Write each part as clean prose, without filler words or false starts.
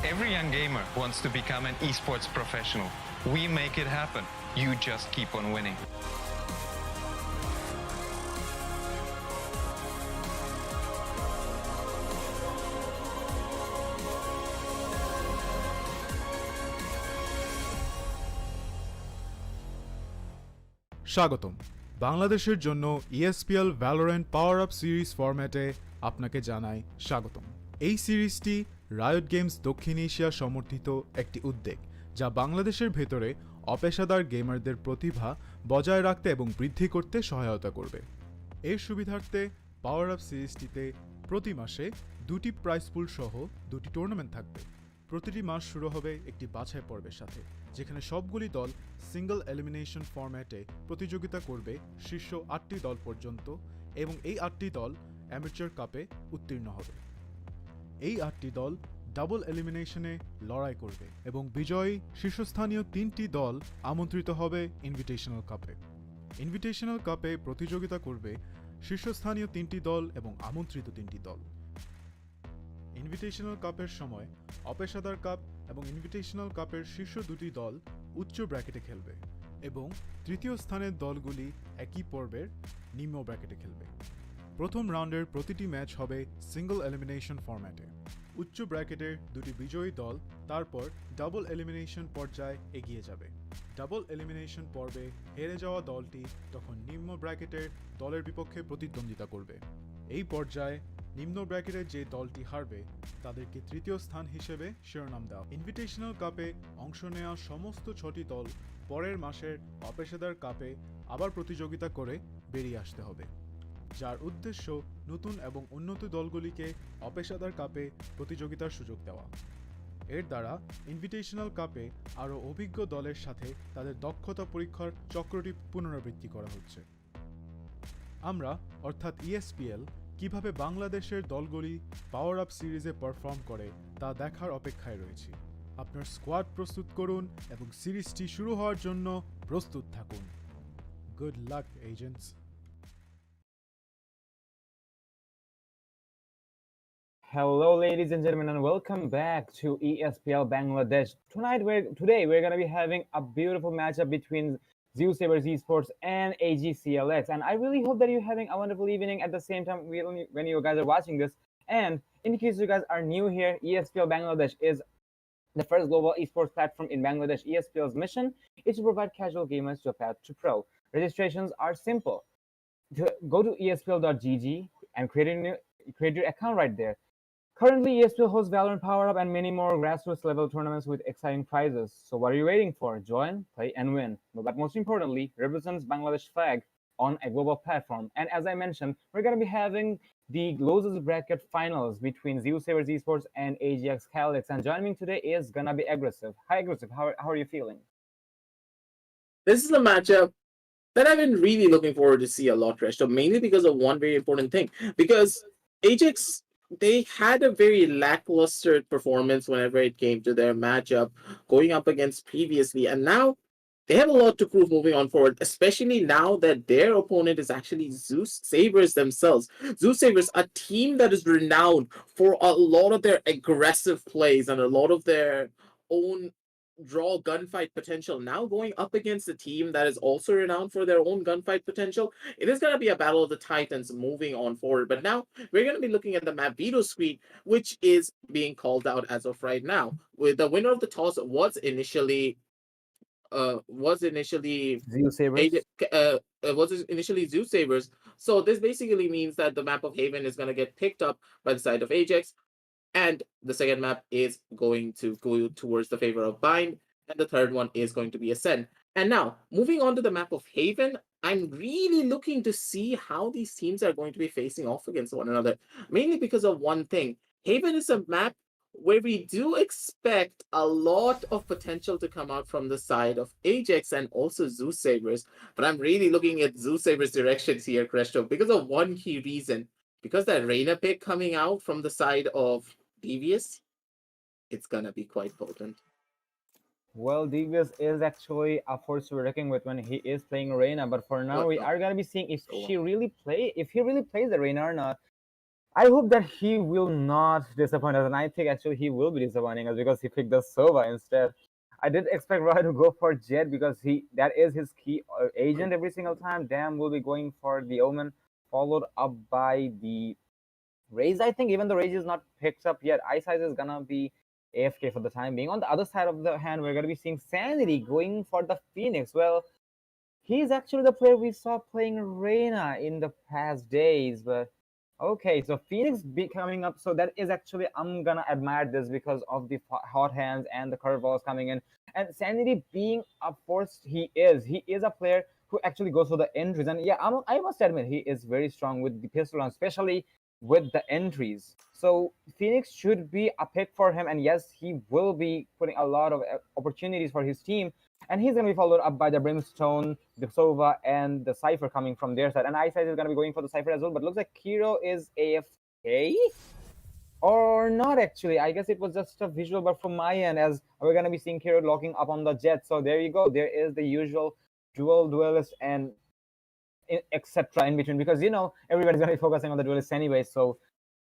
Every young gamer wants to become an esports professional. We make it happen. You just keep on winning. স্বাগতম বাংলাদেশের জন্য ESPL Valorant PowerUp Series ফরম্যাটে আপনাকে জানাই স্বাগতম। এই সিরিজটি রায়ট গেমস দক্ষিণ এশিয়া সমর্থিত একটি উদ্যোগ যা বাংলাদেশের ভেতরে অপেশাদার গেমারদের প্রতিভা বজায় রাখতে এবং বৃদ্ধি করতে সহায়তা করবে। এর সুবিধার্থে PowerUp সিরিজটিতে প্রতি মাসে দুটি প্রাইজ পুল সহ দুটি টুর্নামেন্ট থাকবে। প্রতিটি মাস শুরু হবে একটি বাছাই পর্বের সাথে, যেখানে সবগুলি দল সিঙ্গল এলিমিনেশন ফরম্যাটে প্রতিযোগিতা করবে শীর্ষ 8টি দল পর্যন্ত, এবং এই 8টি দল অ্যামেচার কাপে উত্তীর্ণ হবে। এই 8টি দল ডাবল এলিমিনেশনে লড়াই করবে এবং বিজয়ী শীর্ষস্থানীয় 3টি দল আমন্ত্রিত হবে ইনভিটেশনাল কাপে। ইনভিটেশনাল কাপে প্রতিযোগিতা করবে শীর্ষস্থানীয় 3টি দল এবং আমন্ত্রিত 3টি দল। ইনভিটেশনাল কাপের সময় অপেশাদার কাপ এবং ইনভিটেশনাল কাপের শীর্ষ দুটি দল উচ্চ ব্র্যাকেটে খেলবে এবং তৃতীয় স্থানের দলগুলি একই পর্বের নিম্ন ব্র্যাকেটে খেলবে। প্রথম রাউন্ডের প্রতিটি ম্যাচ হবে সিঙ্গল এলিমিনেশন ফরম্যাটে। উচ্চ ব্র্যাকেটের দুটি বিজয়ী দল তারপর ডাবল এলিমিনেশন পর্যায়ে এগিয়ে যাবে। ডাবল এলিমিনেশন পর্বে হেরে যাওয়া দলটি তখন নিম্ন ব্র্যাকেটের দলের বিপক্ষে প্রতিদ্বন্দ্বিতা করবে। এই পর্যায়ে নিম্ন ব্র্যাকেটের যে দলটি হারবে তাদেরকে তৃতীয় স্থান হিসেবে শিরোনাম দেওয়া। ইনভিটেশনাল কাপে অংশ নেওয়া সমস্ত 6টি দল পরের মাসের অপেশাদার কাপে আবার প্রতিযোগিতা করে বেরিয়ে আসতে হবে, যার উদ্দেশ্য নতুন এবং উন্নত দলগুলিকে অপেশাদার কাপে প্রতিযোগিতার সুযোগ দেওয়া। এর দ্বারা ইনভিটেশনাল কাপে আরও অভিজ্ঞ দলের সাথে তাদের দক্ষতা পরীক্ষার চক্রটি পুনরাবৃত্তি করা হচ্ছে। আমরা অর্থাৎ ESPL কিভাবে বাংলাদেশের দলগুলি পাওয়ার আপ সিরিজে পারফর্ম করে তা দেখার অপেক্ষায় রয়েছি। আপনার স্কোয়াড প্রস্তুত করুন এবং সিরিজটি শুরু হওয়ার জন্য প্রস্তুত থাকুন। Good luck agents. Hello, ladies and gentlemen, and welcome back to ESPL Bangladesh. Today we're going to be having a beautiful matchup between Zeusaberz Esports and AGCLX, and I really hope that you're having a wonderful evening at the same time when you guys are watching this. And in case you guys are new here, ESPL Bangladesh is the first global esports platform in Bangladesh. ESPL's mission is to provide casual gamers to a path to pro. Registrations are simple. Go to espl.gg and create your account right there. Currently, ESPL hosts Valorant PowerUp and many more grassroots level tournaments with exciting prizes. So what are you waiting for? Join, play, and win. But most importantly, represents Bangladesh flag on a global platform. And as I mentioned, we're going to be having the losers bracket finals between Zeusaberz Esports and AGX Calix. And joining me today is going to be Aggressive. Hi, Aggressive. How are you feeling? This is a matchup that I've been really looking forward to see a lot, Resto, mainly because of one very important thing. Because AGX, they had a very lackluster performance whenever it came to their matchup going up against previously, and now they have a lot to prove moving on forward, especially now that their opponent is actually Zeusaberz themselves. Zeusaberz, a team that is renowned for a lot of their aggressive plays and a lot of their own draw gunfight potential, now going up against a team that is also renowned for their own gunfight potential. It is going to be a battle of the titans moving on forward. But now we're going to be looking at the map veto screen, which is being called out as of right now. With the winner of the toss was initially Zeusaberz. So this basically means that the map of Haven is going to get picked up by the side of Ajax, and the second map is going to go towards the favor of Bind, and the third one is going to be Ascend. And now, moving on to the map of Haven, I'm really looking to see how these teams are going to be facing off against one another, mainly because of one thing. Haven is a map where we do expect a lot of potential to come out from the side of Ajax and also Zeusaberz, but I'm really looking at Zeusaberz directions here, Cresto, because of one key reason. Because that Reyna pick coming out from the side of Devious, it's gonna be quite potent. Well, Devious is actually a force to be reckoned with when he is playing Reyna, but for now we are gonna be seeing if he really plays the Reyna or not. I hope that he will not disappoint us, and I think actually he will be disappointing us because he picked the Sova instead. I did expect Roy to go for Jet because that is his key agent every single time. Dam will be going for the Omen, followed up by the Raze. I think even though Raze is not picked up yet, Ice Ice is gonna be AFK for the time being. On the other side of the hand, we're gonna be seeing Sanity going for the Phoenix. Well, he's actually the player we saw playing Reyna in the past days, but okay, so Phoenix be coming up. So that is actually, I'm gonna admire this because of the hot hands and the curveballs coming in. And Sanity being a force, he is a player who actually goes for the entries. And yeah, I must admit, he is very strong with the pistol round, especially with the entries. So Phoenix should be a pick for him. And yes, he will be putting a lot of opportunities for his team. And he's going to be followed up by the Brimstone, the Sova, and the Cypher coming from their side. And Ice Ice is going to be going for the Cypher as well. But looks like Kiro is AFK? Or not actually. I guess it was just a visual but from my end, as we're going to be seeing Kiro locking up on the Jet. So there you go. There is the usual duelist and etc. in between. Because, you know, everybody's going to be focusing on the duelist anyway. So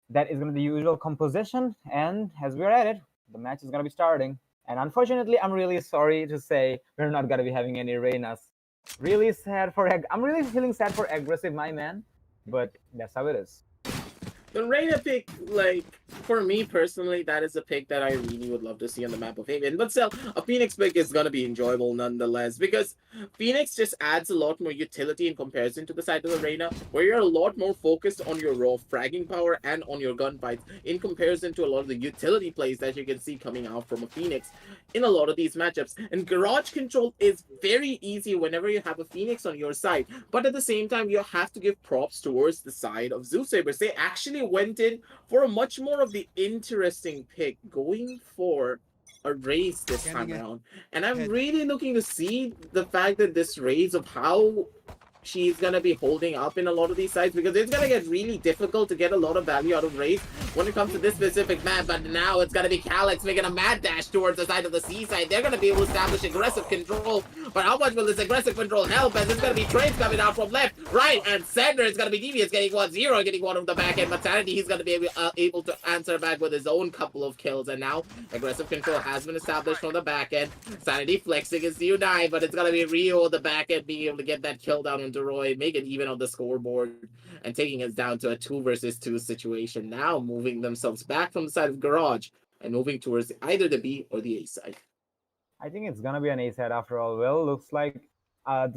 that is going to be the usual composition. And as we're at it, the match is going to be starting. And unfortunately, I'm really sorry to say we're not going to be having any Reynas. Really sad for I'm really feeling sad for Aggressive, my man. But that's how it is. The Reyna pick, like, for me personally, that is a pick that I really would love to see on the map of Haven. But still, a Phoenix pick is going to be enjoyable nonetheless, because Phoenix just adds a lot more utility in comparison to the side of the Reyna, where you're a lot more focused on your raw fragging power and on your gunfights in comparison to a lot of the utility plays that you can see coming out from a Phoenix in a lot of these matchups. And garage control is very easy whenever you have a Phoenix on your side, but at the same time, you have to give props towards the side of Zeusaberz. They actually went in for a much more of the interesting pick, going for a Raze this time around. And I'm really looking to see the fact that this Raze of how she's going to be holding up in a lot of these sides, because it's going to get really difficult to get a lot of value out of Raze when it comes to this specific map. But now it's going to be Calix making a mad dash towards the side of the C side. They're going to be able to establish aggressive control, but how much will this aggressive control help? As it's going to be trades coming out from left, right, and center. It's going to be Devious getting 1-0, getting one of the back end, but Sanity, he's going to be able to answer back with his own couple of kills. And now aggressive control has been established from the back end. Sanity flexing his U9, but it's going to be Rio at the back end being able to get that kill down into Roy, make it even on the scoreboard, and taking us down to a 2 versus 2 situation. Now moving themselves back from the side of Garage and moving towards either the B or the A side. I think it's gonna be an A side after all. Well, looks like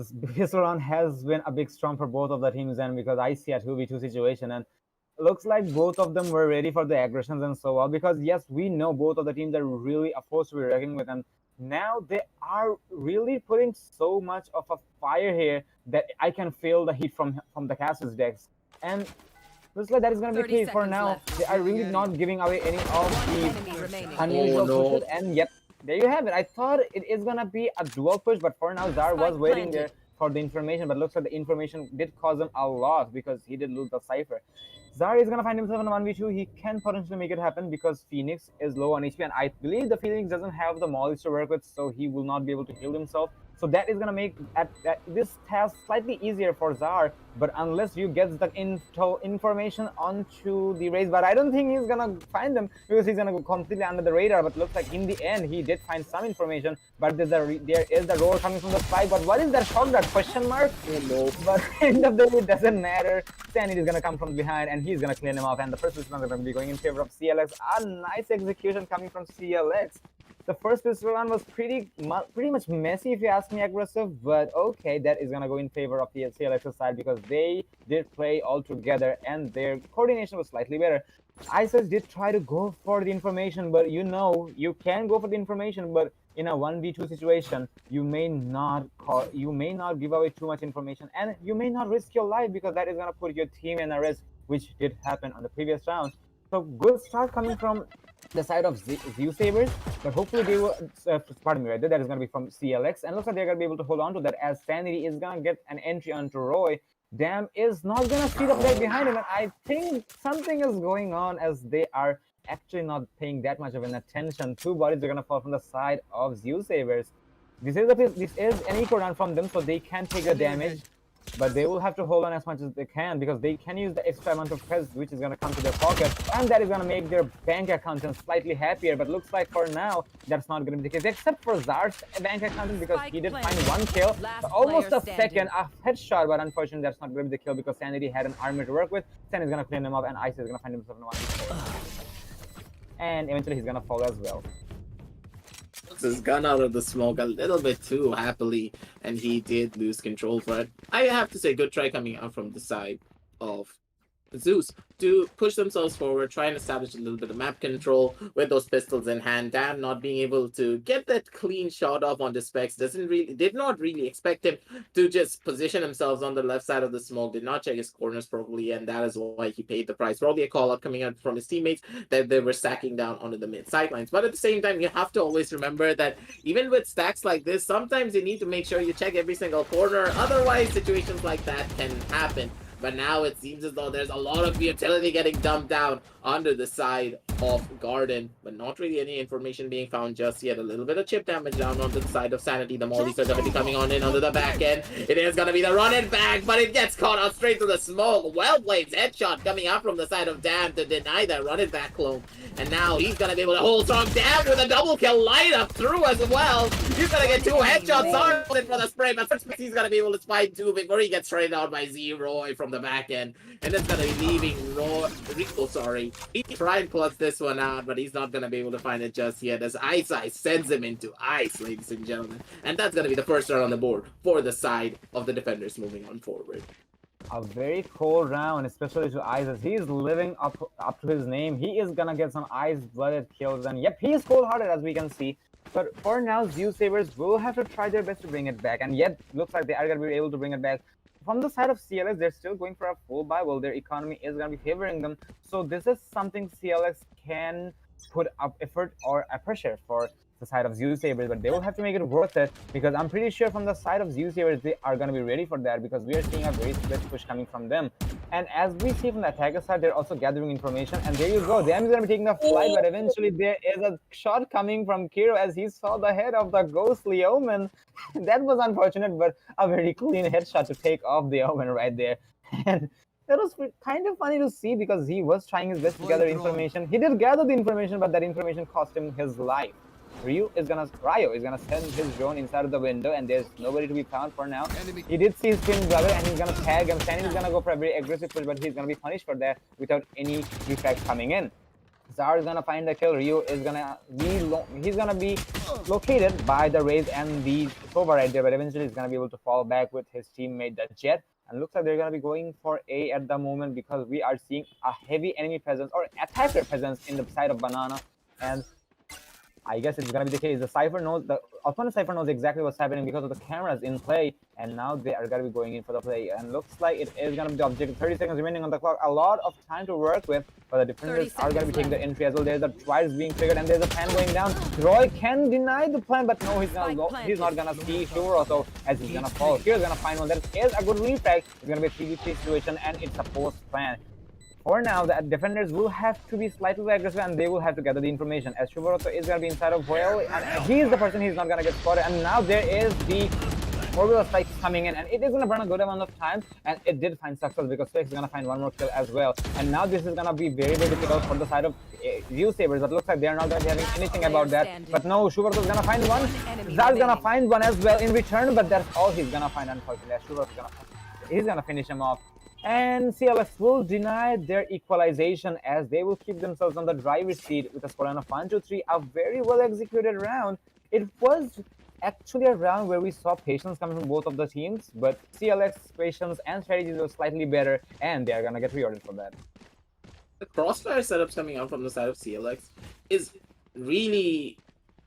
this round has been a big storm for both of the teams, and because I see a 2v2 situation, and looks like both of them were ready for the aggressions and so on. Because yes, we know both of the teams are really a force to be reckoned with, and now they are really putting so much of a fire here that I can feel the heat from the Cass's decks. And looks like that is going to be key for now. Left. They are really not giving away any of the unusual pushes. And yep, there you have it. I thought it is going to be a dual push, but for now Zar was waiting there for the information, but looks like the information did cause him a loss because he did lose the Cypher. Zar is going to find himself in a 1v2. He can potentially make it happen because Phoenix is low on HP, and I believe the Phoenix doesn't have the mollies to work with, so he will not be able to heal himself. So that is going to make this task slightly easier for Zar, but unless you get the information onto the Raze, but I don't think he's going to find them because he's going to go completely under the radar. But looks like in the end, he did find some information, but there is the roar coming from the sky. But what is that shot, that question mark? No. But end of the day, it doesn't matter. Sanity is going to come from behind, and he's going to clean him off, and the first response is going to be going in favor of CLX. A nice execution coming from CLX. The first pistol round was pretty much messy if you ask me, aggressive, but okay, that is gonna go in favor of the CLX side because they did play all together and their coordination was slightly better. ISIS did try to go for the information, but you know, you can go for the information, but in a 1v2 situation, you may not give away too much information, and you may not risk your life because that is gonna put your team in a risk, which did happen on the previous round. So good start coming from the side of Zeusaberz, but hopefully they will, pardon me, right there, that is going to be from CLX, and looks like they're going to be able to hold on to that as Sanity is going to get an entry onto Roy. Dam is not going to speed up right behind him, and I think something is going on as they are actually not paying that much of an attention. 2 bodies are going to fall from the side of Zeusaberz. This is an eco run from them, so they can take the damage. but they will have to hold on as much as they can because they can use the extra amount of credits which is going to come to their pocket, and that is going to make their bank accountant slightly happier. But looks like for now that's not going to be the case, except for Zar's bank accountant because he did find one kill, almost a second, a headshot, but unfortunately that's not going to be the kill because Sanity had an army to work with. Sen is going to clean him up, and Ice is going to find himself in 1v4. And eventually he's going to fall as well. His gun out of the smoke a little bit too happily, and he did lose control. But I have to say, good try coming out from the side of Zeus to push themselves forward, try and establish a little bit of map control with those pistols in hand. Damn, not being able to get that clean shot off on the specs. Did not really expect him to just position himself on the left side of the smoke, did not check his corners properly, and that is why he paid the price. Probably a call out coming out from his teammates that they were stacking down onto the mid sidelines. But at the same time, you have to always remember that even with stacks like this, sometimes you need to make sure you check every single corner. Otherwise, situations like that can happen. But now it seems as though there's a lot of utility getting dumped down onto the side of Garden, but not really any information being found just yet. A little bit of chip damage down onto the side of Sanity. The mollies are going to be coming on in onto the back end. It is going to be the run it back, but it gets caught out straight to the smoke. Well played headshot coming out from the side of Damn to deny that run it back clone. And now he's going to be able to hold strong. Damn with a double kill light up through as well. He's going to get 2 headshots on it for the spray, but he's going to be able to find 2 before he gets traded out by Z-Roy from the back end. And it's going to be leaving Rico, sorry. He tried and clutch this one out, but he's not going to be able to find it just yet as Ice sends him into ice, ladies and gentlemen. And that's going to be the first round on the board for the side of the defenders moving on forward. A very cold round, especially to Ice, as he's living up to his name. He is gonna get some ice-blooded kills, and yep, he is cold-hearted as we can see. But for now, Zeusaberz will have to try their best to bring it back, and yet looks like they are gonna be able to bring it back. From the side of CLX, they're still going for a full buy. Well, their economy is gonna be favoring them, so this is something CLX can put up effort or a pressure for the side of Zeusaberz, but they will have to make it worth it because I'm pretty sure from the side of Zeusaberz they are going to be ready for that because we are seeing a very split push coming from them. And as we see from the attacker side, they're also gathering information, and there you go. Them is going to be taking the flight, but eventually there is a shot coming from Kiro as he saw the head of the ghostly Omen. That was unfortunate, but a very clean headshot to take off the Omen right there. And that was kind of funny to see because he was trying his best to gather information. He did gather the information, but that information cost him his life. Ryo is gonna send his drone inside of the window, and there's nobody to be found for now. He did see his twin brother, and he's gonna tag him. Sandy is gonna go for a very aggressive push, but he's gonna be punished for that without any reflex coming in. Zar is gonna find the kill. Ryo is gonna be located by the Raze and the Sova right there, but eventually he's gonna be able to fall back with his teammate the Jet. And looks like they're gonna be going for A at the moment because we are seeing a heavy enemy presence or attacker presence in the side of Banana, and I guess it's gonna be the case. The opponent Cypher knows exactly what's happening because of the cameras in play, and now they are gonna be going in for the play. And looks like it is gonna be the objective. 30 seconds remaining on the clock. A lot of time to work with, but the defenders are gonna be taking the entry as well. There's a twice being triggered, and there's a plan going down. Roy can deny the plan, but no, he's gonna go. He's not gonna see Sure also as he's gonna fall. Here's gonna find one. That is a good reflex. It's gonna be a 3v3 situation, and it's a post plan. For now, the defenders will have to be slightly aggressive and they will have to gather the information. As Shuboroto is going to be inside of Whale, and he is the person he's not going to get spotted. And now there is the orbital strike coming in, and it is going to burn a good amount of time. And it did find success because Flex is going to find one more kill as well. And now this is going to be very, very difficult for the side of Zeusaberz. But looks like they're not going to be having anything about that. But no, Shuboroto is going to find one. Zar's going to find one as well in return, but that's all he's going to find, unfortunately. He's going to finish him off. And CLX will deny their equalization as they will keep themselves on the driver's seat with a scoreline of 1-2-3. A very well executed round. It was actually a round where we saw patience coming from both of the teams, but CLX patience and strategies were slightly better, and they are gonna get reordered for that. The crossfire setups coming out from the side of CLX is really,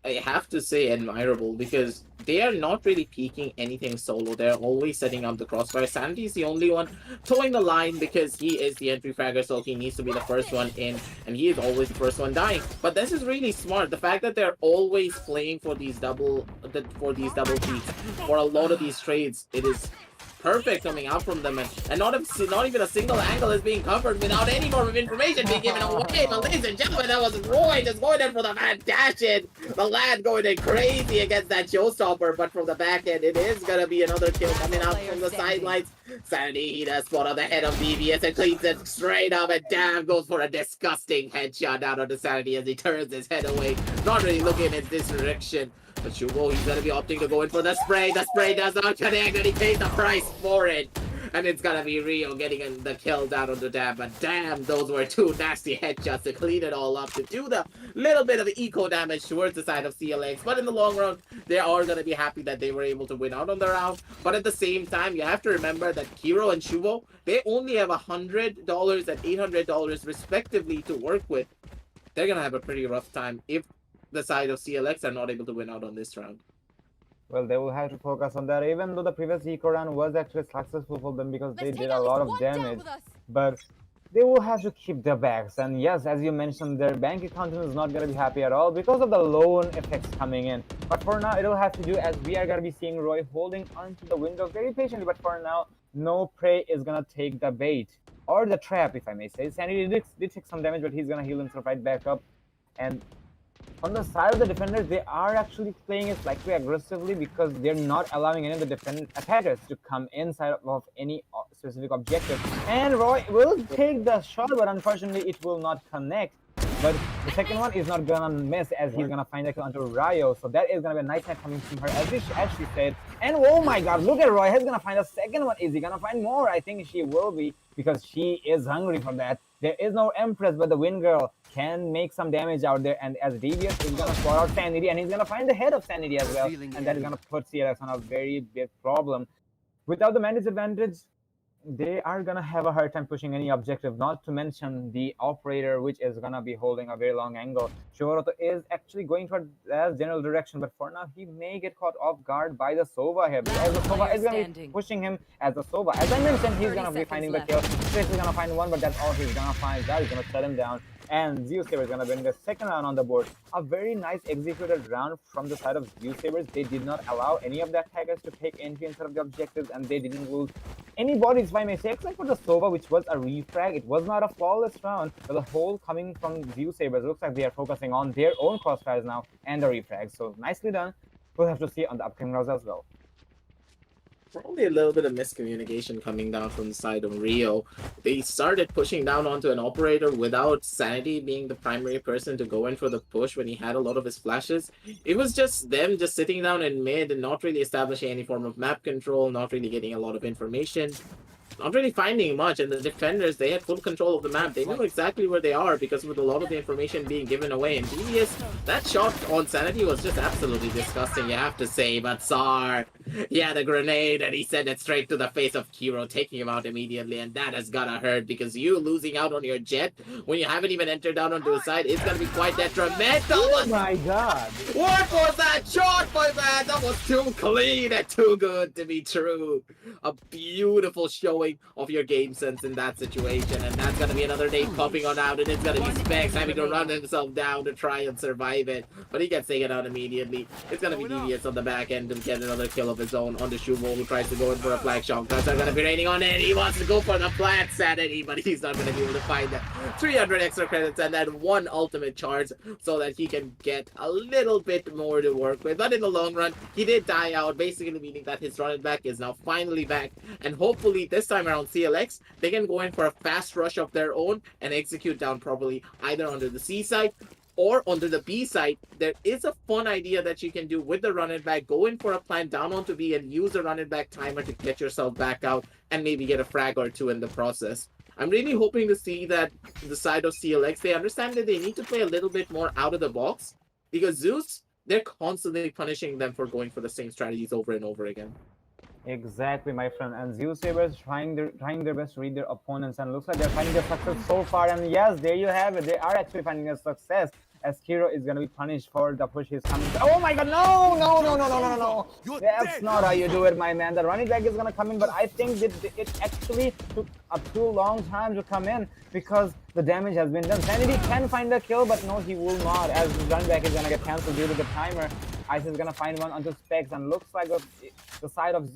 I have to say, admirable because they are not really peeking anything solo. They're always setting up the crossfire. Sandy is the only one towing the line because he is the entry fragger, so he needs to be the first one in, and he is always the first one dying. But this is really smart. The fact that they're always playing for these double peaks, for a lot of these trades, it is perfect coming out from them, and not even a single angle is being covered without any form of information being given away. But ladies and gentlemen, that was Roy just going in for the man dash in. The lad going in crazy against that showstopper, but from the back end, it is gonna be another kill coming out from the sidelines. Sanity, he does spot on the head of BBS and cleans it straight up, and damn, goes for a disgusting headshot down on the Sanity as he turns his head away, not really looking in this direction. But Shugo, he's gonna be opting to go in for the spray. The spray does not connect, and he pays the price for it. And it's gonna be Rio getting the kill down on the dam. But damn, those were two nasty headshots to clean it all up, to do the little bit of eco damage towards the side of CLX. But in the long run, they are gonna be happy that they were able to win out on the round. But at the same time, you have to remember that Kiro and Shuvo, they only have $100 and $800 respectively to work with. They're gonna have a pretty rough time if the side of CLX are not able to win out on this round. Well, they will have to focus on that, even though the previous eco run was actually successful for them because they did a lot of damage. But they will have to keep their backs. And yes, as you mentioned, their bank account is not going to be happy at all because of the loan effects coming in. But for now, it will have to do as we are going to be seeing Roy holding onto the window very patiently. But for now, no prey is going to take the bait or the trap, if I may say. Sanity did take some damage, but he's going to heal himself right back up. And on the side of the defenders, they are actually playing it slightly aggressively because they're not allowing any of the attackers to come inside of any specific objective. And Roy will take the shot, but unfortunately it will not connect. But the second one is not gonna miss as he's gonna find a kill onto Ryo. So that is gonna be a nice night coming from her, as she said. And oh my god, look at Roy, he's gonna find a second one. Is he gonna find more? I think she will be, because she is hungry for that. There is no Empress, but the Wind Girl can make some damage out there. And as Devious is gonna spot out Sanity, and he's gonna find the head of Sanity as well. And that is gonna put CLX on a very big problem. Without the man disadvantage, they are gonna have a hard time pushing any objective, not to mention the operator, which is gonna be holding a very long angle. Shoroto is actually going for that general direction, but for now he may get caught off guard by the Sova here, as the Sova is gonna be pushing him as the Sova. As I mentioned, he's gonna be finding the kill. Chris is gonna find one, but that's all he's gonna find. That is gonna shut him down. And Zeusaberz is gonna win the second round on the board. A very nice executed round from the side of Zeusaberz. They did not allow any of the attackers to take entry inside of the objectives, and they didn't lose any bodies, if I may say, except for the Sova, which was a refrag. It was not a flawless round, but the whole coming from Zeusaberz. Looks like they are focusing on their own crossfires now and the refrag. So nicely done. We'll have to see on the upcoming rounds as well. Probably a little bit of miscommunication coming down from the side of Rio. They started pushing down onto an operator without Sanity being the primary person to go in for the push when he had a lot of his flashes. It was just them just sitting down in mid and not really establishing any form of map control, not really getting a lot of information, not really finding much. And the defenders, they had full control of the map. They knew exactly where they are because with a lot of the information being given away. And DBS, that shot on Sanity was just absolutely disgusting, you have to say. But Tsar, he had a grenade and he sent it straight to the face of Kiro, taking him out immediately. And that has gotta hurt, because you losing out on your jet when you haven't even entered down onto a side is gonna be quite detrimental. Oh my god! What was that shot, my man? That was too clean and too good to be true. A beautiful showing of your game sense in that situation, and that's gonna be another name popping on out, and it's gonna be Specs having to run himself down to try and survive it, but he gets taken out immediately. It's gonna be Devious on the back end to get another kill of his own on the Shumo, who tries to go in for a flag shot. That's not gonna be raining on it. He wants to go for the flat Sanity, but he's not gonna be able to find that 300 extra credits and that one ultimate charge so that he can get a little bit more to work with. But in the long run, he did die out, basically meaning that his running back is now finally back, and hopefully this time around CLX, they can go in for a fast rush of their own and execute down properly, either under the C side or under the B side. There is a fun idea that you can do with the running back. Go in for a plant down onto B and use the running back timer to get yourself back out and maybe get a frag or two in the process. I'm really hoping to see that the side of CLX, they understand that they need to play a little bit more out of the box, because Zeus, they're constantly punishing them for going for the same strategies over and over again. Exactly, my friend. And Zeusaberz trying their best to read their opponents, and looks like they're finding their success so far. And yes, there you have it. They are actually finding their success, as Kiro is going to be punished for the push he's coming. Oh my god, no. That's not how you do it, my man. The running back is going to come in, but I think that it actually took a too long time to come in because the damage has been done. Sanity can find the kill, but no, he will not, as the running back is going to get cancelled due to the timer. Ice is gonna find one onto Specs, and looks like the side of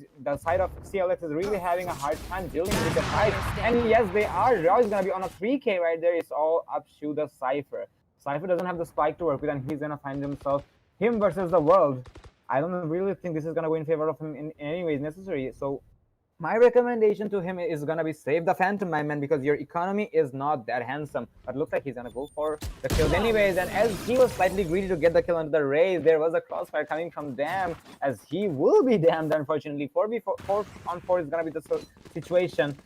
CLX is really having a hard time dealing with the fight. And yes, they are. Roy is gonna be on a 3K right there. It's all up to the Cypher. Cypher doesn't have the spike to work with, and he's gonna find him versus the world. I don't really think this is gonna go in favor of him in any ways necessary. So my recommendation to him is gonna be save the Phantom, my man, because your economy is not that handsome. But looks like he's gonna go for the kills anyways. And as he was slightly greedy to get the kill under the raise, there was a crossfire coming from Dam, as he will be damned, unfortunately. 4 on 4 is gonna be the situation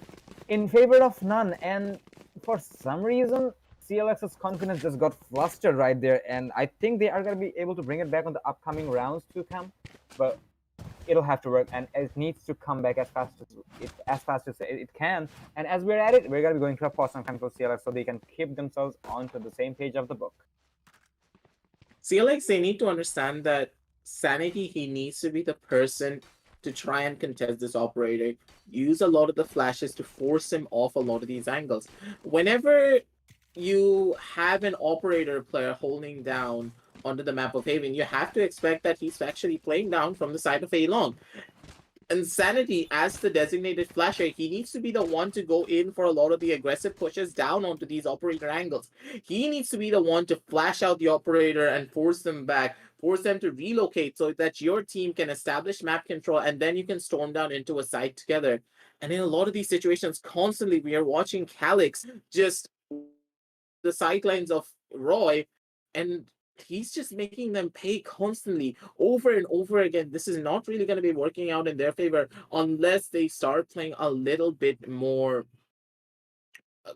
in favor of none. And for some reason, CLX's confidence just got flustered right there, and I think they are gonna be able to bring it back on the upcoming rounds to come. But it'll have to work, and it needs to come back as fast as it can. And as we're at it, we're gonna be going to a pause sometime for CLX so they can keep themselves onto the same page of the book. CLX, they need to understand that Sanity, he needs to be the person to try and contest this operator. Use a lot of the flashes to force him off a lot of these angles. Whenever you have an operator player holding down onto the map of Haven, you have to expect that he's actually playing down from the side of A long. And Sanity, as the designated flasher, he needs to be the one to go in for a lot of the aggressive pushes down onto these operator angles. He needs to be the one to flash out the operator and force them back, force them to relocate so that your team can establish map control, and then you can storm down into a site together. And in a lot of these situations, constantly we are watching Calix just the sidelines of Roy, and he's just making them pay constantly over and over again. This is not really going to be working out in their favor unless they start playing a little bit more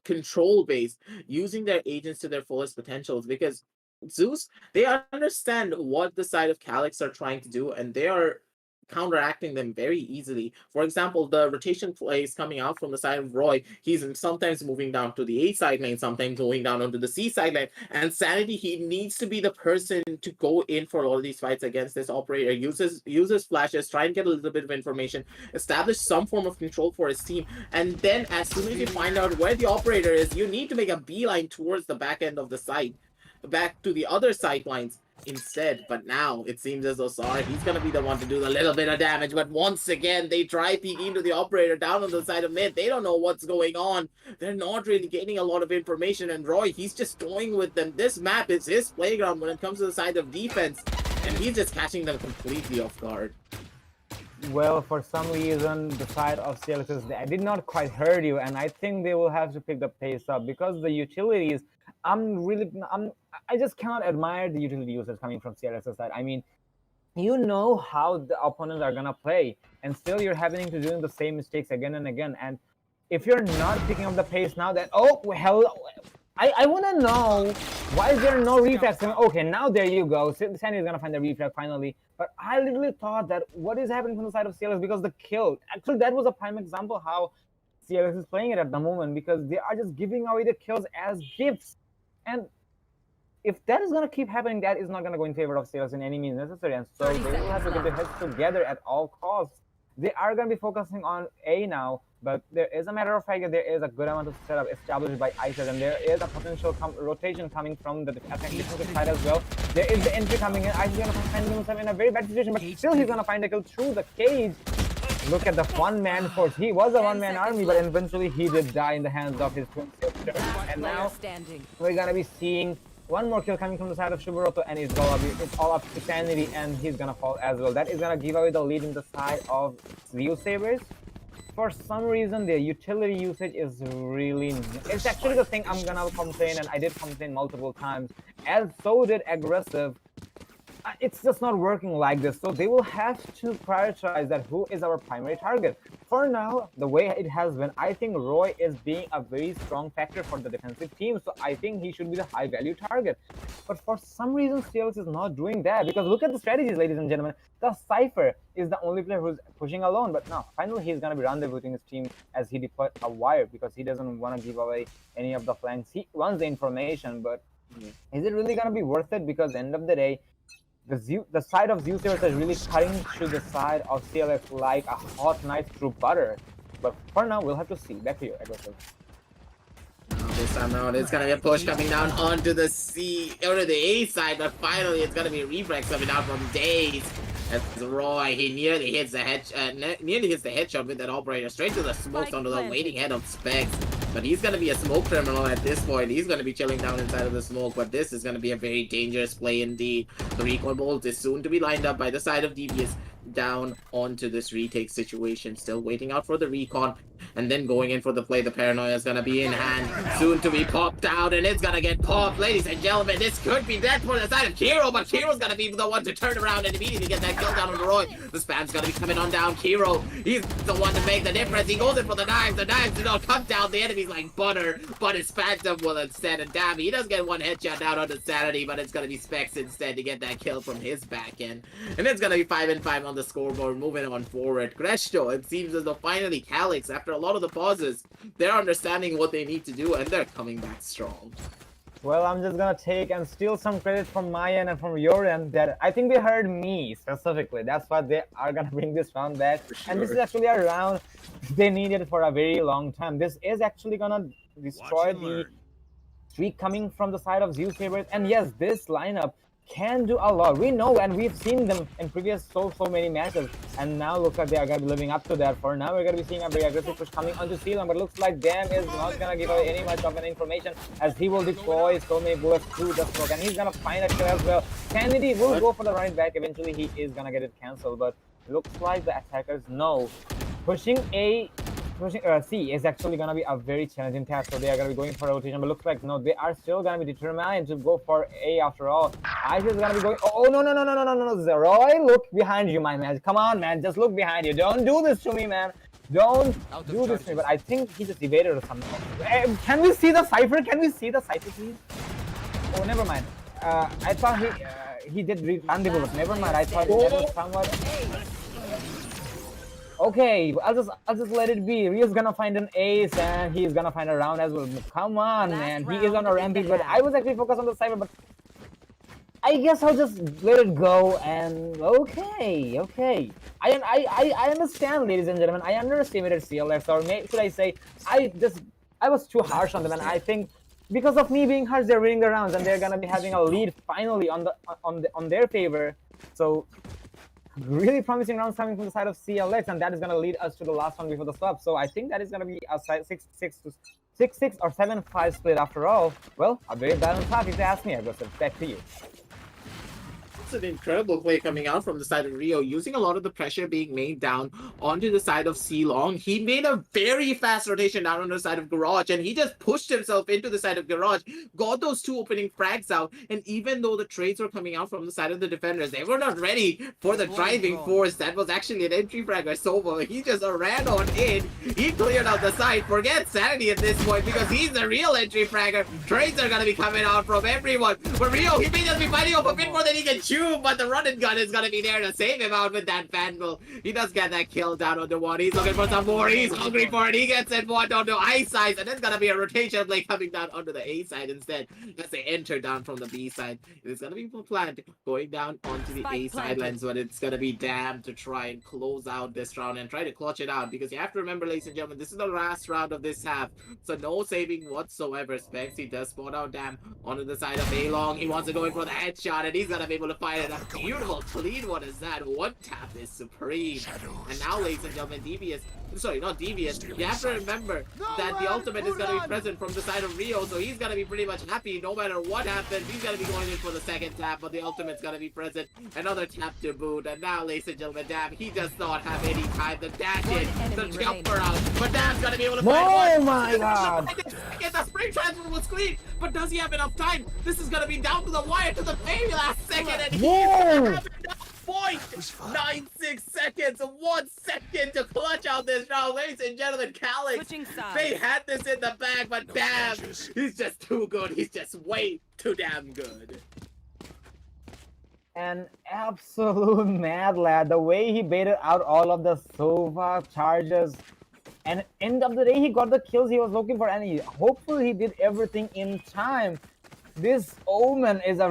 control based, using their agents to their fullest potentials, because Zeus, they understand what the side of Calix are trying to do, and they are counteracting them very easily. For example, the rotation plays coming out from the side of Roy, he's sometimes moving down to the A side lane, sometimes going down onto the C side lane, and Sanity, he needs to be the person to go in for all of these fights against this operator, uses flashes, try and get a little bit of information, establish some form of control for his team, and then as soon as you find out where the operator is, you need to make a beeline towards the back end of the site, back to the other sight lines instead. But now it seems as though he's gonna be the one to do a little bit of damage. But once again, they try peeking into the operator down on the side of mid. They don't know what's going on. They're not really gaining a lot of information, and Roy, he's just going with them. This map is his playground when it comes to the side of defense, and he's just catching them completely off guard. Well, for some reason, the side of CLX, I did not quite heard you, and I think they will have to pick the pace up, because the utilities, I just cannot admire the utility users coming from CLX's side. I mean, you know how the opponents are gonna play, and still you're having to do the same mistakes again and again. And if you're not picking up the pace now, that I want to know, why is there no reflex? Okay, now there you go. Sandy is gonna find the reflex finally. But I literally thought that what is happening from the side of CLX, because the kill, actually that was a prime example how CLX is playing it at the moment, because they are just giving away the kills as gifts. And if that is going to keep happening, that is not going to go in favor of CLX in any means necessary. And so they will have to get their heads together at all costs. They are going to be focusing on A now, but there is a matter of fact that there is a good amount of setup established by ISIS, and there is a potential rotation coming from the defensive side as well. There is the entry coming in. ISIS is going to find himself in a very bad situation, but still he's going to find a kill through the cage. Look at the one-man force. He was a one-man army, but eventually he did die in the hands of his twin sister. And now we're going to be seeing one more kill coming from the side of Shuburoto, and it's all up to Sanity, and he's gonna fall as well. That is gonna give away the lead in the side of Zeusaberz. For some reason, their utility usage is really... It's actually the thing I'm gonna complain, and I did complain multiple times, as so did Aggressive. It's just not working like this, so they will have to prioritize that who is our primary target. For now, the way it has been, I think Roy is being a very strong factor for the defensive team, so I think he should be the high value target. But for some reason, CLX is not doing that, because look at the strategies, ladies and gentlemen. The Cypher is the only player who's pushing alone, but now finally he's going to be rendezvousing his team as he deployed a wire, because he doesn't want to give away any of the flanks. He wants the information, but is it really going to be worth it? Because at the end of the day, the side of Zeusaberz is really cutting through the side of CLX like a hot knife through butter. But for now, we'll have to see. Back to you, Aggressive. The this time around. It's gonna be a push coming down onto the C or to the A side, but finally it's gonna be a reflex coming down from Days. As Roy, he nearly hits the headshot with that operator straight to the smokes onto the waiting head of Specs. But he's gonna be a smoke criminal at this point. He's gonna be chilling down inside of the smoke. But this is gonna be a very dangerous play indeed. The recoil bolt is soon to be lined up by the side of Devious down onto this retake situation. Still waiting out for the recon. And then going in for the play. The paranoia is gonna be in hand. Soon to be popped out. And it's gonna get popped. Ladies and gentlemen, this could be dead for the side of Kiro. But Kiro's gonna be the one to turn around and immediately get that kill down on the Roy. The spam's gonna be coming on down. Kiro, he's the one to make the difference. He goes in for the knives. The knives do not cut down the enemies like butter. But it's Phantom will instead. And damn, he does get one headshot down on the Sanity. But it's gonna be Specs instead to get that kill from his back end. And it's gonna be 5-5 on the scoreboard. Moving on forward. Gresto, it seems as though finally Calix, after a lot of the pauses, they're understanding what they need to do and they're coming back strong. Well, I'm just gonna take and steal some credit from my end and from your end. That I think they heard me specifically. That's why they are gonna bring this round back. Sure. And this is actually a round they needed for a very long time. This is actually gonna destroy the streak coming from the side of Zeusaberz. And yes, this lineup can do a lot. We know and we've seen them in previous so many matches, and now looks like they are gonna be living up to that. For now, we're gonna be seeing a very aggressive push coming onto Ceylon, but looks like Dam is not gonna give away any much of an information as he will deploy so many bullets through the smoke, and he's gonna find a kill as well. Kennedy will go for the right back. Eventually, he is gonna get it cancelled, but looks like the attackers know pushing C is actually gonna be a very challenging task, so they are gonna be going for a rotation. But looks like no, they are still gonna be determined to go for A after all. Ice is gonna be going. Oh no! Zeroy, look behind you, my man. Come on, man, just look behind you. Don't do this to me, man. Don't do this to me. But I think he just evaded or something. Can we see the cipher? Can we see the cipher, please? Oh, never mind. I thought he did run the bullet. Never mind. I thought that was somewhat. Okay, I'll just let it be. Rio's gonna find an ace and he's gonna find a round as well. Come on, man. He is on a rampage, but I was actually focused on the cyber, but I guess I'll just let it go. And okay. I understand, ladies and gentlemen. I underestimated CLX, or should I say, I was too harsh on them, and I think because of me being harsh, they're winning the rounds and they're gonna be having a lead finally on their favor. So really promising rounds coming from the side of CLX, and that is going to lead us to the last one before the swap. So I think that is going to be a 6-6 or 7-5 split after all. Well, a very balanced half if you ask me. I guess back to you. An incredible play coming out from the side of Rio, using a lot of the pressure being made down onto the side of C-Long. He made a very fast rotation down on the side of Garage, and he just pushed himself into the side of Garage, got those two opening frags out, and even though the trades were coming out from the side of the defenders, they were not ready for the driving force. That was actually an entry frag by Sova. He just ran on in, he cleared out the side. Forget Sanity at this point, because he's the real entry fragger. Trades are going to be coming out from everyone. But Rio, he may just be fighting up a bit more than he can chew, but the run and gun is gonna be there to save him out with that Vandal. He does get that kill down on the one. He's looking for some more. He's hungry for it. He gets it one onto I side, and there's gonna be a rotation play coming down onto the A side instead. As they enter down from the B side, it's gonna be planned going down onto the A sidelines, but it's gonna be Dam to try and close out this round and try to clutch it out, because you have to remember, ladies and gentlemen, this is the last round of this half, so no saving whatsoever. Specs, he does spot out Dam onto the side of A Long. He wants to go in for the headshot, and he's gonna be able to find it. A beautiful clean one is that. One tap is supreme. And now, ladies and gentlemen, Devious, sorry, not Devious, you have to remember that the ultimate is going to be present from the side of Rio, so he's going to be pretty much happy no matter what happens. He's going to be going in for the second tap, but the ultimate's going to be present. Another tap to boot, and now, ladies and gentlemen, Dam, he does not have any time to dash in, to jump around, but Dam's going to be able to find one. Oh my god! Get the spring transfer was clean, but does he have enough time? This is going to be down to the wire to the very last second, and he's going to have enough point. 9-6 seconds, 1 second to clutch out this round. Ladies and gentlemen, Calix, they had this in the bag, but damn, he's just too good. He's just way too damn good. An absolute mad lad. The way he baited out all of the Sova charges. And end of the day, he got the kills he was looking for, and hopefully he did everything in time. This Omen is a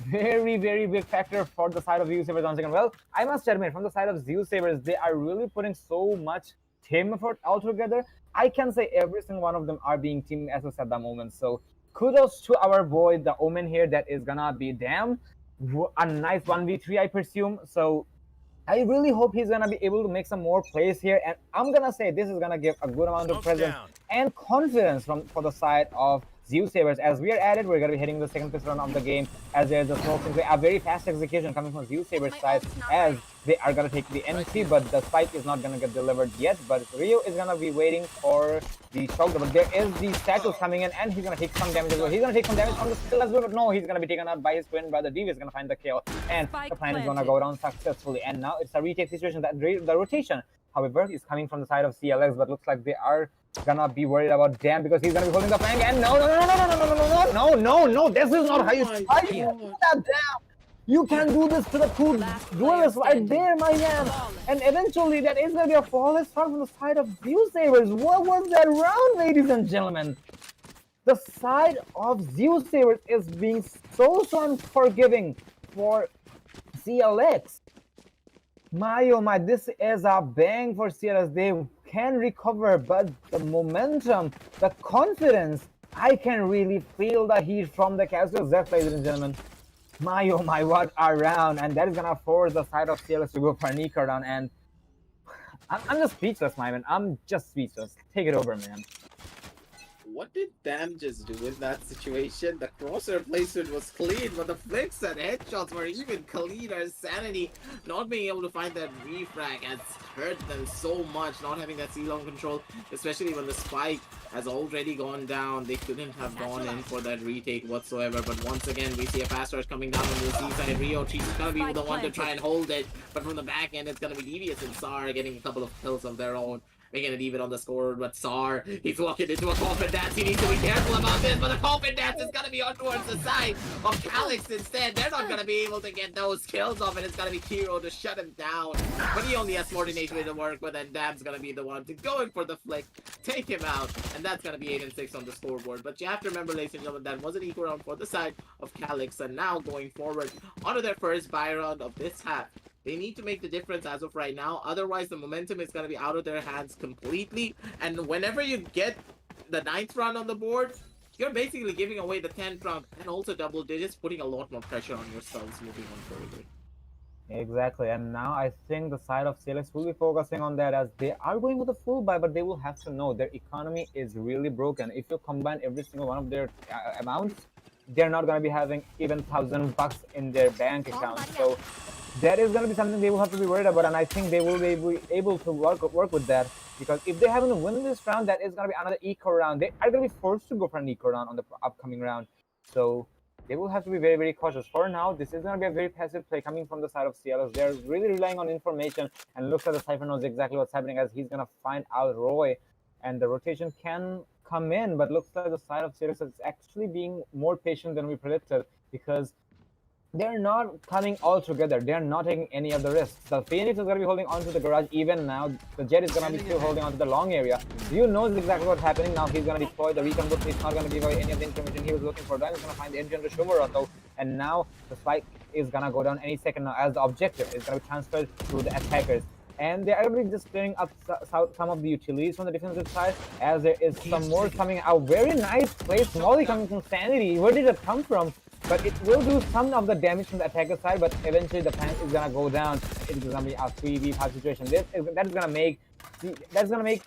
very, very big factor for the side of Zeusaberz once again. Well, I must admit, from the side of Zeusaberz, they are really putting so much team effort altogether. I can say every single one of them are being team SS at the moment. So kudos to our boy, the Omen here. That is gonna be damn a nice 1v3, I presume. So I really hope he's gonna be able to make some more plays here, and I'm gonna say this is gonna give a good amount of presence and confidence for the side of Zeusaberz. As we are at it, we're gonna be hitting the second fifth round of the game, as there's a smoke play, a very fast execution coming from Zeusaberz side, as they are gonna take the entry, but the spike is not gonna get delivered yet. But Rio is gonna be waiting for the shock, but there is the status coming in, and he's gonna take some damage as well. He's gonna take some damage from the skill as well, but no, he's gonna be taken out by his twin brother. Dev is gonna find the kill, and the plan is gonna go down successfully. And now it's a retake situation. That the rotation, however, is coming from the side of CLX, but looks like they are gonna be worried about Dam because he's gonna be holding the flank. And no, this is not how you fight. That Dam. You can do this to the two duelists right there, my man. And eventually, that is going to be a flawless start from the side of Zeusaberz. What was that round, ladies and gentlemen? The side of Zeusaberz is being so unforgiving for CLX. My oh my, this is a bang for CLX. They can recover, but the momentum, the confidence, I can really feel the heat from the Castle Zeph, ladies and gentlemen. My oh my, what a round, and that is gonna force the side of CLX to go for a Nika round, and I'm just speechless, my man. I'm just speechless. Take it over, man. What did Dam just do in that situation? The crosshair placement was clean, but the flicks and headshots were even cleaner. Sanity not being able to find that refrag has hurt them so much, not having that C-long control, especially when the spike has already gone down. They couldn't have gone in for that retake whatsoever, but once again, we see a fast rush coming down on the C side. Rio, she's gonna be the one to try and hold it, but from the back end, it's gonna be Devious and Sar getting a couple of kills of their own, making it even on the score. But Sar, he's walking into a coffin dance. He needs to be careful about this, but the coffin dance is gonna be on towards the side of Calix instead. They're not gonna be able to get those kills off, and it's gonna be Kiro to shut him down. But he only has 14 HP to work with, and Dam's gonna be the one to go in for the flick, take him out, and that's gonna be 8 and 6 on the scoreboard. But you have to remember, ladies and gentlemen, that was an equal round for the side of Calix, and now going forward onto their first buy round of this half. They need to make the difference as of right now, otherwise the momentum is going to be out of their hands completely. And whenever you get the 9th round on the board, you're basically giving away the 10th round and also double digits, putting a lot more pressure on yourselves moving on further. Exactly, and now I think the side of CLX will be focusing on that, as they are going with a full buy, but they will have to know their economy is really broken. If you combine every single one of their amounts, they're not going to be having even $1,000 in their bank account. So that is going to be something they will have to be worried about, and I think they will be able to work with that, because if they haven't won this round, that is going to be another eco round. They are going to be forced to go for an eco round on the upcoming round, so they will have to be very, very cautious. For now, this is going to be a very passive play coming from the side of CLS. They're really relying on information, and looks like the Cypher knows exactly what's happening, as he's going to find out Roy, and the rotation can come in, but looks like the side of CLS is actually being more patient than we predicted, because they're not coming all together. They're not taking any of the risks. The Phoenix is going to be holding onto the garage even now. The Jet is going to be still holding onto the long area. You knows exactly what's happening now. He's going to deploy the recon boost. He's not going to give away any of the information he was looking for. Then he's going to find the entry on the Shumura though. And now the spike is going to go down any second now, as the objective is going to be transferred to the attackers. And they are going to be just clearing up some of the utilities from the defensive side, as there is some more coming out. Very nice play. Smalley coming from Sanity. Where did it come from? But it will do some of the damage from the attacker side, but eventually the plant is gonna go down. It's gonna be a 3v5 situation. That's gonna make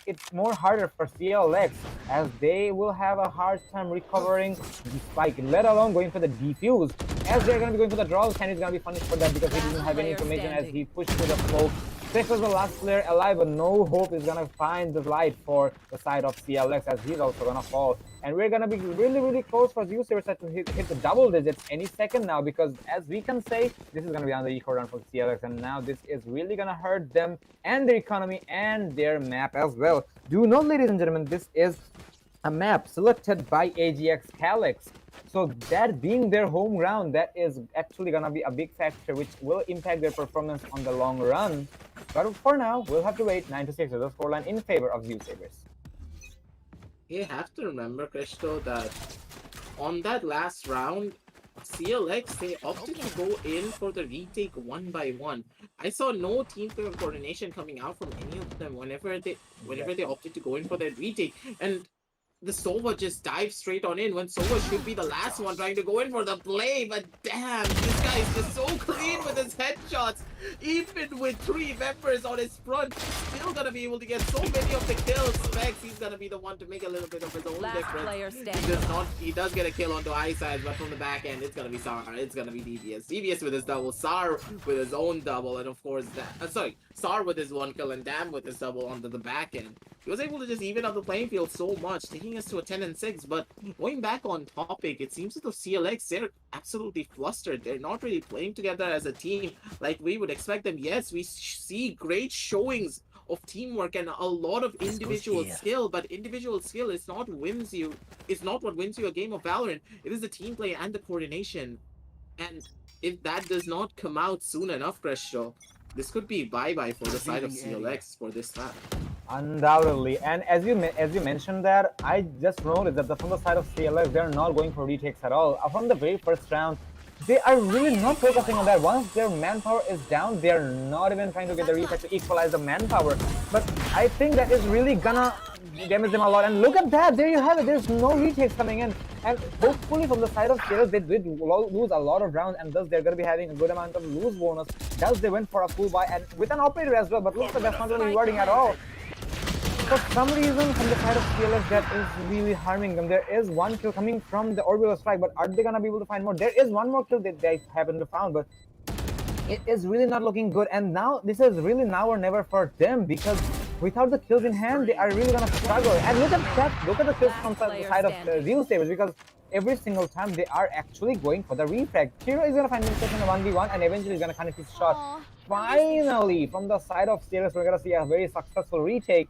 it more harder for CLX, as they will have a hard time recovering the spike, let alone going for the defuse. As they're gonna be going for the draw, Sandy's gonna be punished for that because he didn't have any information as he pushed through the smoke. Six was the last player alive, but no hope is gonna find the light for the side of CLX, as he's also gonna fall. And we're gonna be really, really close for Zeusaberz to hit the double digits any second now, because as we can say, this is gonna be on the eco run for CLX, and now this is really gonna hurt them and their economy and their map as well. Do note, ladies and gentlemen, this is a map selected by AGX Calix. So that being their home ground, that is actually gonna be a big factor which will impact their performance on the long run. But for now, we'll have to wait. 9-6 is the scoreline in favor of Zeusaberz. You have to remember, Kristo, that on that last round, CLX, they opted to go in for the retake one by one. I saw no team coordination coming out from any of them whenever they opted to go in for that retake. And the Sova just dives straight on in when Sova should be the last one trying to go in for the play, but damn, this guy is just so clean with his headshots. Even with 3 members on his front, he's still gonna be able to get so many of the kills. Specs, he's gonna be the one to make a little bit of his own difference. He does get a kill onto Eyesight, but from the back end, it's gonna be Sar, it's gonna be DBS. DBS with his double, Sar with his own double, and of course Sar with his 1 kill and Dam with his double onto the back end. He was able to just even up the playing field so much, taking us to a 10-6. But going back on topic, it seems that the CLX, they're absolutely flustered. They're not really playing together as a team like we would expect them. Yes, we see great showings of teamwork and a lot of individual skill, but individual skill is not what wins you a game of Valorant. It is the team play and the coordination. And if that does not come out soon enough, Crescio, this could be bye-bye for the side of CLX for this map. Undoubtedly, and as you mentioned that, I just noticed that from the side of CLS, they're not going for retakes at all. From the very first round, they are really not focusing on that. Once their manpower is down, they're not even trying to get the retake to equalize the manpower. But I think that is really gonna damage them a lot. And look at that, there you have it. There's no retakes coming in, and hopefully from the side of CLS, they did lose a lot of rounds, and thus they're gonna be having a good amount of lose bonus. Thus they went for a full buy and with an operator as well. But looks like that's not really rewarding at all. For some reason, from the side of CLS, that is really harming them. There is 1 kill coming from the orbital strike, but are they gonna be able to find more? There is 1 more kill that they haven't found, but it is really not looking good. And now this is really now or never for them, because without the kills in hand, they are really gonna struggle. And look at that! Look at the kills from the side of Zeusaberz, because every single time they are actually going for the refrag. Hero is gonna find himself in a 1v1, and eventually he's gonna connect his shot. Finally, from the side of CLS, we're gonna see a very successful retake.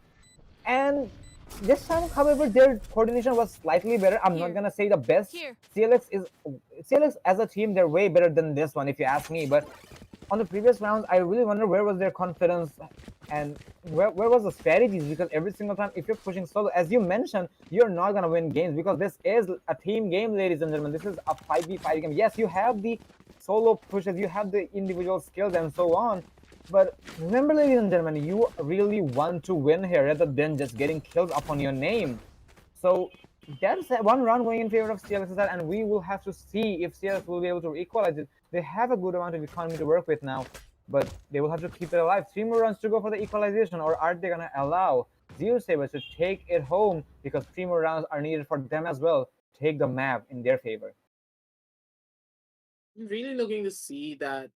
And this time, however, their coordination was slightly better. I'm not gonna say the best. CLX as a team, they're way better than this one, if you ask me. But on the previous rounds, I really wonder where was their confidence and where was the strategies, because every single time, if you're pushing solo, as you mentioned, you're not gonna win games, because this is a team game, ladies and gentlemen. This is a 5v5 game. Yes, you have the solo pushes, you have the individual skills and so on. But remember, ladies and gentlemen, you really want to win here rather than just getting killed upon your name. So that's 1 round going in favor of CLS, and we will have to see if CLS will be able to equalize it. They have a good amount of economy to work with now, but they will have to keep it alive. 3 more rounds to go for the equalization, or are they going to allow Zeusaberz to take it home, because 3 more rounds are needed for them as well. Take the map in their favor. I'm really looking to see that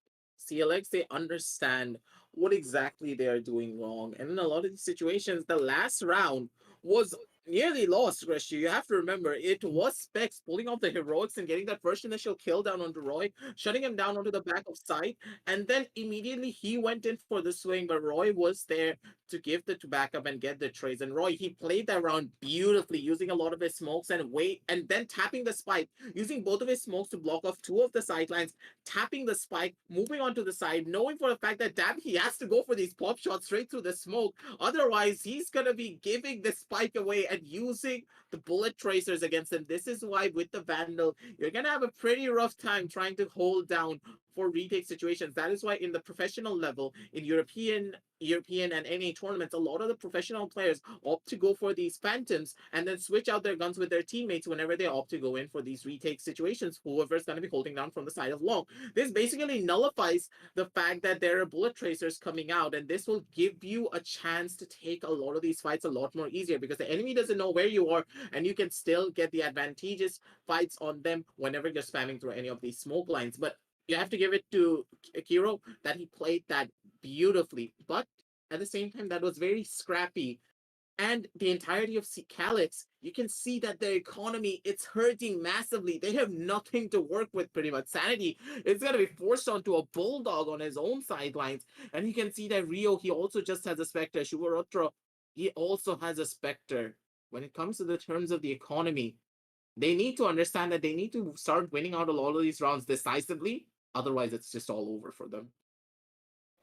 CLX, they understand what exactly they are doing wrong. And in a lot of these situations, the last round was nearly lost, Gresham. You have to remember, it was Specs pulling off the heroics and getting that first initial kill down onto Roy, shutting him down onto the back of site, and then immediately he went in for the swing, but Roy was there to give the backup and get the trades. And Roy, he played that round beautifully, using a lot of his smokes and then tapping the spike, using both of his smokes to block off 2 of the sidelines, tapping the spike, moving onto the side, knowing for a fact that damn, he has to go for these pop shots straight through the smoke. Otherwise, he's gonna be giving the spike away and using the bullet tracers against them. This is why with the Vandal, you're gonna have a pretty rough time trying to hold down for retake situations. That is why in the professional level, in European and NA tournaments, a lot of the professional players opt to go for these phantoms and then switch out their guns with their teammates whenever they opt to go in for these retake situations, whoever's going to be holding down from the side of long. This basically nullifies the fact that there are bullet tracers coming out, and this will give you a chance to take a lot of these fights a lot more easier, because the enemy doesn't know where you are, and you can still get the advantageous fights on them whenever you're spamming through any of these smoke lines. But you have to give it to Kiro that he played that beautifully, but at the same time, that was very scrappy. And the entirety of Calix, you can see that their economy, it's hurting massively. They have nothing to work with pretty much. Sanity is going to be forced onto a bulldog on his own sidelines. And you can see that Rio, he also just has a Spectre. Shubarotra, he also has a Spectre. When it comes to the terms of the economy, they need to understand that they need to start winning out a lot of these rounds decisively. Otherwise, it's just all over for them.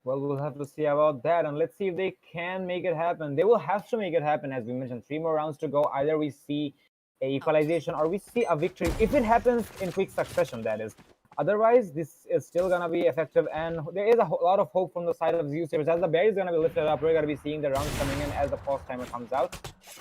Well, we'll have to see about that, and let's see if they can make it happen. They will have to make it happen, as we mentioned. 3 more rounds to go. Either we see a equalization or we see a victory if it happens in quick succession, that is. Otherwise, this is still gonna be effective, and there is a lot of hope from the side of Zeusaberz. As the bear is gonna be lifted up, we're gonna be seeing the rounds coming in as the pause timer comes out.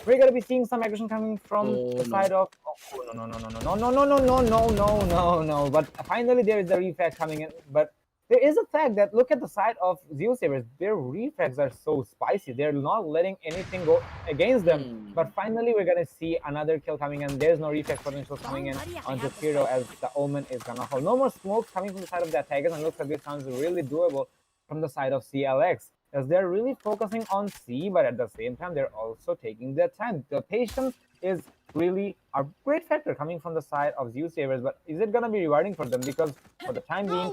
We're gonna be seeing some aggression coming from the side of. Oh no no no no no no no no no no no no no! But finally, there is the refrag coming in, but. There is a fact that look at the side of Zeusaberz. Their refrags are so spicy. They're not letting anything go against them. But finally, we're gonna see another kill coming in. There's no refrag potential coming in onto Kiro as the Omen is gonna hold. No more smokes coming from the side of the attackers, and looks like this sounds really doable from the side of CLX. As they're really focusing on C, but at the same time, they're also taking their time. The patience is really a great factor coming from the side of Zeusaberz, but is it gonna be rewarding for them? Because for the time being,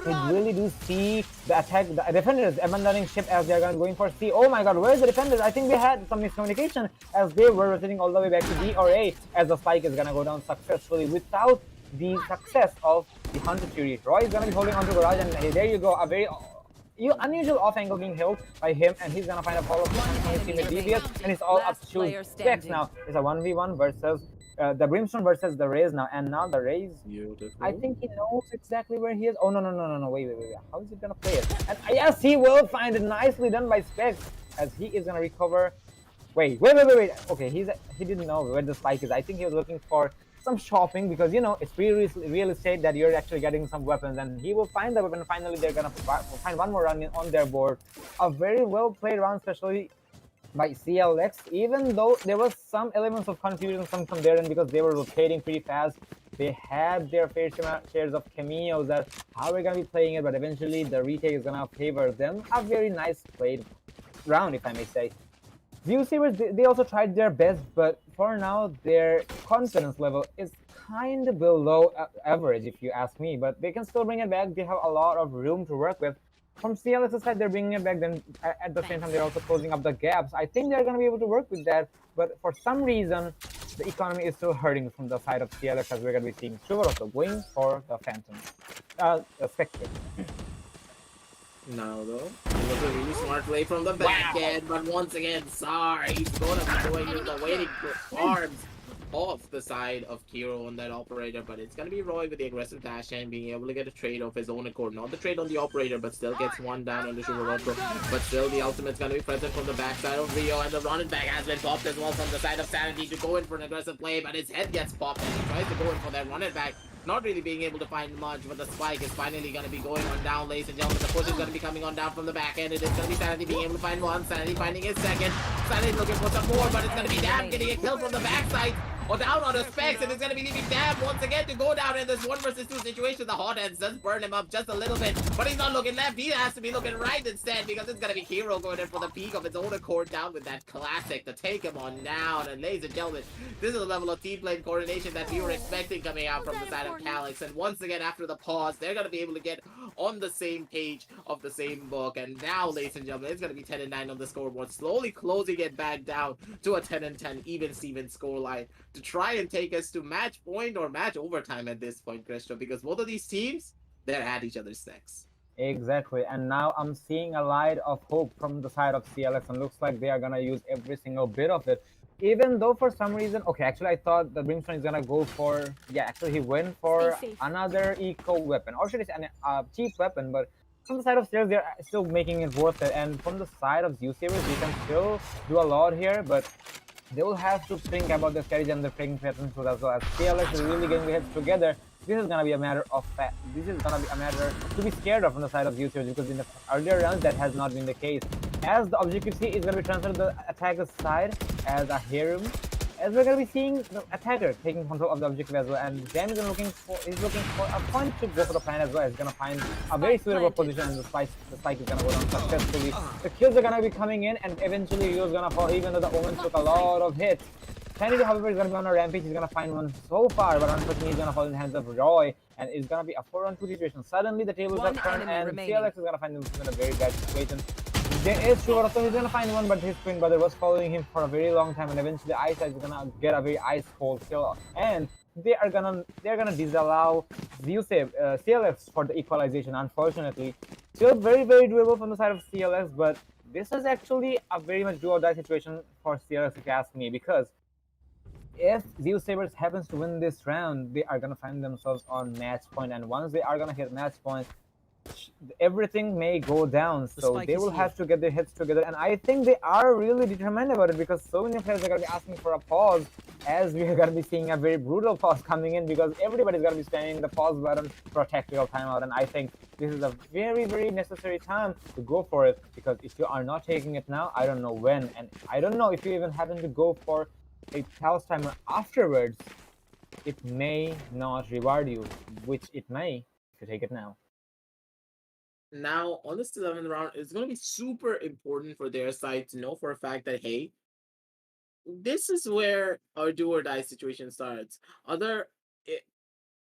we really do see the attack, the defenders abandoning ship as they're going for C. Oh my god, where's the defenders? I think we had some miscommunication as they were rotating all the way back to D or A as the spike is gonna go down successfully without the success of the Hunter Fury. Roy is gonna be holding onto Garage, and hey, there you go, a very unusual off angle being held by him, and he's gonna find a follow-up on his teammate Devious, and it's all up to Specs now. It's a 1v1 versus the Brimstone versus the Raze now, and now the Raze, I think he knows exactly where he is. Oh no no no no no! Wait. How is he gonna play it? And yes, he will find it. Nicely done by Specs as he is gonna recover. Wait. Okay, he didn't know where the spike is. I think he was looking for some shopping because it's real estate that you're actually getting some weapons, and he will find the weapon. Finally, they're gonna find one more run on their board. A very well played round, especially by CLX, even though there was some elements of confusion from their end because they were rotating pretty fast. They had their fair shares of cameos that how we're gonna be playing it, but eventually the retake is gonna favor them. A very nice played round, if I may say. Zeusaberz, they also tried their best, but for now their confidence level is kind of below average, if you ask me. But they can still bring it back. They have a lot of room to work with. From CLS's side, they're bringing it back. Then at the same time, they're also closing up the gaps. I think they're going to be able to work with that. But for some reason, the economy is still hurting from the side of CLS as we're going to be seeing Sugar also going for the Phantom. Spectre. Now though, it was a really smart play from the back end, but once again, sorry, he's gonna be going with the waiting arms off the side of Kiro on that operator, but it's gonna be Roy with the aggressive dash and being able to get a trade of his own accord. Not the trade on the operator, but still gets one down on the Sugar Retro. But still, the ultimate's gonna be present from the backside of Rio, and the running back has been popped as well from the side of Sanity to go in for an aggressive play, but his head gets popped and he tries to go in for that running back. Not really being able to find much, but the spike is finally going to be going on down, ladies and gentlemen. The push is going to be coming on down from the back end. It is going to be Sanity being able to find one, Sanity finding his second. Sanity looking for some more, but it's going to be Damn getting a kill from the backside. Or down on the Specs, and it's going to be leaving Damn once again to go down in this 1 versus 2 situation. The hotheads does burn him up just a little bit, but he's not looking left. He has to be looking right instead because it's going to be Hero going in for the peak of its own accord down with that classic to take him on down. And ladies and gentlemen, this is the level of team play coordination that we were expecting coming out from the side of Calix. And once again, after the pause, they're going to be able to get on the same page of the same book. And now, ladies and gentlemen, it's going to be 10-9 on the scoreboard, slowly closing it back down to a 10-10 even Steven scoreline to try and take us to match point or match overtime at this point, Christo, because both of these teams, they're at each other's necks. Exactly, and now I'm seeing a light of hope from the side of CLX, and looks like they are gonna use every single bit of it. Even though for some reason, okay, actually I thought the Brimstone is gonna go for, actually he went for another eco weapon, or should I say a cheap weapon, but from the side of CLX, they're still making it worth it, and from the side of Zeusaberz, they can still do a lot here, but they will have to think about the strategy and the playing patterns as well. As CLX is really getting their heads together, this is gonna be a matter of fact. This is gonna be a matter to be scared of on the side of Zeusaberz, because in the earlier rounds that has not been the case. As the objective C is gonna be transferred to the attacker's side as a harem, as we're gonna be seeing the attacker taking control of the objective as well, and Jam is looking for a point to go for the plan as well. He's gonna find a very suitable position, and the spike is gonna go down successfully. The kills are gonna be coming in, and eventually Rio's gonna fall, even though the Omen took a lot of hits. Sanity, however, is gonna be on a rampage. He's gonna find one so far, but unfortunately he's gonna fall in the hands of Roy, and it's gonna be a 4-on-2 situation. Suddenly the tables are turned, and CLX is gonna find himself in a very bad situation. There is Sugar, so he's gonna find one, but his twin brother was following him for a very long time, and eventually Eyesight is gonna get a very ice cold kill, and they're gonna disallow CLX for the equalization. Unfortunately, still very doable from the side of CLX, but this is actually a very much do or die situation for CLX if you ask me, because if Zeusaberz happens to win this round, they are gonna find themselves on match point, and once they are gonna hit match point, everything may go down. So they will have to get their heads together, and I think they are really determined about it, because so many players are gonna be asking for a pause, as we are gonna be seeing a very brutal pause coming in, because everybody's gonna be spamming the pause button for a tactical timeout, and I think this is a very, very necessary time to go for it, because if you are not taking it now, I don't know when, and I don't know if you even happen to go for a pause timer afterwards, it may not reward you, which it may if you take it now. Now, on this 11th round, it's going to be super important for their side to know for a fact that, hey, this is where our do or die situation starts.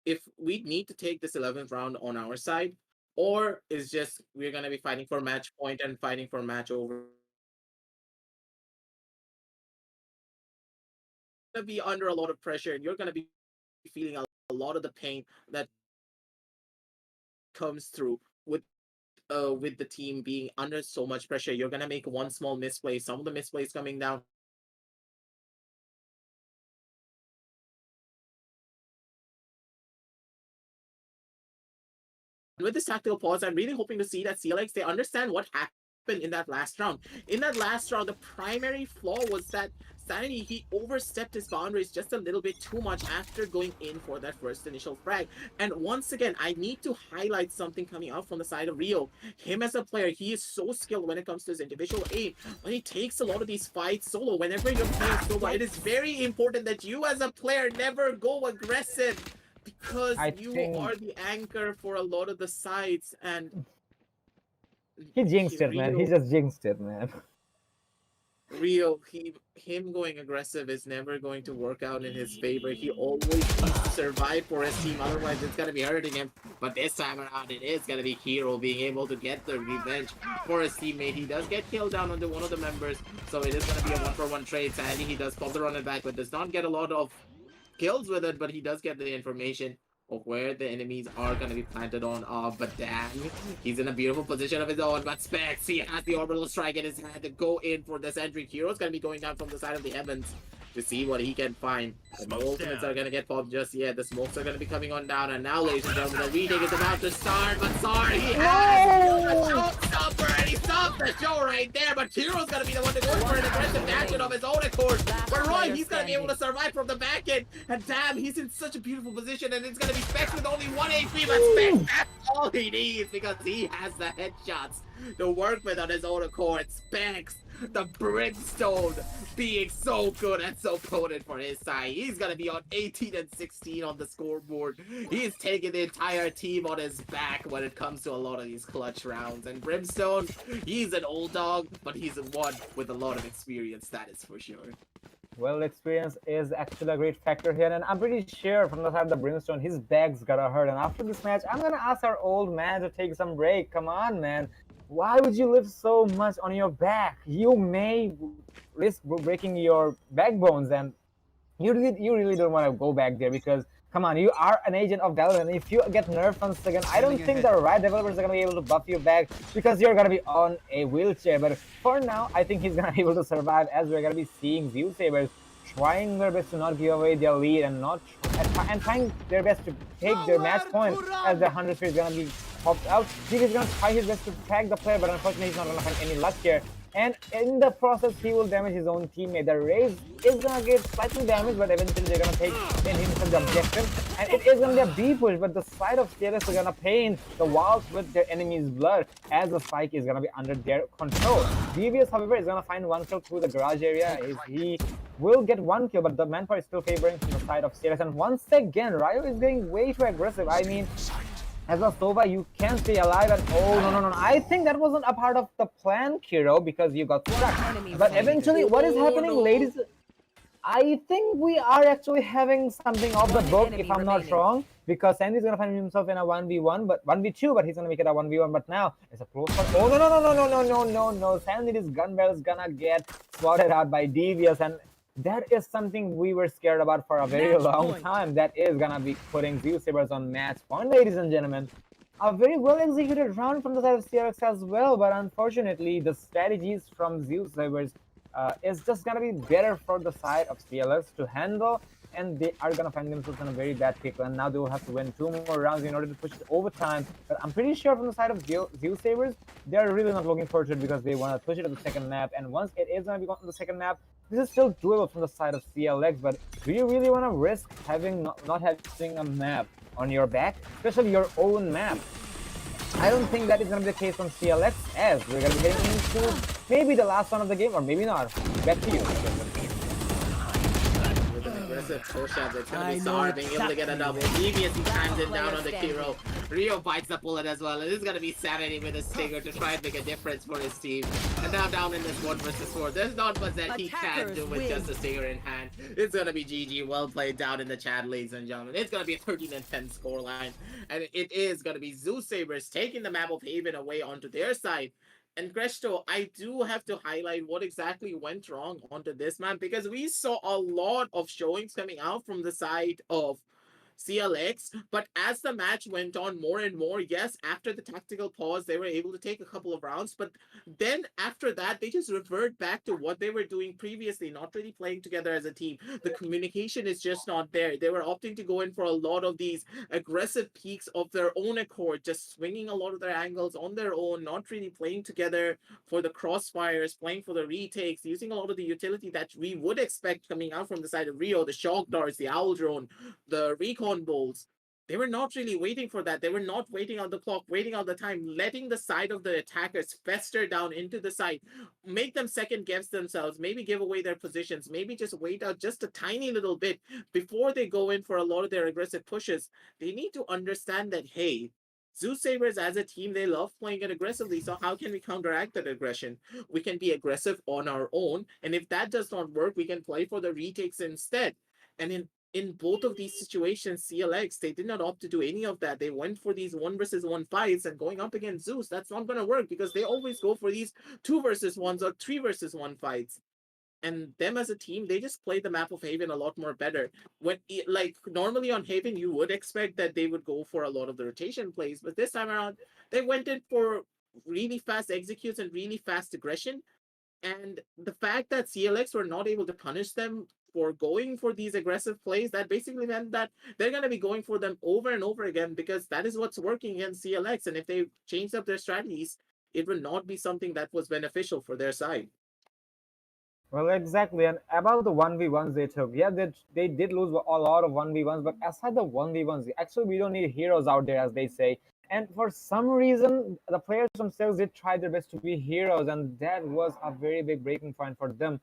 If we need to take this 11th round on our side, or is just we're going to be fighting for match point and fighting for match over. Going to be under a lot of pressure, and you're going to be feeling a lot of the pain that comes through with the team being under so much pressure. You're gonna make one small misplay. Some of the misplays coming down. With this tactical pause, I'm really hoping to see that Calix, they understand what happened in that last round. In that last round, the primary flaw was that Sanity, he overstepped his boundaries just a little bit too much after going in for that first initial frag. And once again, I need to highlight something coming out from the side of Rio. Him as a player, he is so skilled when it comes to his individual aim. When he takes a lot of these fights solo, whenever you're playing solo, it is very important that you as a player never go aggressive, because you are the anchor for a lot of the sides. And he jinxed it, man. He just jinxed it, man. Rio, him going aggressive is never going to work out in his favor. He always needs to survive for his team, otherwise it's gonna be hurting him. But this time around, it is gonna be Hero being able to get the revenge for his teammate. He does get killed down onto one of the members, so it is gonna be a 1-for-1 trade. Sadly, he does pop the run it back, but does not get a lot of kills with it, but he does get the information of where the enemies are going to be planted on. But damn, he's in a beautiful position of his own. But Specs, he has the orbital strike in his hand to go in for this entry. Hero's going to be going down from the side of the heavens to see what he can find. The ultimates are going to get popped just yet. The smokes are going to be coming on down. And now, ladies and gentlemen, the retake is about to start. But sorry, he has a showstopper, and he stopped the show right there. But Hero's going to be the one to go for an aggressive tangent of his own accord. But Roy, he's going to be able to survive from the back end. And damn, he's in such a beautiful position. And it's going to be Specs with only 1 HP. But Specs, that's all he needs, because he has the headshots to work with on his own accord. Specs, the Brimstone, being so good and so potent for his side. He's gonna be on 18 and 16 on the scoreboard. He's taking the entire team on his back when it comes to a lot of these clutch rounds. And Brimstone, he's an old dog, but he's one with a lot of experience, that is for sure. Well, experience is actually a great factor here, and I'm pretty sure from the side of the Brimstone, his back's gotta hurt. And after this match, I'm gonna ask our old man to take some break. Come on, man. Why would you lift so much on your back? You may risk breaking your backbones, and you really don't want to go back there, because come on, you are an agent of Valorant. If you get nerfed once again, I don't think the right developers are gonna be able to buff you back, because you're gonna be on a wheelchair. But for now, I think he's gonna be able to survive, as we're gonna be seeing Zeusaberz trying their best to not give away their lead and trying their best to take their match point, as the 100 speed is gonna be popped out. He's gonna try his best to tag the player, but unfortunately he's not gonna find any luck here. And in the process, he will damage his own teammate. The Raze is gonna get slightly damaged, but eventually they're gonna take in him from the objective. And it is gonna be a B push, but the side of CLS are gonna paint the walls with their enemy's blood, as the spike is gonna be under their control. Devious, however, is gonna find 1 kill through the garage area. He will get 1 kill, but the manpower is still favoring from the side of CLS. And once again, Ryo is getting way too aggressive. I mean, as a Sova, you can stay alive, and oh, no. I think that wasn't a part of the plan, Kiro, because you got stuck. But eventually, what is happening, ladies? I think we are actually having something off the book, if I'm not wrong, because Sandy's gonna find himself in a 1v1, but 1v2, but he's gonna make it a 1v1. But now it's a close one. Oh, no. Sandy's gun barrel is gonna get swatted out by Devious, and that is something we were scared about for a very long time. That is gonna be putting Zeusaberz on match point, ladies and gentlemen. A very well executed round from the side of CRX as well, but unfortunately the strategies from Zeusaberz is just gonna be better for the side of CLX to handle, and they are gonna find themselves in a very bad pickle, and now they will have to win 2 more rounds in order to push it overtime. But I'm pretty sure from the side of Zeusaberz, they're really not looking forward to it because they want to push it to the second map, and once it is gonna be on the second map, this is still doable from the side of CLX. But do you really want to risk having not having a map on your back, especially your own map? I don't think that is going to be the case from CLX, as we're going to be getting into maybe the last one of the game, or maybe not. Back to you. With an aggressive push out, it's gonna be Sar being able to get a double. Devious, he times it down on the hero. Rio bites the bullet as well, and this is gonna be Sanity with a stinger to try and make a difference for his team. And now down in this 1 versus 4, there's not much that he can do with just a stinger in hand. It's gonna be GG, well played down in the chat, ladies and gentlemen. It's gonna be a 13-10 scoreline, and it is gonna be Zeusaberz taking the map of Haven away onto their side. And Gresto, I do have to highlight what exactly went wrong onto this map, because we saw a lot of showings coming out from the side of CLX, but as the match went on more and more, yes, after the tactical pause, they were able to take a couple of rounds, but then after that, they just revert back to what they were doing previously, not really playing together as a team. The communication is just not there. They were opting to go in for a lot of these aggressive peaks of their own accord, just swinging a lot of their angles on their own, not really playing together for the crossfires, playing for the retakes, using a lot of the utility that we would expect coming out from the side of Rio, the shock darts, the owl drone, the recon bolts. They were not really waiting for that. They were not waiting on the clock, waiting on the time, letting the side of the attackers fester down into the side, make them second guess themselves, maybe give away their positions, maybe just wait out just a tiny little bit before they go in for a lot of their aggressive pushes. They need to understand that, hey, Zeusaberz as a team, they love playing it aggressively, so how can we counteract that aggression? We can be aggressive on our own, and if that does not work, we can play for the retakes instead. And in both of these situations, CLX, they did not opt to do any of that. They went for these 1 versus 1 fights, and going up against Zeus, that's not going to work because they always go for these 2 versus 1s or 3 versus 1 fights. And them as a team, they just play the map of Haven a lot more better. Like normally on Haven, you would expect that they would go for a lot of the rotation plays, but this time around, they went in for really fast executes and really fast aggression. And the fact that CLX were not able to punish them for going for these aggressive plays, that basically meant that they're going to be going for them over and over again, because that is what's working against CLX. And if they changed up their strategies, it would not be something that was beneficial for their side. Well, exactly. And about the 1v1s they took, yeah, they did lose a lot of 1v1s, but aside the 1v1s, actually, we don't need heroes out there, as they say. And for some reason, the players themselves did try their best to be heroes, and that was a very big breaking point for them.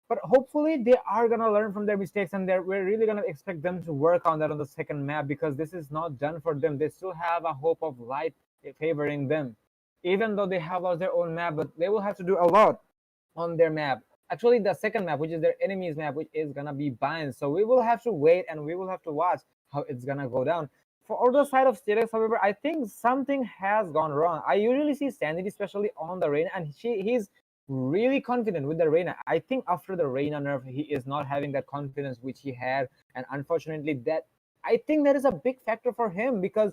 But hopefully, they are going to learn from their mistakes, and we're really going to expect them to work on that on the second map, because this is not done for them. They still have a hope of light favoring them. Even though they have lost their own map, but they will have to do a lot on their map. Actually, the second map, which is their enemy's map, which is going to be Binds. So we will have to wait, and we will have to watch how it's going to go down. For the side of Calix, however, I think something has gone wrong. I usually see Sanity, especially on the Reyna, and he's really confident with the Reyna. I think after the Reyna nerf, he is not having that confidence which he had, and unfortunately, I think that is a big factor for him, because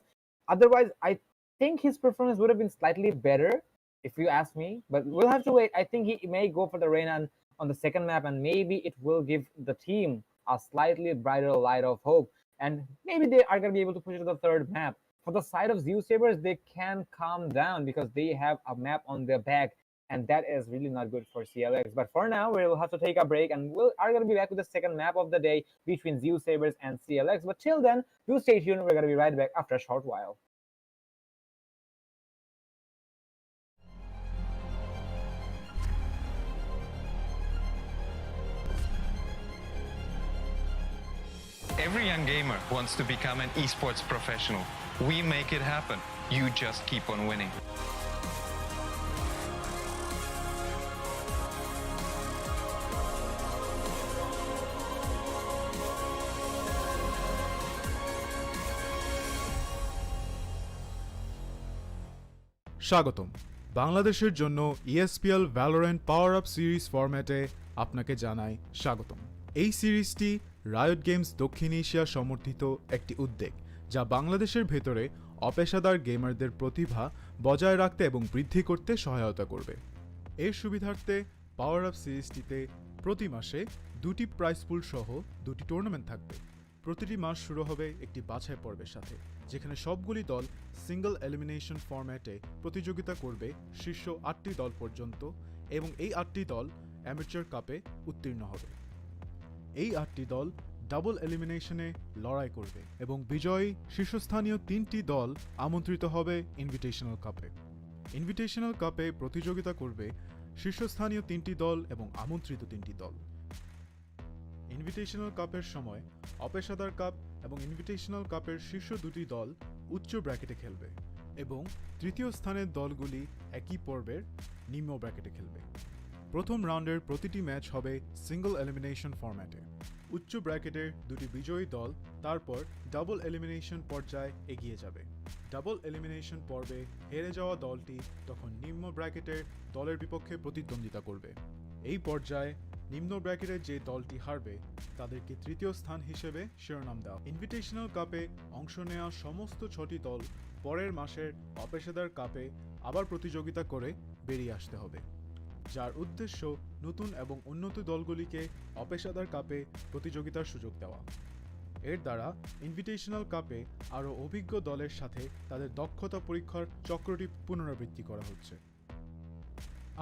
otherwise, I think his performance would have been slightly better, if you ask me. But we'll have to wait. I think he may go for the Reyna on the second map, and maybe it will give the team a slightly brighter light of hope. And maybe they are going to be able to push it to the third map. For the side of Zeusaberz, they can calm down because they have a map on their back, and that is really not good for CLX. But for now, we'll have to take a break, and we are going to be back with the second map of the day between Zeusaberz and CLX. But till then, do stay tuned. We're going to be right back after a short while. Every young gamer wants to become an esports professional. We make it happen. You just keep on winning. স্বাগতম। বাংলাদেশের জন্য ESPL Valorant PowerUp Series ফরম্যাটে আপনাকে জানাই স্বাগতম। এই সিরিজটি riot games দক্ষিণ এশিয়া সমর্থিত একটি উদ্যোগ, যা বাংলাদেশের ভেতরে অপেশাদার গেমারদের প্রতিভা বজায় রাখতে এবং বৃদ্ধি করতে সহায়তা করবে। এর সুবিধার্থে পাওয়ার আপ সিরিজটিতে প্রতি মাসে 2টি প্রাইজ পুল সহ 2টি টুর্নামেন্ট থাকবে। প্রতিটি মাস শুরু হবে একটি বাছাই পর্বের সাথে, যেখানে সবগুলি দল সিঙ্গল এলিমিনেশন ফরম্যাটে প্রতিযোগিতা করবে শীর্ষ 8টি দল পর্যন্ত, এবং এই 8টি দল অ্যামেচার কাপে উত্তীর্ণ হবে। এই 8টি দল ডাবল এলিমিনেশনে লড়াই করবে এবং বিজয়ী শীর্ষস্থানীয় 3টি দল আমন্ত্রিত হবে ইনভিটেশনাল কাপে। ইনভিটেশনাল কাপে প্রতিযোগিতা করবে শীর্ষস্থানীয় 3টি দল এবং আমন্ত্রিত 3টি দল। ইনভিটেশনাল কাপের সময় অপেশাদার কাপ এবং ইনভিটেশনাল কাপের শীর্ষ 2টি দল উচ্চ ব্র্যাকেটে খেলবে এবং তৃতীয় স্থানের দলগুলি একই পর্বের নিম্ন ব্র্যাকেটে খেলবে। প্রথম রাউন্ডের প্রতিটি ম্যাচ হবে সিঙ্গল এলিমিনেশন ফরম্যাটে। উচ্চ ব্র্যাকেটের 2টি বিজয়ী দল তারপর ডাবল এলিমিনেশন পর্যায়ে এগিয়ে যাবে। ডাবল এলিমিনেশন পর্বে হেরে যাওয়া দলটি তখন নিম্ন ব্র্যাকেটের দলের বিপক্ষে প্রতিদ্বন্দ্বিতা করবে। এই পর্যায়ে নিম্ন ব্র্যাকেটের যে দলটি হারবে তাদেরকে তৃতীয় স্থান হিসেবে শিরোনাম দেওয়া। ইনভিটেশনাল কাপে অংশ নেওয়া সমস্ত 6টি দল পরের মাসের অপেশাদার কাপে আবার প্রতিযোগিতা করে বেরিয়ে আসতে হবে, যার উদ্দেশ্য নতুন এবং উন্নত দলগুলিকে অপেশাদার কাপে প্রতিযোগিতার সুযোগ দেওয়া। এর দ্বারা ইনভিটেশনাল কাপে আরও অভিজ্ঞ দলের সাথে তাদের দক্ষতা পরীক্ষার চক্রটি পুনরাবৃত্তি করা হচ্ছে।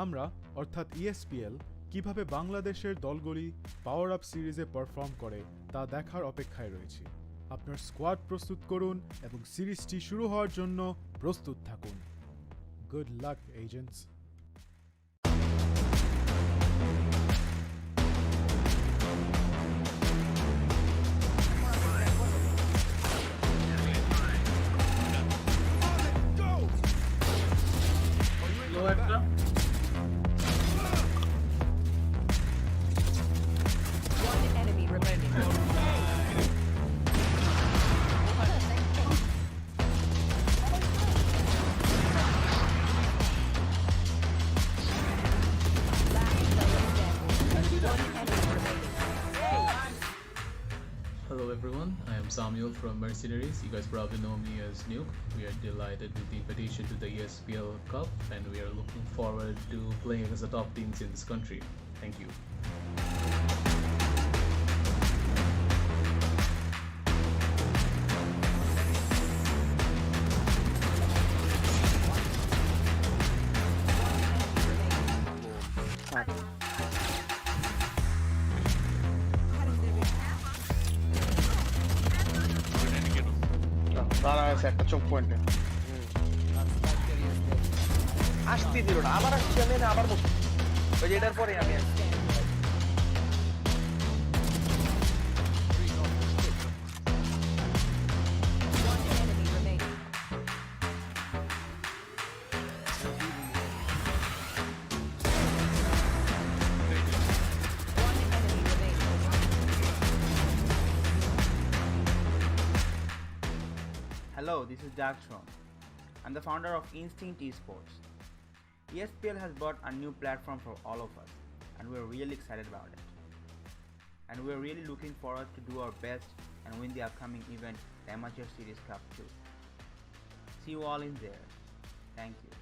আমরা অর্থাৎ ESPL কিভাবে বাংলাদেশের দলগুলি পাওয়ার আপ সিরিজে পারফর্ম করে তা দেখার অপেক্ষায় রয়েছি। আপনার স্কোয়াড প্রস্তুত করুন এবং সিরিজটি শুরু হওয়ার জন্য প্রস্তুত থাকুন। Good luck agents. Hello everyone, I am Samuel from Mercenaries. You guys probably know me as Nuke. We are delighted with the invitation to the ESPL Cup and we are looking forward to playing against the top teams in this country. Thank you. দাঁড়া আছে একটা চোখ পয়েন্টে আসতে দিল না, আবার আসছি আমি না, আবার বসছি ওই যে এটার পরে আমি আসছি। Hello, this is Darktron. I'm the founder of Instinct Esports. ESPL has brought a new platform for all of us, and we're really excited about it. And we're really looking forward to do our best and win the upcoming event, the Amateur Series Cup 2. See you all in there. Thank you.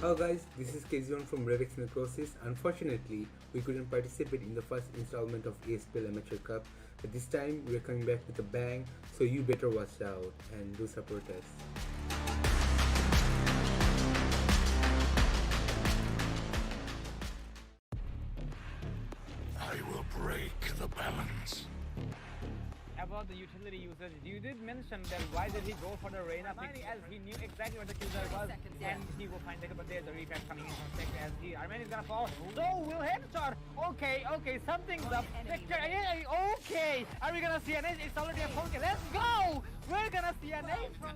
Hello guys, this is KZ1 from Revex Necrosis. Unfortunately, we couldn't participate in the first installment of ESPL Amateur Cup, but this time we are coming back with a bang, so you better watch out and do support us. I will break the balance. About the utility usage, you did mention that why did he go for the Reyna pick, as he knew exactly where the killer was, and he will find the, but there's the refresh coming in from sector as he Arman is gonna fall. So will headshot. Okay, something's up. Victor, okay. Are we gonna see an ace? It's already a poke. Let's go. We're gonna see an ace from.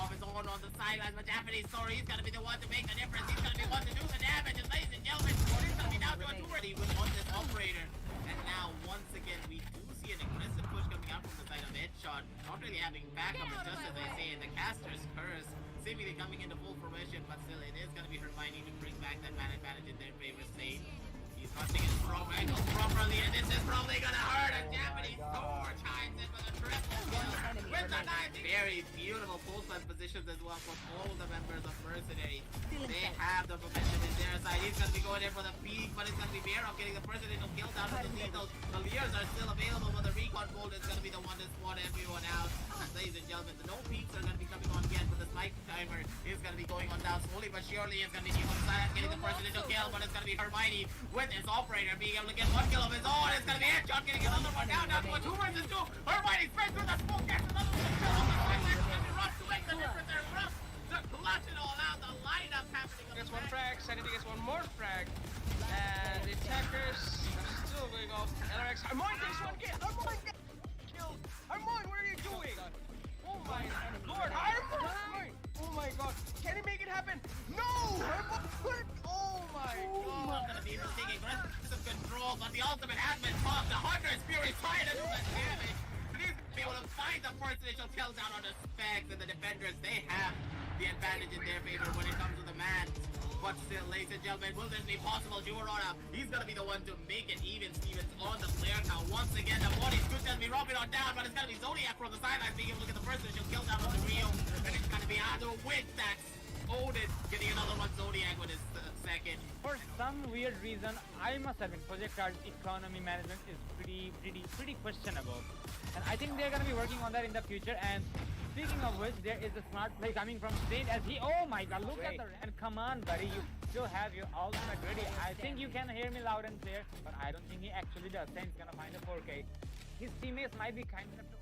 Off his own on the sidelines, but Japanese, sorry, he's gonna be the one to make the difference. He's gonna be the one to do the damage, and ladies and gentlemen, he's gonna be down to a 2 already with on this operator. And now seemingly coming into full fruition, but still it is going to be Hermione to bring back that man advantage in their favor state. He's hunting his strong angles properly, and this is probably going to hurt a Japanese sword. Chimes in with a triple kill with the knife. Very beautiful full-time positions as well from all the members of Mercenary. They have the momentum in their side. He's going to be going in for the peak, but it's going to be Bearov getting the first initial kill down with the lethal. The Leers are still available, but the recon bolt is going to be the one to spot everyone out. And ladies and gentlemen, the no peaks are going to be coming on again, but the spike timer is going to be going on down slowly but surely. It's going to be Team Silent getting the first initial kill, but it's going to be Hermione with his operator being able to get one kill of his own. It's going to be Headshot getting another one down to a 2 versus 2. Hermione spread through the smoke, gets another one kill on the side. It's going to be rough to make the difference there. Rough to clutch it all out. The lineup happening. Gets one frag, Sanity gets one more frag. And the attackers are still going off. LRX, Harmon takes one kill. Harmon gets killed. Harmon, what are you doing? Oh my lord, Harmon! Oh my god, can he make it happen? No! Harmon! Oh my god! Gonna be able to take aggressive control, but the ultimate has been popped. The Hunter's Fury trying to do the damage. But he's gonna be able to find the first initial kill down on the specs, and the defenders, they have the advantage in their favor when it comes to the man. But still, ladies and gentlemen, will this be possible? Juarona, he's gonna be the one to make it even. Stevens on the player count. Once again, the body's good to be robbing on down, but it's gonna be Zodiac from the sidelines being able to get the first initial kill down on the Rio. And it's gonna be Ado with that Odin getting another one Zodiac with his second. For some weird reason, I must admit, Project Card's economy management is pretty questionable. And I think they're gonna be working on that in the future. And speaking of which, there is a smart play coming from Saint as he, oh my god, look at the, and come on buddy, you still have your ultimate ready. I think you can hear me loud and clear, but I don't think he actually does. Saint's gonna find a 4K. His teammates might be kind enough to...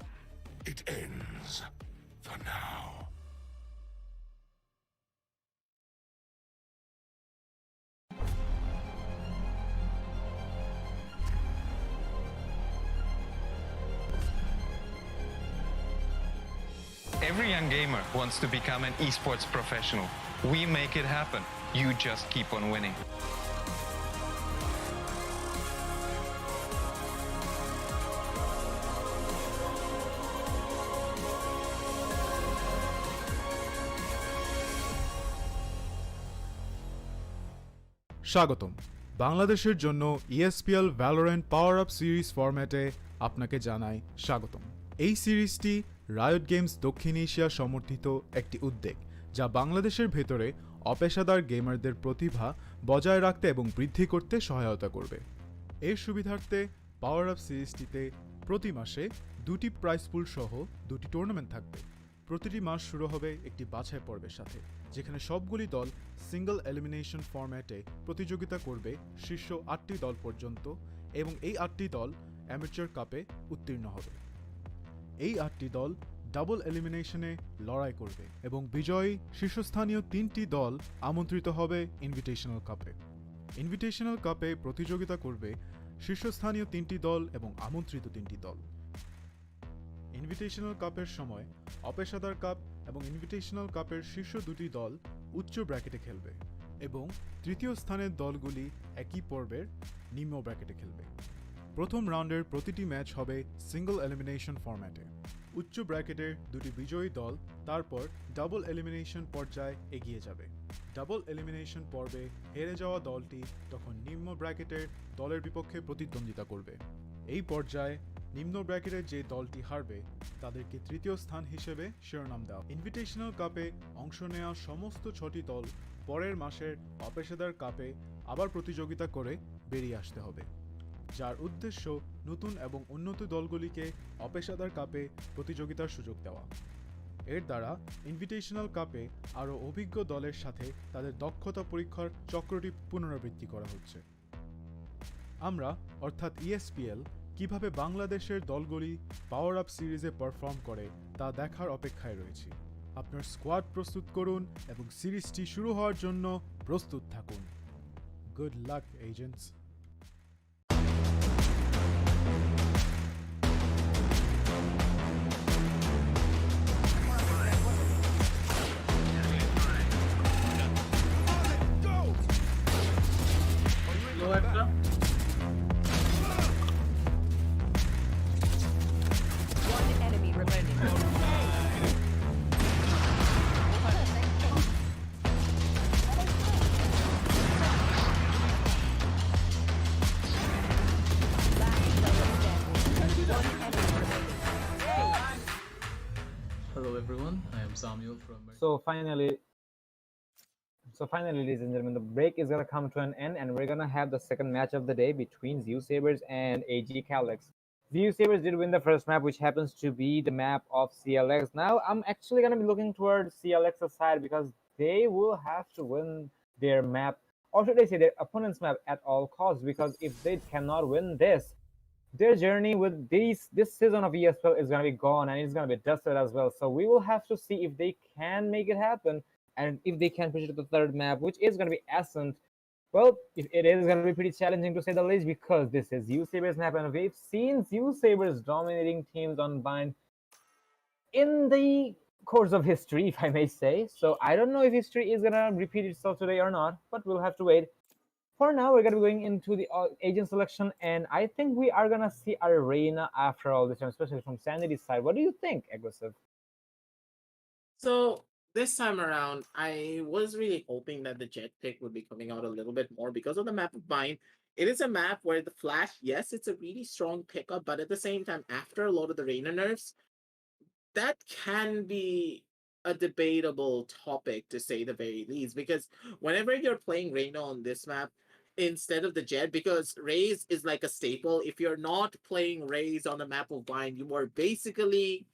It ends for now. Every young gamer wants to become an esports professional. We make it happen. You just keep on winning. স্বাগতম বাংলাদেশের জন্য ESPL Valorant PowerUp Series ফরম্যাটে আপনাকে জানাই স্বাগতম। এই সিরিজটি riot games দক্ষিণ এশিয়া সমর্থিত একটি উদ্যোগ যা বাংলাদেশের ভেতরে অপেশাদার গেমারদের প্রতিভা বজায় রাখতে এবং বৃদ্ধি করতে সহায়তা করবে। এর সুবিধার্থে পাওয়ার আপ সিরিজটিতে প্রতি মাসে 2টি প্রাইজ পুল সহ 2টি টুর্নামেন্ট থাকবে। প্রতিটি মাস শুরু হবে একটি বাছাই পর্বের সাথে, যেখানে সবগুলি দল সিঙ্গল এলিমিনেশন ফরম্যাটে প্রতিযোগিতা করবে শীর্ষ 8টি দল পর্যন্ত, এবং এই 8টি দল অ্যামেচার কাপে উত্তীর্ণ হবে। এই 8টি দল ডাবল এলিমিনেশনে লড়াই করবে এবং বিজয়ী শীর্ষস্থানীয় 3টি দল আমন্ত্রিত হবে ইনভিটেশনাল কাপে। ইনভিটেশনাল কাপে প্রতিযোগিতা করবে শীর্ষস্থানীয় 3টি দল এবং আমন্ত্রিত 3টি দল। ইনভিটেশনাল কাপের সময় অপেশাদার কাপ এবং ইনভিটেশনাল কাপের শীর্ষ 2টি দল উচ্চ ব্র্যাকেটে খেলবে এবং তৃতীয় স্থানের দলগুলি একই পর্বের নিম্ন ব্র্যাকেটে খেলবে। প্রথম রাউন্ডের প্রতিটি ম্যাচ হবে সিঙ্গল এলিমিনেশন ফরম্যাটে। উচ্চ ব্র্যাকেটের 2টি বিজয়ী দল তারপর ডাবল এলিমিনেশন পর্যায়ে এগিয়ে যাবে। ডাবল এলিমিনেশন পর্বে হেরে যাওয়া দলটি তখন নিম্ন ব্র্যাকেটের দলের বিপক্ষে প্রতিদ্বন্দ্বিতা করবে। এই পর্যায়ে নিম্ন ব্র্যাকেটের যে দলটি হারবে তাদেরকে তৃতীয় স্থান হিসেবে শিরোনাম দেওয়া। ইনভিটেশনাল কাপে অংশ নেওয়া সমস্ত 6টি দল পরের মাসের অপেশাদার কাপে আবার প্রতিযোগিতা করে বেরিয়ে আসতে হবে, যার উদ্দেশ্য নতুন এবং উন্নত দলগুলিকে অপেশাদার কাপে প্রতিযোগিতার সুযোগ দেওয়া। এর দ্বারা ইনভিটেশনাল কাপে আরও অভিজ্ঞ দলের সাথে তাদের দক্ষতা পরীক্ষার চক্রটি পুনরাবৃত্তি করা হচ্ছে। আমরা অর্থাৎ ESPL কিভাবে বাংলাদেশের দলগুলি পাওয়ার আপ সিরিজে পারফর্ম করে তা দেখার অপেক্ষায় রয়েছি। আপনার স্কোয়াড প্রস্তুত করুন এবং সিরিজটি শুরু হওয়ার জন্য প্রস্তুত থাকুন। Good luck agents. Samuel from. So finally, ladies and gentlemen, the break is gonna come to an end, and we're gonna have the second match of the day between Zeusaberz and AG Calix. Zeusaberz did win the first map, which happens to be the map of CLX. Now, I'm actually gonna be looking towards CLX's side because they will have to win their map, or should I say their opponent's map, at all costs. Because if they cannot win this, their journey with this season of ESPL is gonna be gone, and it's gonna be dusted as well. So we will have to see if they can make it happen, and if they can push it to the third map, which is gonna be Ascent. Well, it is gonna be pretty challenging to say the least, because this is Zeusaberz map, and we've seen Zeusaberz dominating teams on Bind in the course of history, if I may say. So I don't know if history is gonna repeat itself today or not, but we'll have to wait. For now, we're gonna be going into the agent selection, and I think we are gonna see Arena after all this time, especially from Sanity's side. What do you think, Aggressive? So this time around, I was really hoping that the Jet pick would be coming out a little bit more because of the map of Bind. It is a map where the Flash, yes, it's a really strong pickup, but at the same time, after a lot of the Reyna nerfs, that can be a debatable topic, to say the very least, because whenever you're playing Reyna on this map instead of the Jet, because Raze is like a staple, if you're not playing Raze on the map of Bind, you are basically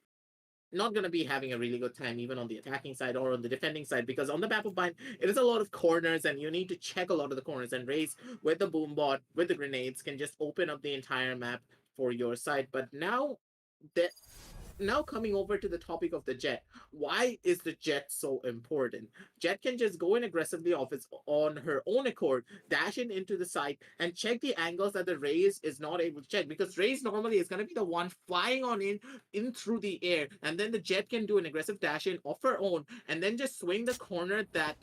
not going to be having a really good time, even on the attacking side or on the defending side, because on the map of Bind, it is a lot of corners and you need to check a lot of the corners, and Raze with the boom bot, with the grenades, can just open up the entire map for your side. But now coming over to the topic of the Jet, why is the Jet so important? Jet can just go in aggressively on her own accord, dash into the side, and check the angles that the Raze is not able to check, because Raze normally is going to be the one flying on in through the air, and then the Jet can do an aggressive dash in of her own and then just swing the corner that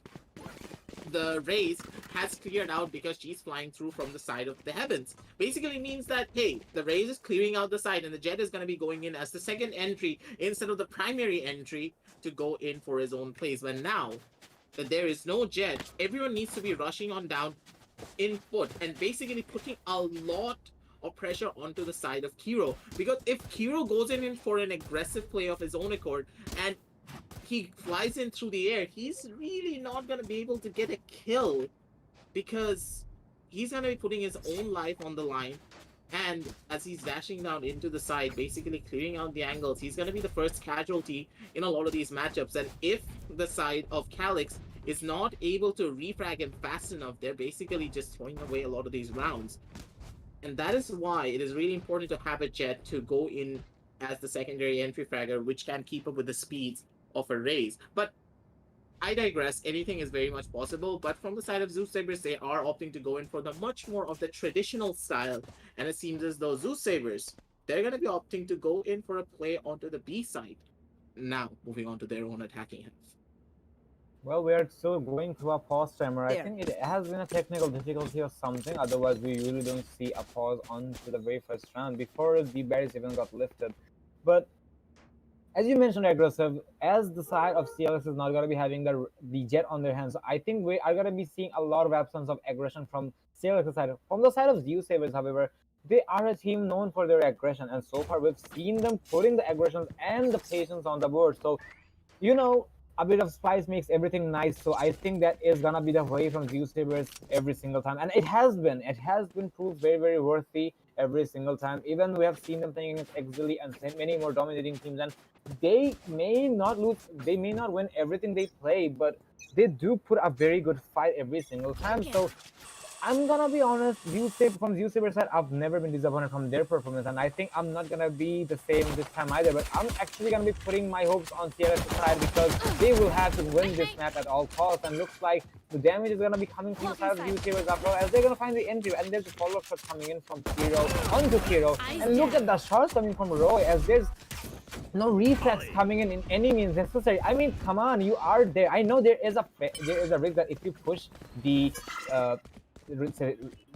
the Raze has cleared out because she's flying through from the side of the heavens. Basically means that, hey, the Raze is clearing out the side and the Jet is going to be going in as the second entry instead of the primary entry to go in for his own plays. But now that there is no Jet, everyone needs to be rushing on down in foot and basically putting a lot of pressure onto the side of Kiro. Because if Kiro goes in for an aggressive play of his own accord and he flies in through the air, he's really not going to be able to get a kill, because he's going to be putting his own life on the line. And as he's dashing down into the side, basically clearing out the angles, he's going to be the first casualty in a lot of these matchups. And if the side of Calix is not able to refrag him fast enough, they're basically just throwing away a lot of these rounds. And that is why it is really important to have a Jet to go in as the secondary entry fragger, which can keep up with the speeds of a Raze. But I digress. Anything is very much possible. But from the side of Zeusaberz, they are opting to go in for the much more of the traditional style. And it seems as though Zeusaberz, they're going to be opting to go in for a play onto the B side. Now, moving on to their own attacking half. Well, we are still going through a pause timer. I think it has been a technical difficulty or something. Otherwise, we usually don't see a pause onto the very first round before the barriers even got lifted. But as you mentioned, Aggressive, as the side of CLS is not going to be having the Jet on their hands, I think we are going to be seeing a lot of absence of aggression from CLS side. From the side of Zeusaberz, however, they are a team known for their aggression, and so far we've seen them putting the aggressions and the patience on the board. So, you know, a bit of spice makes everything nice. So I think that is gonna be the way from Zeusaberz every single time, and it has been proved very, very worthy every single time. Even we have seen them playing against Exili and many more dominating teams, and they may not lose, they may not win everything they play, but they do put a very good fight every single time. So I'm gonna be honest, from Zeusaberz side, I've never been disappointed from their performance, and I think I'm not gonna be the same this time either. But I'm actually gonna be putting my hopes on CLS side, because they will have to win this match at all costs, and looks like the damage is gonna be coming from the side of Zeusaberz after all, as they're gonna find the entry, and there's a follow-up shot coming in from Kiro onto Kiro, and look at the shots coming from Roy, as there's no reflex coming in any means necessary. I mean, come on, you are there. I know there is a risk that if you push the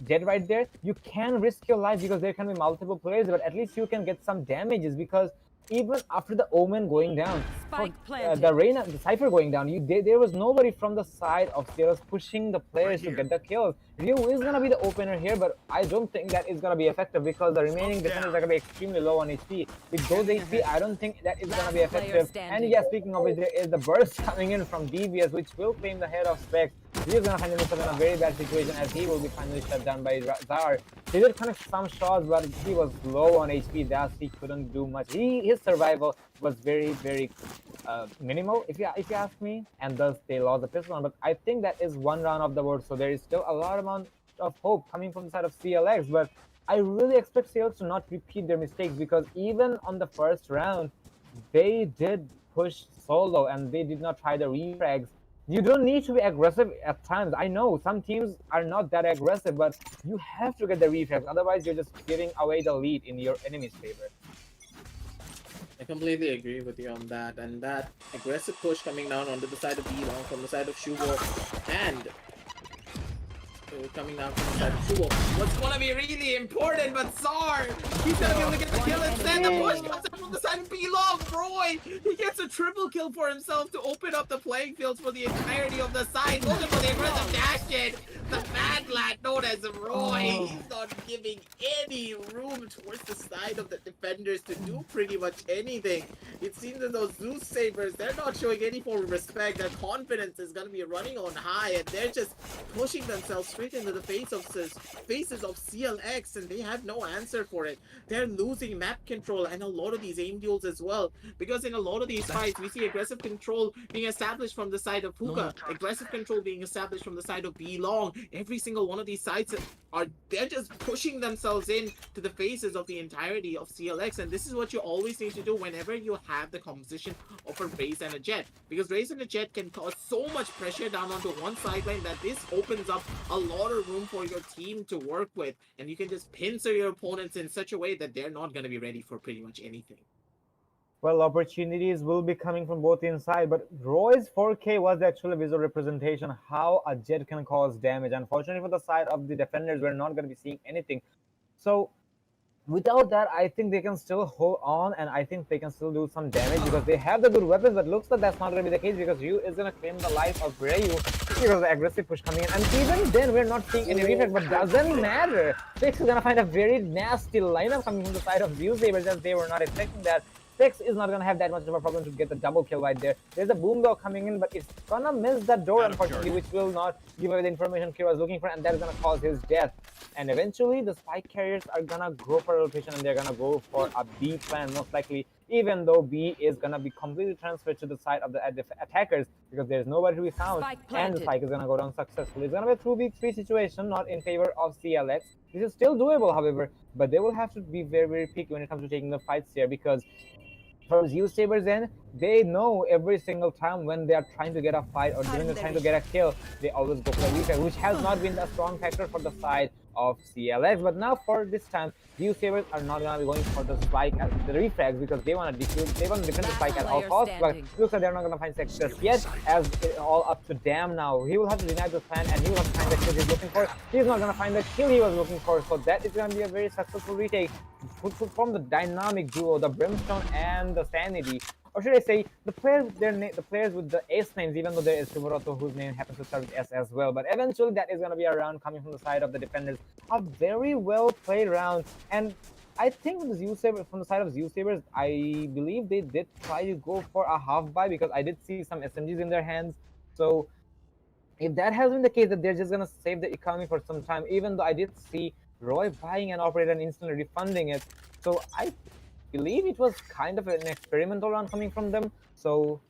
Jet right there, you can risk your life because there can be multiple players, but at least you can get some damages, because even after the Omen going down, Spike for, planted. the Reina, the Cypher going down, there was nobody from the side of CLS pushing the players to get the kills. Ryu is gonna be the opener here, but I don't think that is gonna be effective because the remaining defenders are gonna be extremely low on HP. With those HP, I don't think that is gonna be Last player effective. And standing. yeah, speaking of which, there is the burst coming in from DBS, which will claim the head of Specs. He is gonna find himself in a very bad situation as he will be finally shut down by Zar. He did connect some shots, but he was low on HP, thus he couldn't do much. His survival was very minimal, if you ask me, and thus they lost the pistol round. But I think that is one round of the board, so there is still a lot amount of hope coming from the side of CLX. But I really expect CLX to not repeat their mistakes because even on the first round, they did push solo and they did not try the refrags. You don't need to be aggressive at times. I know some teams are not that aggressive, but you have to get the refrags. Otherwise, you're just giving away the lead in your enemy's favor. I completely agree with you on that. And that aggressive push coming down onto the side of B-Long from the side of Shugo and coming down from the side of Shugo. What's gonna be really important, but Zar, he's gonna be able to get the kill instead. The push comes in from the side of B-Long. Roy, he gets a triple kill for himself to open up the playing fields for the entirety of the side. Looking for the aggressive dash in. The mad lad known as Roy. He's not giving any room towards the side of the defenders to do pretty much anything. It seems as though Zeusaberz, they're not showing any form of respect. Their confidence is going to be running on high, and they're just pushing themselves straight into the faces of CLX, and they have no answer for it. They're losing map control and a lot of these aim duels as well, because in a lot of these fights, we see aggressive control being established from the side of Puka, aggressive control being established from the side of B-Long. Every single one of these sides they're just pushing themselves in to the faces of the entirety of CLX, and this is what you always need to do whenever you have the composition of a Raze and a Jet, because Raze and a Jet can cause so much pressure down onto one sideline that this opens up a lot of room for your team to work with, and you can just pincer your opponents in such a way that they're not going to be ready for pretty much anything. Well, opportunities will be coming from both inside, but Roy's 4K was actually a visual representation how a Jet can cause damage. Unfortunately for the side of the defenders, we're not going to be seeing anything. So without that, I think they can still hold on, and I think they can still do some damage because they have the good weapons, but looks like that's not going to be the case because Ryu is going to claim the life of Ryu because of the aggressive push coming in. And even then, we're not seeing any reflect, but doesn't matter. Six is going to find a very nasty lineup coming from the side of Zeusaberz as they were not expecting that. Six is not going to have that much of a problem to get the double kill right there. There's a boom dog coming in, but it's going to miss the door, unfortunately, which will not give away the information Kira was looking for, and that is going to cause his death. And eventually, the spike carriers are going to go for a rotation, and they're going to go for a B plan, most likely, even though B is going to be completely transferred to the side of the attackers because there's nobody to be found, and the spike is going to go down successfully. It's going to be a 2v3 situation, not in favor of CLX. This is still doable, however, but they will have to be very picky when it comes to taking the fights here because from Zeusaberz end, they know every single time when they are trying to get a fight or when they're trying to get a kill, they always go for a refrag, which has not been a strong factor for the side of CLX. But now for this time, Zeusaberz are not gonna be going for the spike at the refrags because they want to defend the spike at all costs. But it looks like they're not gonna find success yet, as it's all up to Dam now. He will have to deny the plan and he will have to find the kill he's looking for. He's not gonna find the kill he was looking for, so that is gonna be a very successful retake from the dynamic duo, the Brimstone and the Sanity. Or should I say, the players with the S names, even though there is Shimoroto whose name happens to start with S as well. But eventually that is going to be a round coming from the side of the defenders. A very well played round. And I think from the side of Zeusaberz, I believe they did try to go for a half buy because I did see some SMGs in their hands. So if that has been the case, that they're just going to save the economy for some time, even though I did see Roy buying an operator and instantly refunding it. So I believe it was kind of an experimental run coming from them, so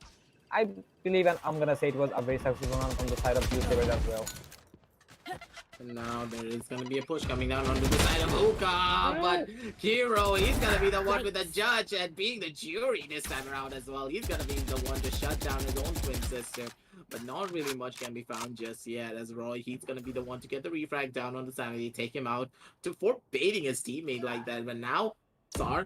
I believe, and I'm gonna say it was a very successful run from the side of Zeusaberz as well. And now there is going to be a push coming down onto the side of Hookah, but Hero, he's going to be the one with the judge and being the jury this time around as well. He's going to be the one to shut down his own twin sister, but not really much can be found just yet as Roy, he's going to be the one to get the refrag down on the Sanity, take him out for baiting his teammate like that. But now Zar,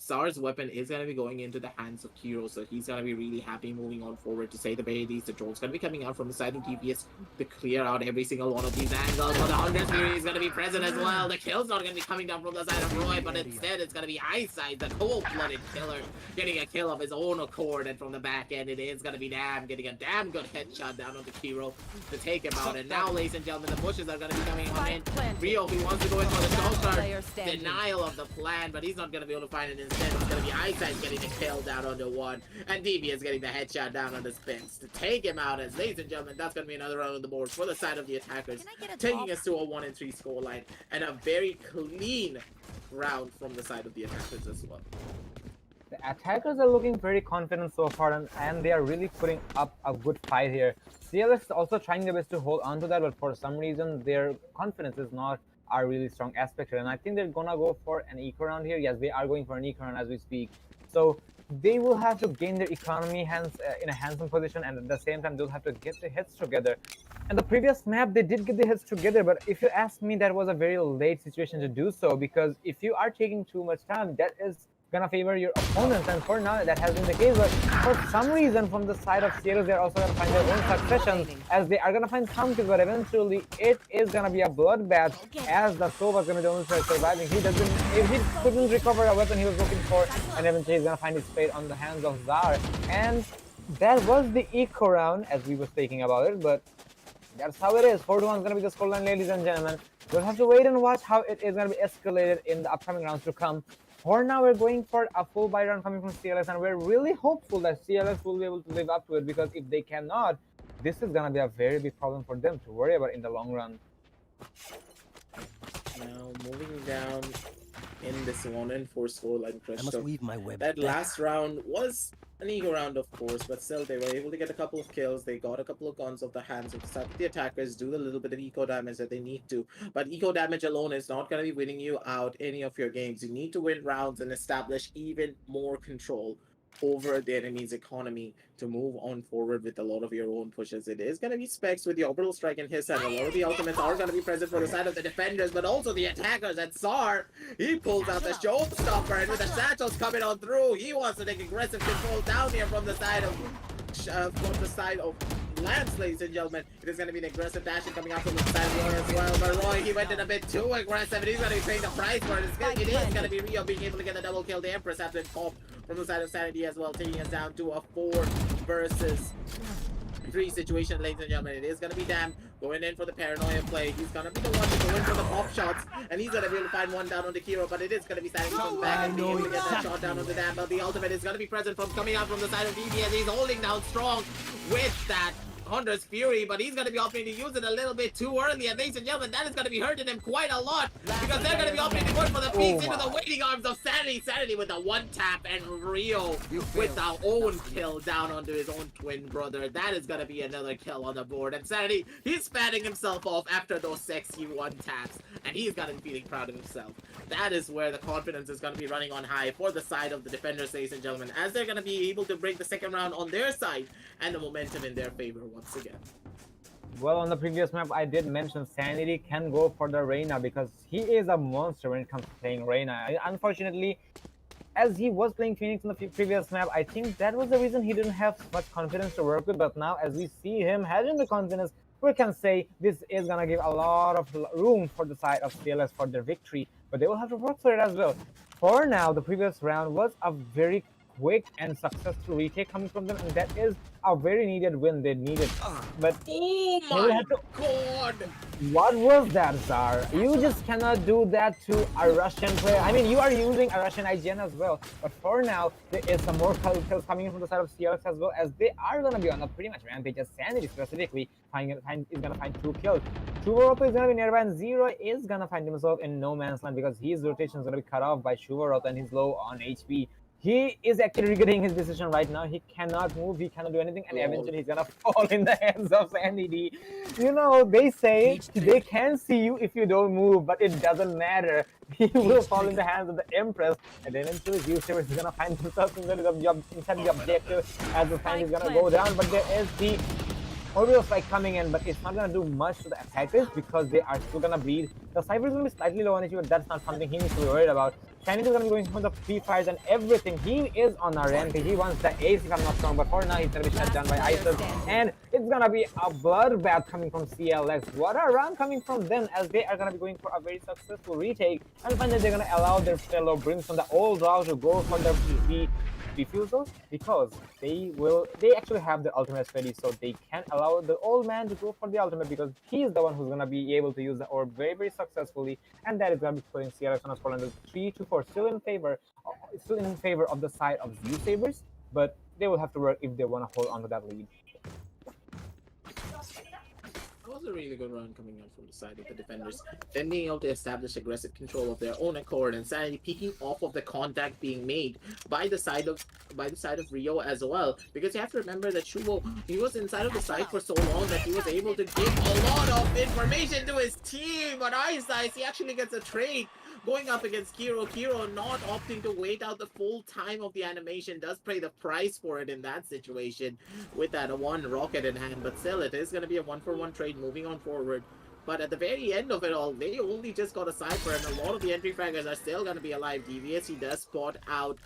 Czar's weapon is going to be going into the hands of Kiro, so he's going to be really happy moving on forward, to say the very least. The drone's going to be coming out from the side of DPS to clear out every single one of these angles, but the 100 Fury is going to be present as well. The kill's not going to be coming down from the side of Roy, but instead it's going to be Eyesight, the cold-blooded killer, getting a kill of his own accord, and from the back end it is going to be Dam getting a damn good headshot down onto Kiro to take him out. And now, ladies and gentlemen, the pushes are going to be coming on in. Rio, he wants to go in for the shot start. Denial of the plan, but he's not going to be able to find it. Instead, it's going to be Eyesight getting the kill down onto one, and Devious getting the headshot down on the Spence to take him out. As, ladies and gentlemen, that's going to be another round on the board for the side of the attackers, taking us to a 1-3 scoreline, and a very clean round from the side of the attackers as well. The attackers are looking very confident so far, and they are really putting up a good fight here. CLS is also trying their best to hold on to that, but for some reason their confidence is not a really strong aspect here, and I think they're gonna go for an eco round here. Yes, they are going for an eco round as we speak, so they will have to gain their economy in a handsome position, and at the same time they'll have to get their heads together. And the previous map, they did get their heads together, but if you ask me, that was a very late situation to do so, because if you are taking too much time, that is gonna favor your opponents, and for now that has been the case. But for some reason from the side of CLS, they're also gonna find their own succession, as they are gonna find some kills, but eventually it is gonna be a bloodbath, as the Sova is gonna be the only one surviving. If he couldn't recover a weapon he was looking for, and eventually he's gonna find his fate on the hands of Zar. And that was the eco round, as we were speaking about it, but that's how it is. 4-1 is gonna be the scoreline, ladies and gentlemen. We'll have to wait and watch how it is gonna be escalated in the upcoming rounds to come. For now, we're going for a full buy round coming from CLS, and we're really hopeful that CLS will be able to live up to it, because if they cannot, this is gonna be a very big problem for them to worry about in the long run. Now, moving down in this 1-4 scoreline, I must weave my web. that last round was an eager round, of course, but still they were able to get a couple of kills. They got a couple of guns off the hands of the attackers, do a little bit of eco damage that they need to. But eco damage alone is not going to be winning you out any of your games. You need to win rounds and establish even more control over the enemy's economy to move on forward with a lot of your own pushes. It is going to be Specs with the orbital strike in his hand. A lot of the ultimates are going to be present for the side of the defenders, but also the attackers. And Tsar, he pulls out the showstopper, and with the satchels coming on through, he wants to take aggressive control down here from the side of Lance, ladies and gentlemen. It is going to be an aggressive dashing coming out from the side of Roy as well. But Roy, he went in a bit too aggressive, and he's going to be paying the price for it. It is going to be Rio being able to get the double kill. The Empress after it popped from the side of Sanity as well, taking us down to a 4 versus 3 situation, ladies and gentlemen. It is going to be Dam going in for the paranoia play. He's going to be the one to go in for the pop shots, and he's going to be able to find one down on the Kiro, but it is going to be Sanity coming back and being able to get that shot down on the Dam. But the ultimate is going to be present from coming out from the side of DB, as he's holding down strong with that Hunter's Fury, but he's going to be opting to use it a little bit too early, and ladies and gentlemen, that is going to be hurting him quite a lot, because they're going to be opting to go for the peaks into the waiting arms of Sanity. Sanity with a one tap, and Rio with the own kill down onto his own twin brother. That is going to be another kill on the board, and Sanity, he's patting himself off after those sexy one taps, and he's got him feeling proud of himself. That is where the confidence is going to be running on high for the side of the defenders, ladies and gentlemen, as they're going to be able to break the second round on their side, and the momentum in their favor once again. Well, on the previous map, I did mention Sanity can go for the Reyna, because he is a monster when it comes to playing Reyna. Unfortunately, as he was playing Phoenix on the previous map, I think that was the reason he didn't have much confidence to work with. But now, as we see him having the confidence, we can say this is going to give a lot of room for the side of CLS for their victory, but they will have to work for it as well. For now, the previous round was a very quick and successful retake coming from them, and that is a very needed win. They needed, but oh my god, what was that, Zar? You just cannot do that to a Russian player. I mean, you are using a Russian IGN as well, but for now there is some more kills coming in from the side of CLX as well, as they are gonna be on a pretty much rampage. As Sanity specifically is gonna find 2 kills. Shuvaroto is gonna be nearby, and Zero is gonna find himself in no man's land, because his rotation is gonna be cut off by Shuvaroto, and he's low on HP. He is actually regretting his decision right now. He cannot move, he cannot do anything, and eventually he's gonna fall in the hands of Sandy. You know, they say they can see you if you don't move, but it doesn't matter. He will fall in the hands of the Empress, and then eventually Zeusaberz is gonna find himself inside the objective as the time is gonna go down. But there is the Orbital Strike coming in, but it's not gonna do much to the attackers because they are still gonna bleed. The Cypher is gonna be slightly low on HP, but that's not something he needs to be worried about. Shiny is gonna be going for the free fires and everything. He is on a rampage. He wants the ace if I'm not wrong, but for now he's gonna be shut down by Isis. And it's gonna be a bloodbath coming from CLX. What a run coming from them, as they are gonna be going for a very successful retake. And finally they're gonna allow their fellow Brimstone, the old route, to go for the refusal, because they actually have the ultimate ready, so they can allow the old man to go for the ultimate, because he's the one who's gonna be able to use the orb very, very successfully, and that is gonna be putting CLX on a score under 3-4, still in favor of the side of Zeusaberz, but they will have to work if they want to hold on to that lead. That was a really good run coming out from the side of the defenders. Then being able to establish aggressive control of their own accord, and Sanity peeking off of the contact being made by the side of Rio as well. Because you have to remember that Shubo, he was inside of the site for so long that he was able to give a lot of information to his team. But Ice, he actually gets a trade. Going up against Kiro, not opting to wait out the full time of the animation, does pay the price for it in that situation with that one rocket in hand, but still it is going to be a 1-for-1 trade moving on forward. But at the very end of it all, they only just got a Cypher, and a lot of the entry fraggers are still going to be alive. Devious, he does spot out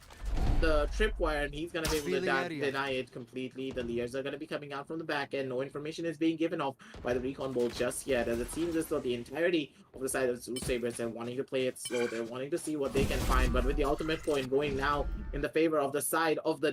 the tripwire, and he's going to be able to deny it completely. The Leers are going to be coming out from the back end. No information is being given off by the recon bolt just yet, as it seems as though the entirety of the side of Zeusaberz, they're wanting to play it slow. They're wanting to see what they can find, but with the ultimate point going now in the favor of the side of the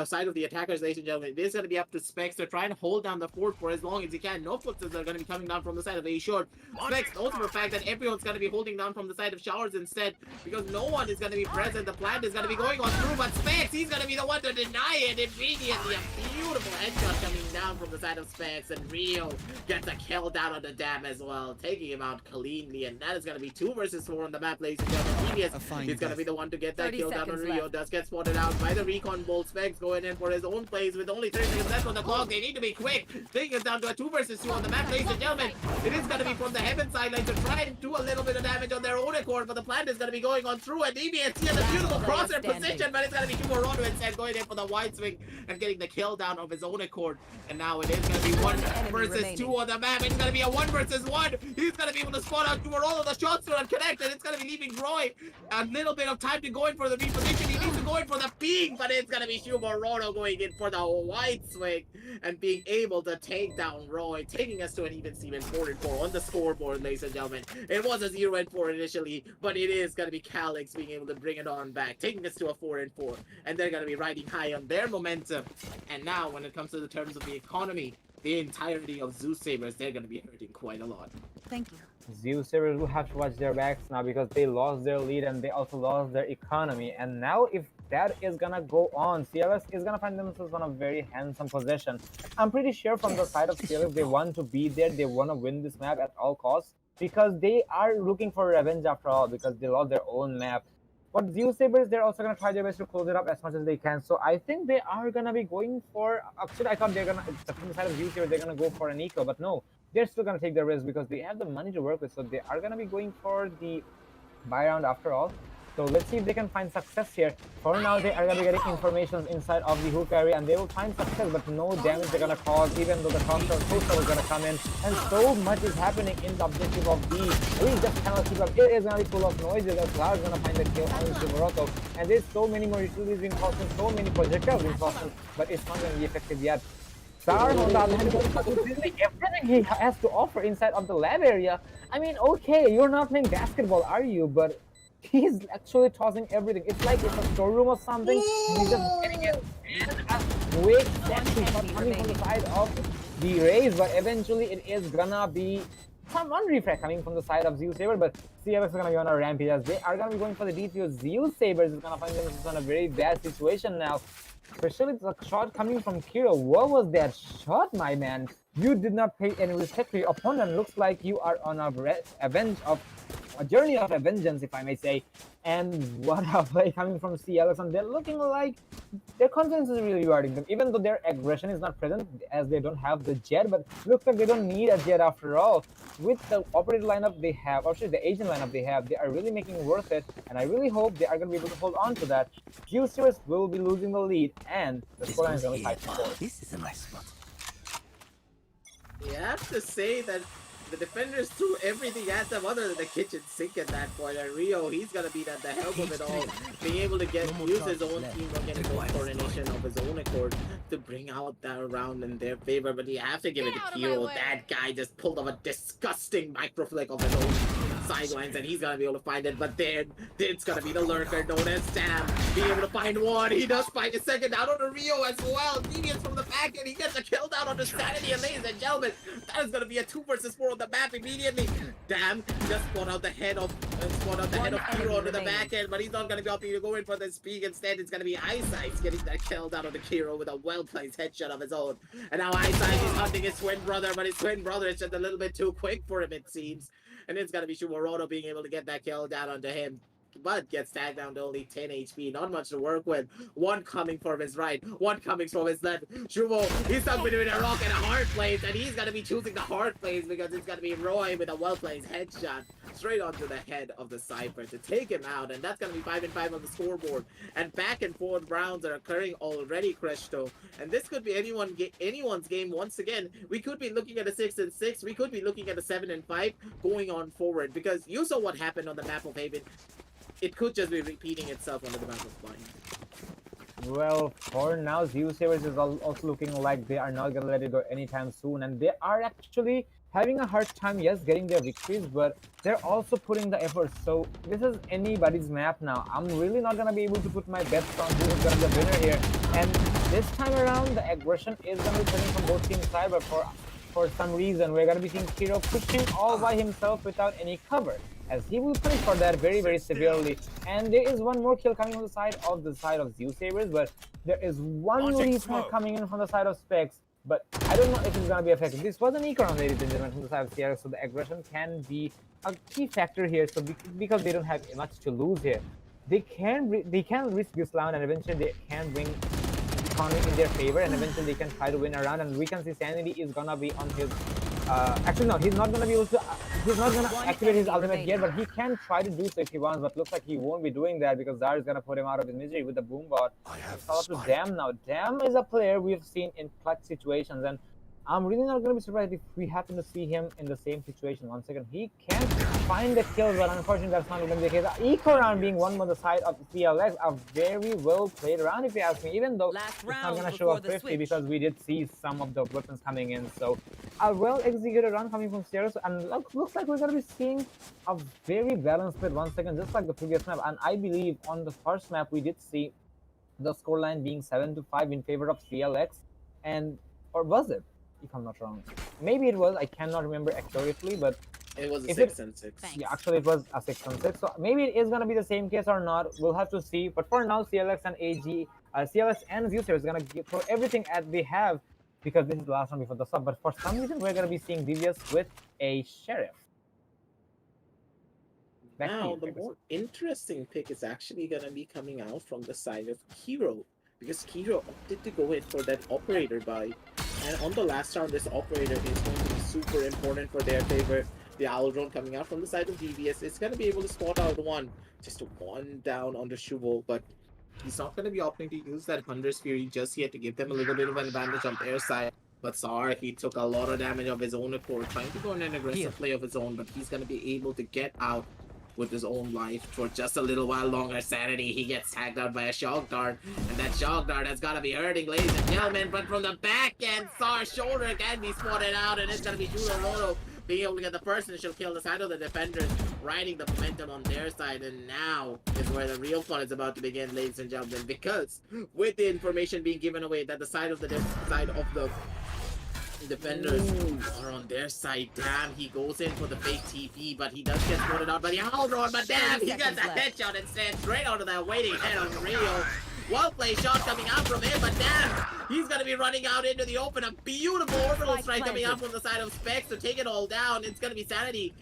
side of the attackers, ladies and gentlemen, it is going to be up to Specs to try and hold down the fort for as long as he can. No footsteps are going to be coming down from the side of A-Short. Specs knows for the fact that everyone's going to be holding down from the side of Showers instead, because no one is going to be present. The plant is going to be going on through, but Specs, he's going to be the one to deny it immediately. A beautiful headshot coming down from the side of Specs, and Rio gets a kill down on the dam as well, taking him out cleanly, and that is going to be 2 versus 4 on the map, ladies and gentlemen. Devious is going to be the one to get that kill down on Rio. Does get spotted out by the recon bolt. Specs going in for his own plays with only 30 seconds left on the clock. They need to be quick. Taking us down to a 2 versus 2 on the map, ladies and gentlemen. It is going to be from the heaven sideline to try and do a little bit of damage on their own accord, but the plant is going to be going on through, and Devious here, the beautiful crosshair position, but it's going to be Rondo instead going in for the wide swing and getting the kill down of his own accord. And now it is going to be 1 versus 2 on the map. It's going to be a 1 versus 1. He's going to be able to spot out Rondo. The shots are unconnected. It's going to be leaving Roy a little bit of time to go in for the reposition. He needs to go in for the peak, but it's going to be Rondo going in for the wide swing and being able to take down Roy, taking us to an even Steven 4-4 on the scoreboard, ladies and gentlemen. It was a 0-4 initially, but it is going to be Calix being able to bring it on back, taking us to a 4-4, and they're going to be riding high on their momentum. And now, when it comes to the terms of the economy, the entirety of Zeusaberz, they're going to be hurting quite a lot. Thank you. Zeusaberz will have to watch their backs now, because they lost their lead and they also lost their economy. And now if that is gonna go on, CLS is gonna find themselves on a very handsome position. I'm pretty sure from the side of CLS, they want to be there, they want to win this map at all costs, because they are looking for revenge after all, because they lost their own map. But Zeusaberz, they're also going to try their best to close it up as much as they can. So I think they are going to be going for... Actually, I thought they're going to... From the side of Zeusaberz, they're going to go for an eco. But no, they're still going to take the risk because they have the money to work with. So they are going to be going for the buy round after all. So let's see if they can find success here. For now, they are going to be getting information inside of the hook area, and they will find success, but no damage they're going to cause, even though the counter is going to come in. And so much is happening in the objective of B. We just cannot keep up. It is going to be full of noises, as Cloud is going to find the kill on Silverado. And there's so many more utilities being tossed and so many projectiles being tossed, but it's not going to be effective yet. Stars on the other hand, everything he has to offer inside of the lab area. I mean, okay, you're not playing basketball, are you? But he's actually tossing everything. It's like it's a storeroom or something. And he's just getting it. And a quick section coming from the side of the Rays, but eventually it is gonna be one refract coming from the side of Zeusaberz, but CLX is gonna be on a rampage as they are gonna be going for the DTO. Zeusaberz is gonna find themselves in a very bad situation now. Especially the shot coming from Kiro. What was that shot, my man? You did not pay any respect to your opponent. Looks like you are on a journey of vengeance, if I may say. And what a play coming from CLX, and they're looking like their confidence is really rewarding them, even though their aggression is not present as they don't have the jet. But looks like they don't need a jet after all. With the operator lineup they have, or the agent lineup they have, they are really making it worth it, and I really hope they are going to be able to hold on to that. Q-Series will be losing the lead, and the scoreline is only 5-4. This is a nice spot. You have to say that the defenders threw everything at them other than the kitchen sink at that point. And Rio, he's gonna be at the help of it all, being able to use his own teamwork and his own coordination of his own accord to bring out that round in their favor. But you have to give it to Kiro. That guy just pulled off a disgusting microflick of his own sidelines, and he's gonna be able to find it. But then it's gonna be the lurker known as Sam, being able to find one. He does find a second down on the Rio as well. Devious from the back, and he gets a kill down on the Sanity. And ladies and gentlemen, that is gonna be a 2 versus 4 on the map immediately. Damn, just spot out the head of Kiro onto the back end, but he's not gonna be able to go in for the speed. Instead, it's gonna be Eyesight getting that kill down on the Kiro with a well-placed headshot of his own. And now Eyesight is hunting his twin brother, but his twin brother is just a little bit too quick for him, it seems. And it's gonna be Shumoroto being able to get that kill down onto him, but gets tagged down to only 10 HP. Not much to work with. One coming from his right, one coming from his left. Shumo, he's stuck between a rock and a hard place, and he's gonna be choosing the hard place because it's gonna be Roy with a well-placed headshot straight onto the head of the Cypher to take him out, and that's gonna be 5-5 on the scoreboard. And back and forth rounds are occurring already, Cresto. And this could be anyone's game once again. We could be looking at a 6-6. We could be looking at a 7-5 going on forward, because you saw what happened on the map of Haven. It could just be repeating itself on the map of Blind. Well, for now, Zeusaberz is also looking like they are not gonna let it go anytime soon, and they are actually having a hard time, yes, getting their victories, but they're also putting the effort. So this is anybody's map now. I'm really not gonna be able to put my bets on who's gonna be the winner here. And this time around, the aggression is gonna be coming from both teams' side, but for some reason, we're gonna be seeing Kiro pushing all by himself without any cover, as he will punish for that very, very severely. And there is one more kill coming on the side of Zeusaberz, but there is one respawn coming in from the side of Specs, but I don't know if it's gonna be effective. This was an eco round, ladies and gentlemen, from the side of Sierra, so the aggression can be a key factor here. So because they don't have much to lose here, they can risk this round, and eventually they can bring economy in their favor, and eventually they can try to win a round. And we can see Sanity is gonna be on his actually no, he's not gonna be able to he's not gonna activate his ultimate yet, but he can try to do so if he wants, but looks like he won't be doing that because Zar is gonna put him out of his misery with the boom bot. It's all up to Dam now. Dam is a player we've seen in clutch situations, and I'm really not gonna be surprised if we happen to see him in the same situation once again. He can find the kills, but unfortunately that's not gonna be the case. Eco round being won on the side of CLX, a very well played round if you ask me, even though it's not gonna show up 50 because we did see some of the weapons coming in. So a well executed round coming from Sierra, and looks like we're gonna be seeing a very balanced split once again, just like the previous map. And I believe on the first map we did see the scoreline being 7-5 in favor of CLX, or was it? If I'm not wrong, maybe it was. I cannot remember accurately, but it was a 6-6. Yeah, actually, it was a 6-6. So maybe it is gonna be the same case or not. We'll have to see. But for now, CLX and CLX and Zeusaberz is gonna throw everything they have, because this is the last one before the sub. But for some reason, we're gonna be seeing Devious with a Sheriff. Now, the more interesting pick is actually gonna be coming out from the side of Kiro, because Kiro opted to go in for that operator buy. And on the last round, this operator is going to be super important for their favor. The Owl Drone coming out from the side of DBS is going to be able to spot out just one down on the Shuvo, but he's not going to be opting to use that Hunter's Fury just yet to give them a little bit of an advantage on their side. But Sar, he took a lot of damage of his own accord, trying to go on an aggressive play of his own, but he's going to be able to get out with his own life for just a little while longer. Sanity, he gets tagged out by a shock dart, and that shock dart has got to be hurting, ladies and gentlemen. But from the back end, Sar's shoulder can be spotted out, and it's going to be Juro being able to get the first initial kill. The side of the defenders riding the momentum on their side, and now is where the real fun is about to begin, ladies and gentlemen, because with the information being given away that the side of the defenders are on their side. Damn, he goes in for the fake TP, but he does get spotted out by the Haldron, but damn, he gets a headshot instead, straight onto that waiting head on Rio. Well played shot coming out from him, but damn, he's gonna be running out into the open. A beautiful orbital strike coming out from the side of Specs to take it all down. It's gonna be Sanity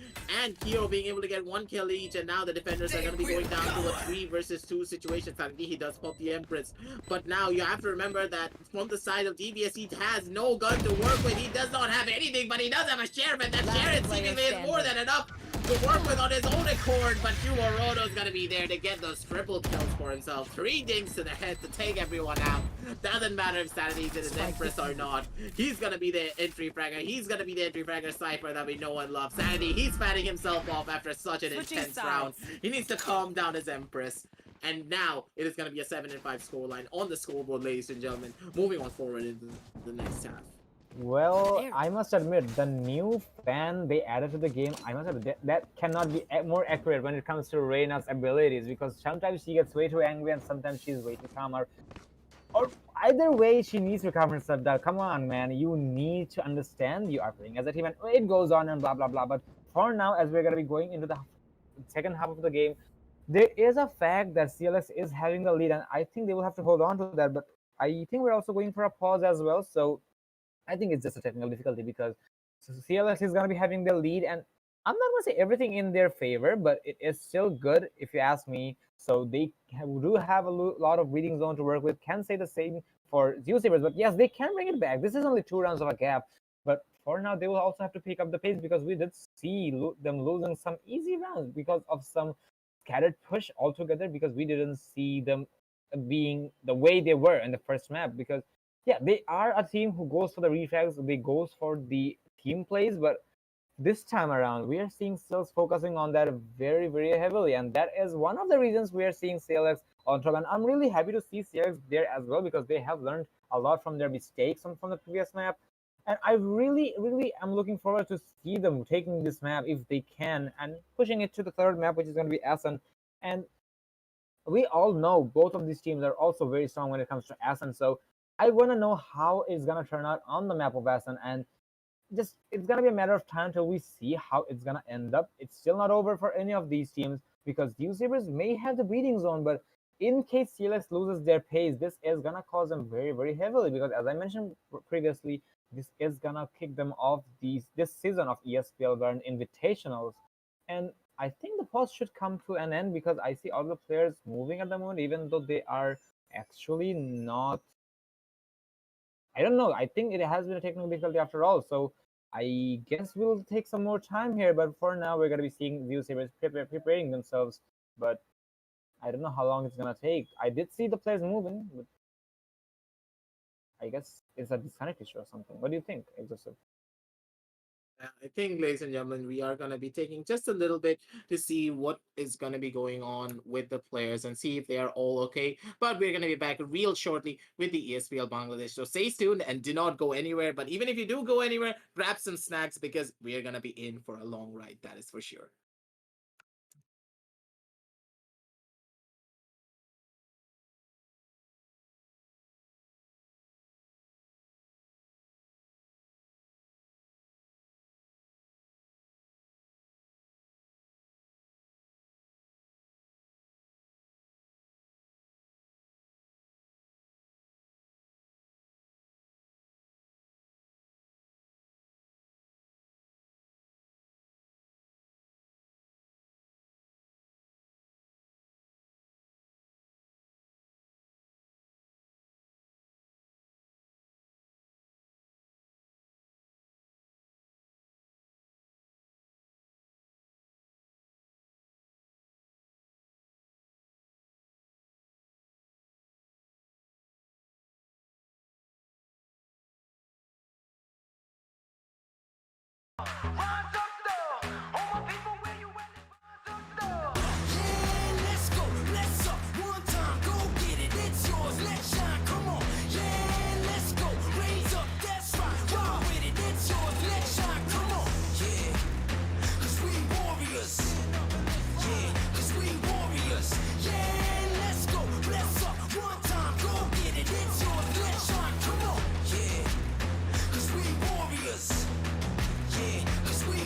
and Kiro being able to get one kill each, and now the defenders are gonna be going down to a 3 versus 2 situation. Sanity, he does pop the Empress, but now you have to remember that from the side of DBS, he has no gun to work with. He does not have anything, but he does have a Sheriff, and that Sheriff seemingly is more than enough to work with on his own accord, but Yumoroto's gonna be there to get those triple kills for himself. 3 dings to the head to take everyone out. Doesn't matter if Sanity's in his Empress or not. He's gonna be the entry fragger. He's gonna be the entry fragger Cypher that we know and love. Sanity, he's fanning himself off after such an intense round. He needs to calm down his Empress. And now it is gonna be a 7-5 scoreline on the scoreboard, ladies and gentlemen. Moving on forward into the next half. Well, I must admit, the new fan they added to the game, I must admit, that cannot be more accurate when it comes to Reina's abilities, because sometimes she gets way too angry and sometimes she's way too calm, or either way, she needs to calm herself down. Come on, man, you need to understand you are playing as a team, and it goes on and blah, blah, blah. But for now, as we're going to be going into the second half of the game, there is a fact that CLS is having the lead, and I think they will have to hold on to that, but I think we're also going for a pause as well, so I think it's just a technical difficulty because CLS is going to be having the lead, and I'm not going to say everything in their favor, but it is still good if you ask me. So they do have a lot of breathing zone to work with. Can say the same for Zeusaberz, but yes, they can bring it back. This is only 2 rounds of a gap, but for now they will also have to pick up the pace because we did see them losing some easy rounds because of some scattered push altogether, because we didn't see them being the way they were in the first map. Because yeah, they are a team who goes for the refrags, they goes for the team plays, but this time around we are seeing Sales focusing on that very, very heavily, and that is one of the reasons we are seeing CLX on top. And I'm really happy to see CLX there as well, because they have learned a lot from their mistakes from the previous map, and I really, really am looking forward to see them taking this map if they can and pushing it to the third map, which is going to be Essen. And we all know both of these teams are also very strong when it comes to Essen, so I want to know how it's going to turn out on the map of Essen, and just it's going to be a matter of time till we see how it's going to end up. It's still not over for any of these teams because Zeusaberz may have the breathing zone, but in case CLS loses their pace, this is going to cause them very, very heavily, because as I mentioned previously, this is going to kick them off this season of ESPL Valorant Invitationals. And I think the pause should come to an end because I see all the players moving at the moment, even though they are actually not. I don't know. I think it has been a technical difficulty after all. So I guess we'll take some more time here. But for now, we're going to be seeing Zeusaberz preparing themselves. But I don't know how long it's going to take. I did see the players moving, but I guess it's a disconnect issue or something. What do you think, Exhaustive? I think, ladies and gentlemen, we are going to be taking just a little bit to see what is going to be going on with the players and see if they are all okay. But we're going to be back real shortly with the ESPL Bangladesh. So stay tuned and do not go anywhere. But even if you do go anywhere, grab some snacks because we are going to be in for a long ride. That is for sure. Yeah, 'cause we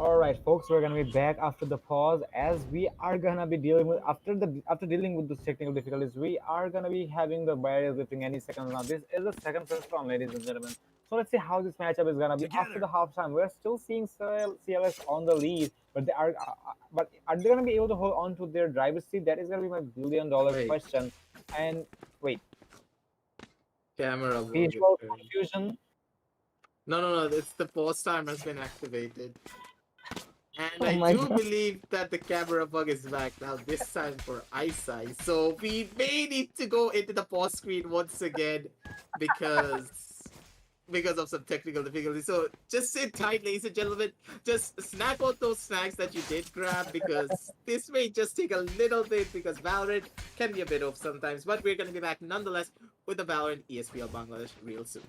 All right, folks, we're gonna be back after the pause as we are gonna be dealing with after dealing with those technical difficulties. We are gonna be having the barriers lifting any second now. This is the second first round, ladies and gentlemen. So let's see how this matchup is gonna be after the halftime. We're still seeing CLS on the lead, but but are they gonna be able to hold on to their driver's seat? That is gonna be my $1 billion Wait. question. And wait, Camera bug visual occurred. confusion. No. It's the pause timer has been activated. And Oh I my do God. believe that the camera bug is back now, this time for eyesight. So we may need to go into the pause screen once again because of some technical difficulties. So just sit tight, ladies and gentlemen. Just snack out those snacks that you did grab because this may just take a little bit because Valorant can be a bit off sometimes. But we're going to be back nonetheless with the Valorant ESPL Bangladesh real soon.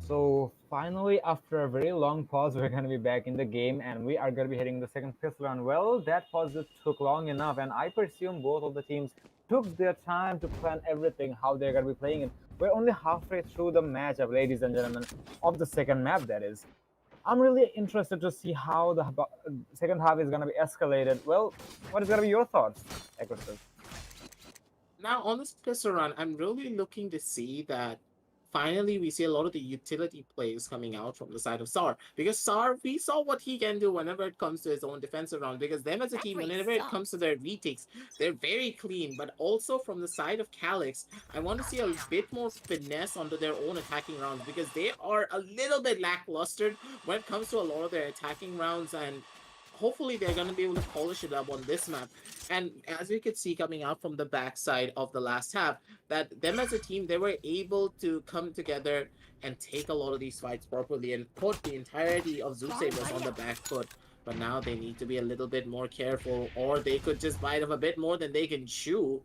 So finally, after a very long pause, we're gonna be back in the game, and we are gonna be hitting the second pistol round. Well, that pause just took long enough, and I presume both of the teams took their time to plan everything, how they're gonna be playing it. We're only halfway through the matchup, ladies and gentlemen, of the second map. That is. I'm really interested to see how the second half is gonna be escalated. Well, what is gonna be your thoughts, Aggressive? Now, on this pistol run, I'm really looking to see that finally we see a lot of the utility plays coming out from the side of SAR. Because SAR, we saw what he can do whenever it comes to his own defensive round. Because them as a team, whenever it comes to their retakes, they're very clean. But also from the side of Calix, I want to see a bit more finesse onto their own attacking rounds. Because they are a little bit lackluster when it comes to a lot of their attacking rounds. And hopefully they're going to be able to polish it up on this map. And as we could see coming out from the backside of the last half, that them as a team, they were able to come together and take a lot of these fights properly and put the entirety of Zeusaberz on the back foot. But now they need to be a little bit more careful, or they could just bite off a bit more than they can chew.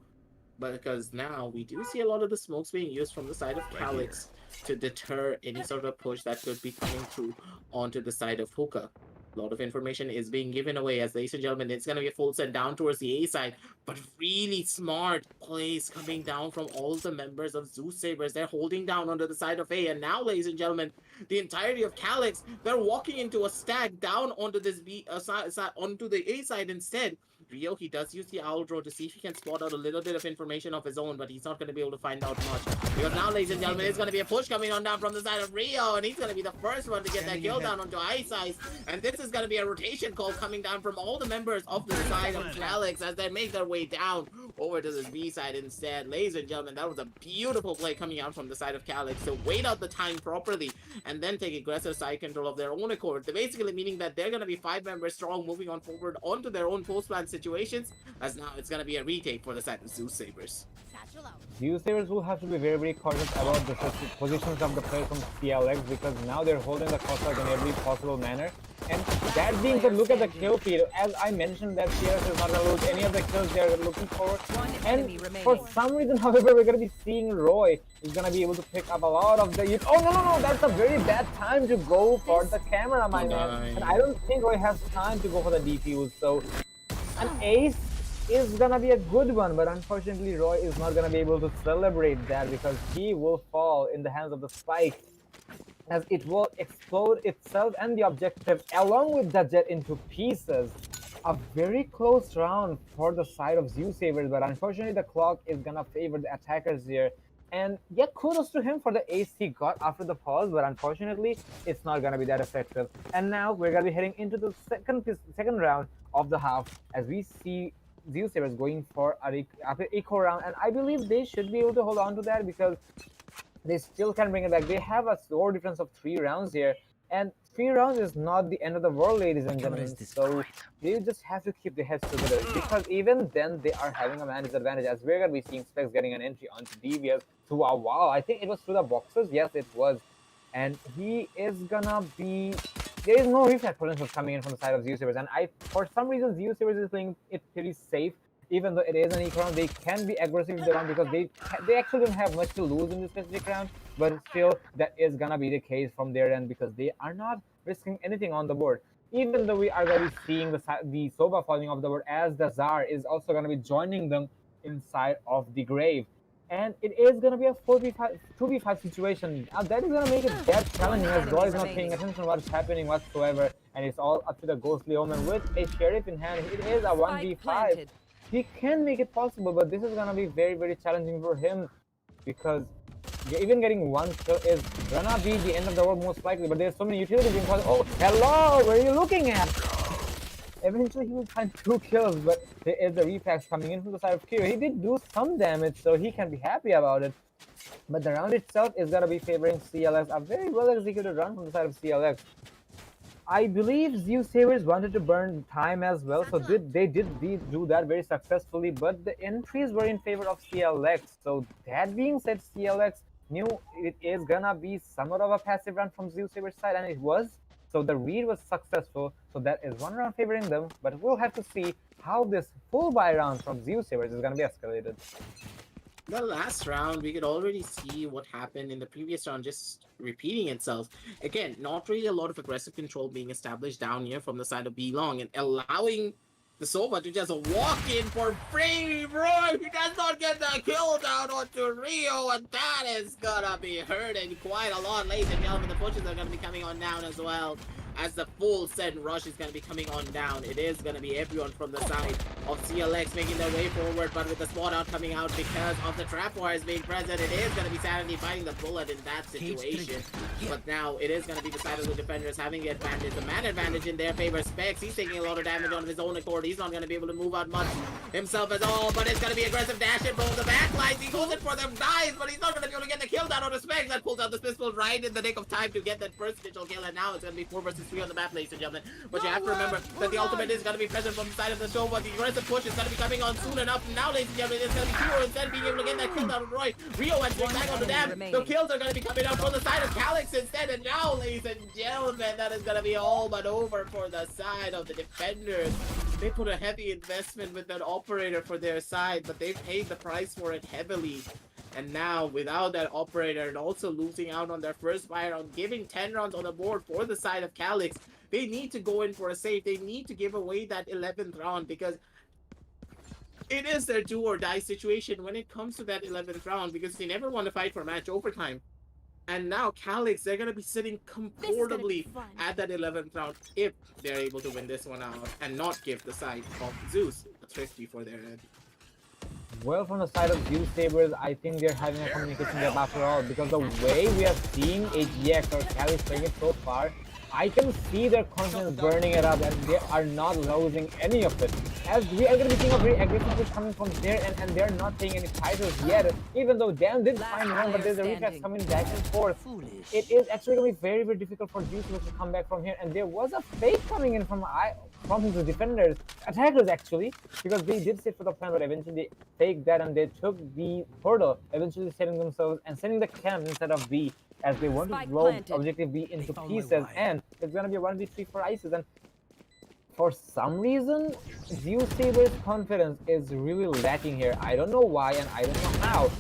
But because now we do see a lot of the smokes being used from the side of Calix to deter any sort of push that could be coming through onto the side of Hookah. A lot of information is being given away, as ladies and gentlemen, it's going to be a full set down towards the A side, but really smart plays coming down from all the members of Zeusaberz. They're holding down onto the side of A, and now, ladies and gentlemen, the entirety of Calix, they're walking into a stack down onto this onto the A side instead. Rio, he does use the owl draw to see if he can spot out a little bit of information of his own, but he's not going to be able to find out much. Because now, ladies and gentlemen, it's going to be a push coming on down from the side of Rio, and he's going to be the first one to get that kill down onto Ice Ice. And this is going to be a rotation call coming down from all the members of the side of Calix as they make their way down over to the B side instead. Ladies and gentlemen, that was a beautiful play coming out from the side of Calix to wait out the time properly and then take aggressive side control of their own accord. They're basically meaning that they're going to be 5 members strong moving on forward onto their own post-plan situations, as now it's going to be a retake for the side of Zeusaberz. Zeusaberz will have to be very, very cautious about the positions of the players from CLX, because now they're holding the crosshair in every possible manner. And that being said, look at the kill feed. As I mentioned, that CLX is not going to lose any of the kills they're looking for. And for some reason, however, we're going to be seeing Roy is going to be able to pick up a lot of the... Oh, no, that's a very bad time to go for the camera, my man. And I don't think Roy has time to go for the defuse. So an ace is gonna be a good one, but unfortunately Roy is not gonna be able to celebrate that because he will fall in the hands of the spike, as it will explode itself and the objective along with the jet into pieces. A very close round for the side of Zeusaberz, but unfortunately the clock is gonna favor the attackers here. And yeah, kudos to him for the ace he got after the pause, but unfortunately it's not gonna be that effective. And now we're gonna be heading into the second round of the half, as we see Zeusaberz going for an eco round, and I believe they should be able to hold on to that because they still can bring it back. They have a score difference of 3 rounds here, and 3 rounds is not the end of the world, ladies and gentlemen. So they just have to keep their heads together, because even then they are having a man disadvantage, as we're gonna be seeing Specs getting an entry onto DVS through a wall. I think it was through the boxes. Yes, it was, and he is gonna be... There is no reflex potential coming in from the side of Zeusaberz, and for some reason, Zeusaberz is playing it pretty safe. Even though it is an eco round, they can be aggressive in the round because they actually don't have much to lose in this specific round. But still, that is gonna be the case from their end because they are not risking anything on the board. Even though we are gonna be seeing the Soba falling off the board, as the Tsar is also gonna be joining them inside of the grave. And it is going to be a 2v5 situation. Now that is going to make it that challenging, as Roy is not paying attention to what's happening whatsoever. And it's all up to the Ghostly Omen with a Sheriff in hand. It is a 1v5. He can make it possible, but this is going to be very, very challenging for him. Because even getting 1 kill is going to be the end of the world most likely. But there's so many utilities being called. Oh, hello! Where are you looking at? Eventually he will find 2 kills, but there is the reflex coming in from the side of Kiro. He did do some damage, so he can be happy about it. But the round itself is going to be favoring CLX. A very well executed run from the side of CLX. I believe Zeusaberz wanted to burn time as well, so they did do that very successfully, but the entries were in favor of CLX. So that being said, CLX knew it is going to be somewhat of a passive run from Zeusaberz side, and it was. So the read was successful, so that is 1 round favoring them, but we'll have to see how this full buy round from Zeusaberz is going to be escalated. The last round, we could already see what happened in the previous round just repeating itself. Again, not really a lot of aggressive control being established down here from the side of B Long and allowing the Sova to just walk in for free, bro. He does not get the kill down onto Rio, and that is gonna be hurting quite a lot. Ladies and gentlemen, the pushes are gonna be coming on down as well. As the full set rush is going to be coming on down, it is going to be everyone from the side of CLX making their way forward, but with the spot out coming out because of the trap wires being present, it is going to be Sanity fighting the bullet in that situation. But now it is going to be the side of the defenders having the advantage, the man advantage in their favor. Specs, he's taking a lot of damage on his own accord. He's not going to be able to move out much himself at all, but it's going to be aggressive dash in from the backlines. He goes in for them, dies, but he's not going to be able to get the kill down on the Specs. That pulls out the pistol right in the nick of time to get that first initial kill, and now it's going to be 4 versus 3 on the map, ladies and gentlemen. But you have to remember that the ultimate is going to be present from the side of the show, but the aggressive push is going to be coming on soon enough. Now, ladies and gentlemen, it's going to be Rio instead of being able to get that kill down on Roy. Rio has been back on the dam. The kills are going to be coming out from the side of Calix instead, and now, ladies and gentlemen, that is going to be all but over for the side of the defenders. They put a heavy investment with that operator for their side, but they paid the price for it heavily. And now, without that operator and also losing out on their first fire round, giving 10 rounds on the board for the side of Calix, they need to go in for a save. They need to give away that 11th round because it is their do or die situation when it comes to that 11th round, because they never want to fight for match overtime. And now Calix, they're going to be sitting comfortably at that 11th round if they're able to win this one out and not give the side of Zeus a thrifty for their end. Well, from the side of Zeusaberz, I think they're having a communication gap after all, because the way we are seeing AGX or Calix playing it so far, I can see their confidence burning it up and they are not losing any of it. As we are going to be seeing a very aggressive push coming from there, and they're not taking any titles yet, even though Dan did find one, but there's a reflex coming back and forth. It is actually going to be very, very difficult for Zeusaberz to come back from here, and there was a fake coming in from his defenders, attackers actually, because they did sit for the plan, but eventually they faked that and they took the portal, eventually setting themselves and sending the camp instead of B, as they want to blow objective B into pieces, and it's going to be a 1v3 for ISIS. And for some reason, Zeusaber's confidence is really lacking here. I don't know why and I don't know how.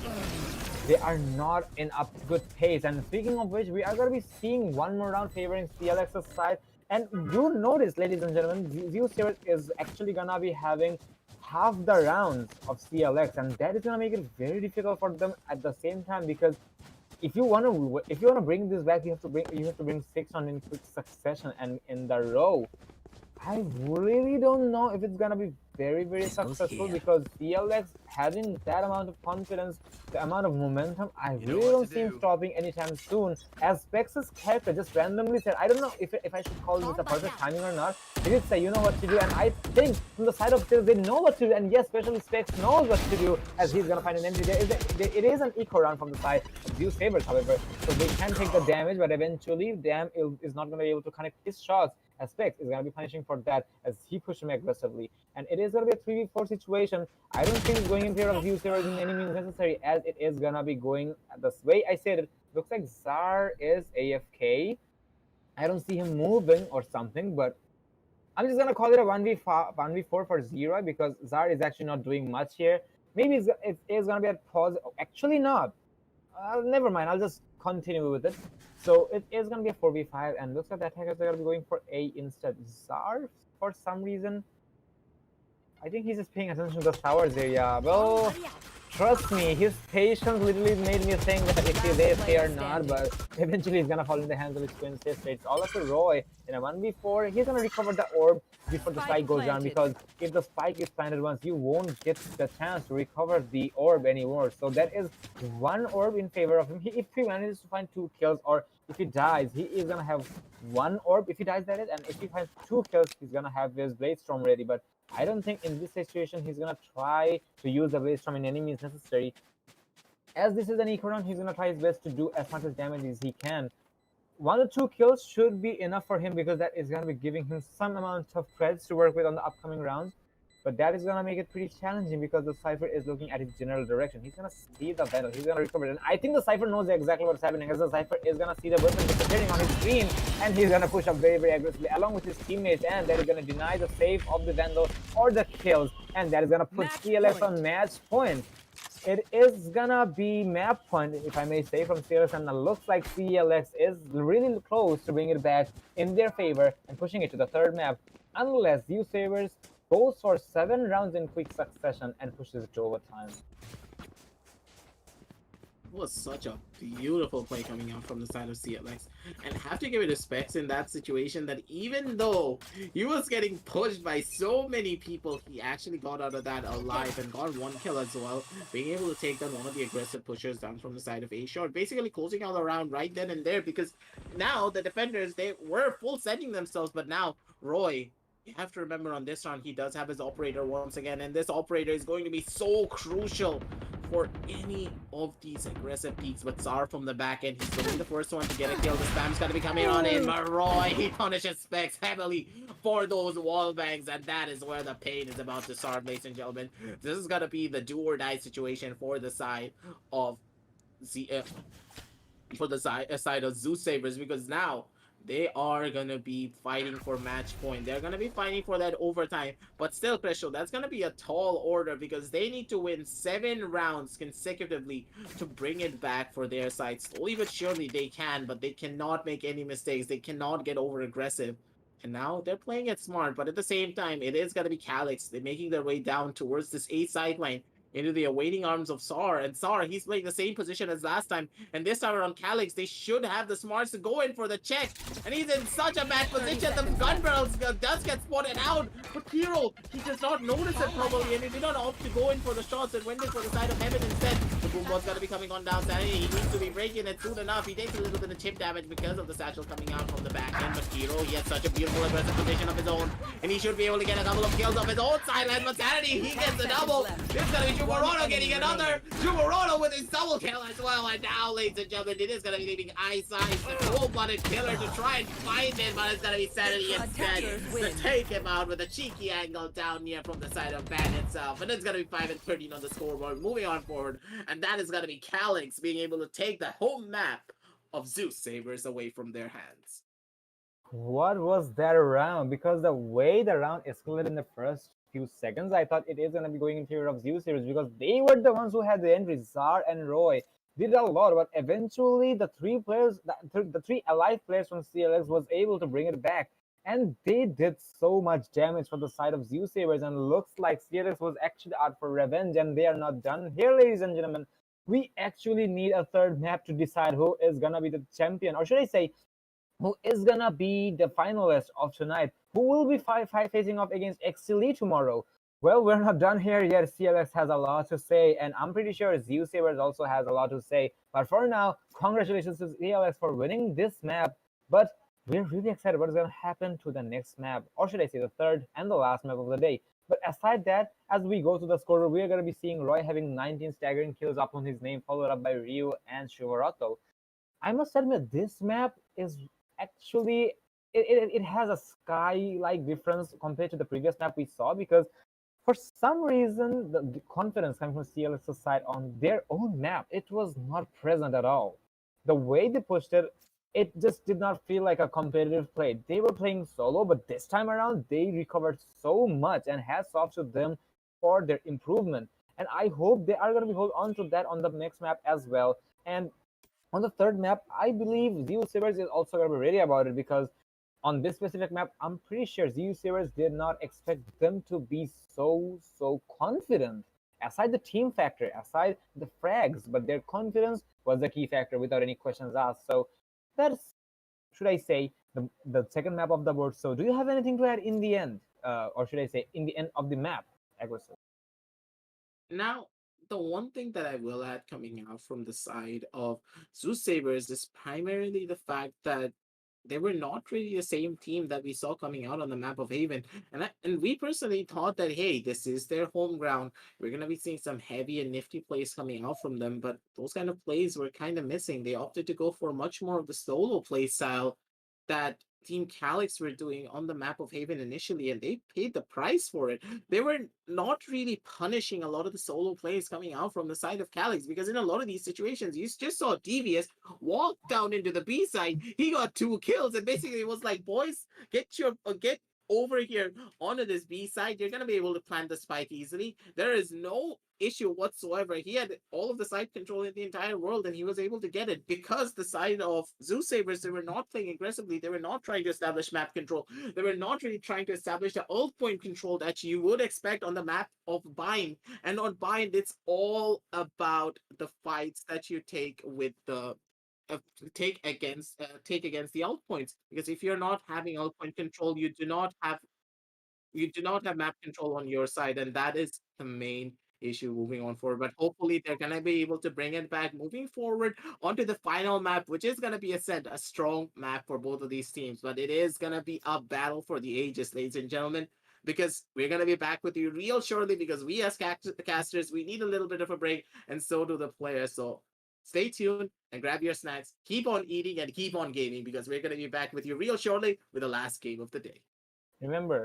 They are not in a good pace. And speaking of which, we are going to be seeing one more round favoring CLX's side. And do notice, ladies and gentlemen, Zeusaberz is actually going to be having half the rounds of CLX, and that is going to make it very difficult for them at the same time, because if you want to bring this back, you have to bring 6 rounds in quick succession and in the row. I really don't know if it's gonna be very, very successful, because CLX having that amount of confidence, the amount of momentum, I really don't see him stopping anytime soon. As Spex's character just randomly said, I don't know if I should call this a perfect timing or not. He did say, you know what to do, and I think from the side of Spix, they know what to do, and yes, especially Spex knows what to do, as he's gonna find an entry. It is an eco round from the side of Zeusaberz, however, so they can take the damage, but eventually Dam is not gonna be able to connect his shots. Aspect is going to be punishing for that as he pushed him aggressively. And it is going to be a 3v4 situation. I don't think it's going in favor of Zeusaberz in any means necessary, as it is going to be going the way I said it. Looks like Zar is AFK. I don't see him moving or something, but I'm just going to call it a 1v4 for Zero, because Zar is actually not doing much here. Maybe it is going to be a pause. Actually not. Never mind. I'll just continue with it. So it is going to be a 4v5, and looks like the attackers are going to be going for A instead. Zar, for some reason, I think he's just paying attention to the towers area. Well, trust me, his patience literally made me think that if he's AFK or not, but eventually he's going to fall in the hands of his twin sister. It's all up to Roy. In a 1v4, he's going to recover the orb before the spike goes down, because if the spike is planted once, you won't get the chance to recover the orb anymore. So that is one orb in favor of him. If he manages to find 2 kills, or if he dies, he is gonna have 1 orb if he dies, that is, and if he finds 2 kills, he's gonna have his Blade Storm ready. But I don't think in this situation he's gonna try to use the Blade Storm in any means necessary. As this is an eco round, he's gonna try his best to do as much as damage as he can. 1 or 2 kills should be enough for him, because that is going to be giving him some amount of creds to work with on the upcoming rounds. But that is going to make it pretty challenging, because the Cypher is looking at his general direction. He's going to see the battle. He's going to recover it. And I think the Cypher knows exactly what's happening, as the Cypher is going to see the weapon disappearing on his screen, and he's going to push up very, very aggressively along with his teammates, and that is going to deny the save of the Vandal or the kills, and that is going to put CLX on match point. it is gonna be map point, if I may say, from CLX, and it looks like CLX is really close to bringing it back in their favor and pushing it to the third map, unless Zeusaberz goes for 7 rounds in quick succession and pushes it to overtime. Was such a beautiful play coming out from the side of CLX, and have to give it respects in that situation that even though he was getting pushed by so many people, he actually got out of that alive and got 1 kill as well, being able to take down one of the aggressive pushers down from the side of A Short, basically closing out the round right then and there, because now the defenders, they were full sending themselves, but now Roy, you have to remember on this round, he does have his operator once again, and this operator is going to be so crucial for any of these aggressive peaks. But Tsar from the back end, he's going to be the first one to get a kill. The spam's going to be coming on in. Roy, he punishes Specs heavily for those wall bangs, and that is where the pain is about to start, ladies and gentlemen. This is going to be the do or die situation for the side of side of Zeusaberz, because now they are gonna be fighting for match point. They're gonna be fighting for that overtime. But still, Crystal, that's gonna be a tall order because they need to win 7 rounds consecutively to bring it back for their side. Slowly but surely they can, but they cannot make any mistakes. They cannot get over aggressive. And now they're playing it smart, but at the same time, it is gonna be Calix. They're making their way down towards this A sideline into the awaiting arms of Sar. And Sar, he's playing the same position as last time. And this time around Calix, they should have the smarts to go in for the check. And he's in such a bad position. The gun barrels does get spotted out. But Kiro, he does not notice it probably. And he did not opt to go in for the shots and went in for the side of Heaven instead. The Boombot's going to be coming on down. Sanity, he needs to be breaking it soon enough. He takes a little bit of chip damage because of the satchel coming out from the back end. But Kiro, he has such a beautiful aggressive position of his own. And he should be able to get a couple of kills off his own sideline. But Sanity, he gets the double. This is going to be Jumorono getting another. Jumorono with his double kill as well. And now, ladies and gentlemen, it is going to be leaving Ice Ice, the cold-blooded killer, to try and find it. But it's going to be Sanity instead to take him out with a cheeky angle down here from the side of Ban itself. And it's going to be 5 and 13 on the scoreboard. Moving on forward. And that is going to be Calix being able to take the home map of Zeusaberz away from their hands. What was that round? Because the way the round escalated in the first few seconds, I thought it is going to be going in favor of Zeusaberz because they were the ones who had the entries. Zar and Roy did a lot, but eventually the 3 players, the 3 alive players from CLX was able to bring it back. And they did so much damage for the side of Zeusaberz, and looks like CLX was actually out for revenge, and they are not done here, ladies and gentlemen. We actually need a third map to decide who is gonna be the champion, or should I say, who is gonna be the finalist of tonight, who will be facing off against XLE tomorrow. Well, we're not done here yet. CLX has a lot to say, and I'm pretty sure Zeusaberz also has a lot to say. But for now, congratulations to CLX for winning this map. But we're really excited what's going to happen to the next map, or should I say the third and the last map of the day. But aside that, as we go to the score, we are going to be seeing Roy having 19 staggering kills up on his name, followed up by Ryu and Shivarato. I must admit, this map is actually, it has a sky-like difference compared to the previous map we saw, because for some reason, the confidence coming from CLX's side on their own map, it was not present at all. The way they pushed it, it just did not feel like a competitive play. They were playing solo, but this time around, they recovered so much, and hats off to them for their improvement. And I hope they are going to be hold on to that on the next map as well. And on the third map, I believe Zeusaberz is also going to be ready about it, because on this specific map, I'm pretty sure Zeusaberz did not expect them to be so confident. Aside the team factor, aside the frags, but their confidence was the key factor without any questions asked. So that's, should I say, the second map of the board. So do you have anything to add in the end? Or should I say, in the end of the map, Aggressive? Now, the one thing that I will add coming out from the side of Zeusaberz is primarily the fact that they were not really the same team that we saw coming out on the map of Haven. And we personally thought that, hey, this is their home ground. We're going to be seeing some heavy and nifty plays coming out from them, but those kind of plays were kind of missing. They opted to go for much more of the solo play style that Team Calix were doing on the map of Haven initially, and they paid the price for it. They were not really punishing a lot of the solo plays coming out from the side of Calix, because in a lot of these situations, you just saw Devious walk down into the B side. He got 2 kills, and basically it was like, boys, get over here onto this B side, you're going to be able to plant the spike easily. There is no issue whatsoever. He had all of the side control in the entire world, and he was able to get it because the side of Zeusaberz, they were not playing aggressively. They were not trying to establish map control. They were not really trying to establish the ult point control that you would expect on the map of Bind. And on Bind, it's all about the fights that you take with the take against the ult points, because if you're not having ult point control, you do not have map control on your side, and that is the main issue moving on forward. But hopefully they're gonna be able to bring it back moving forward onto the final map, which is gonna be a strong map for both of these teams. But it is gonna be a battle for the ages, ladies and gentlemen, because we're gonna be back with you real shortly, because we as casters, we need a little bit of a break, and so do the players. So stay tuned and grab your snacks, keep on eating and keep on gaming, because we're gonna be back with you real shortly with the last game of the day. Remember,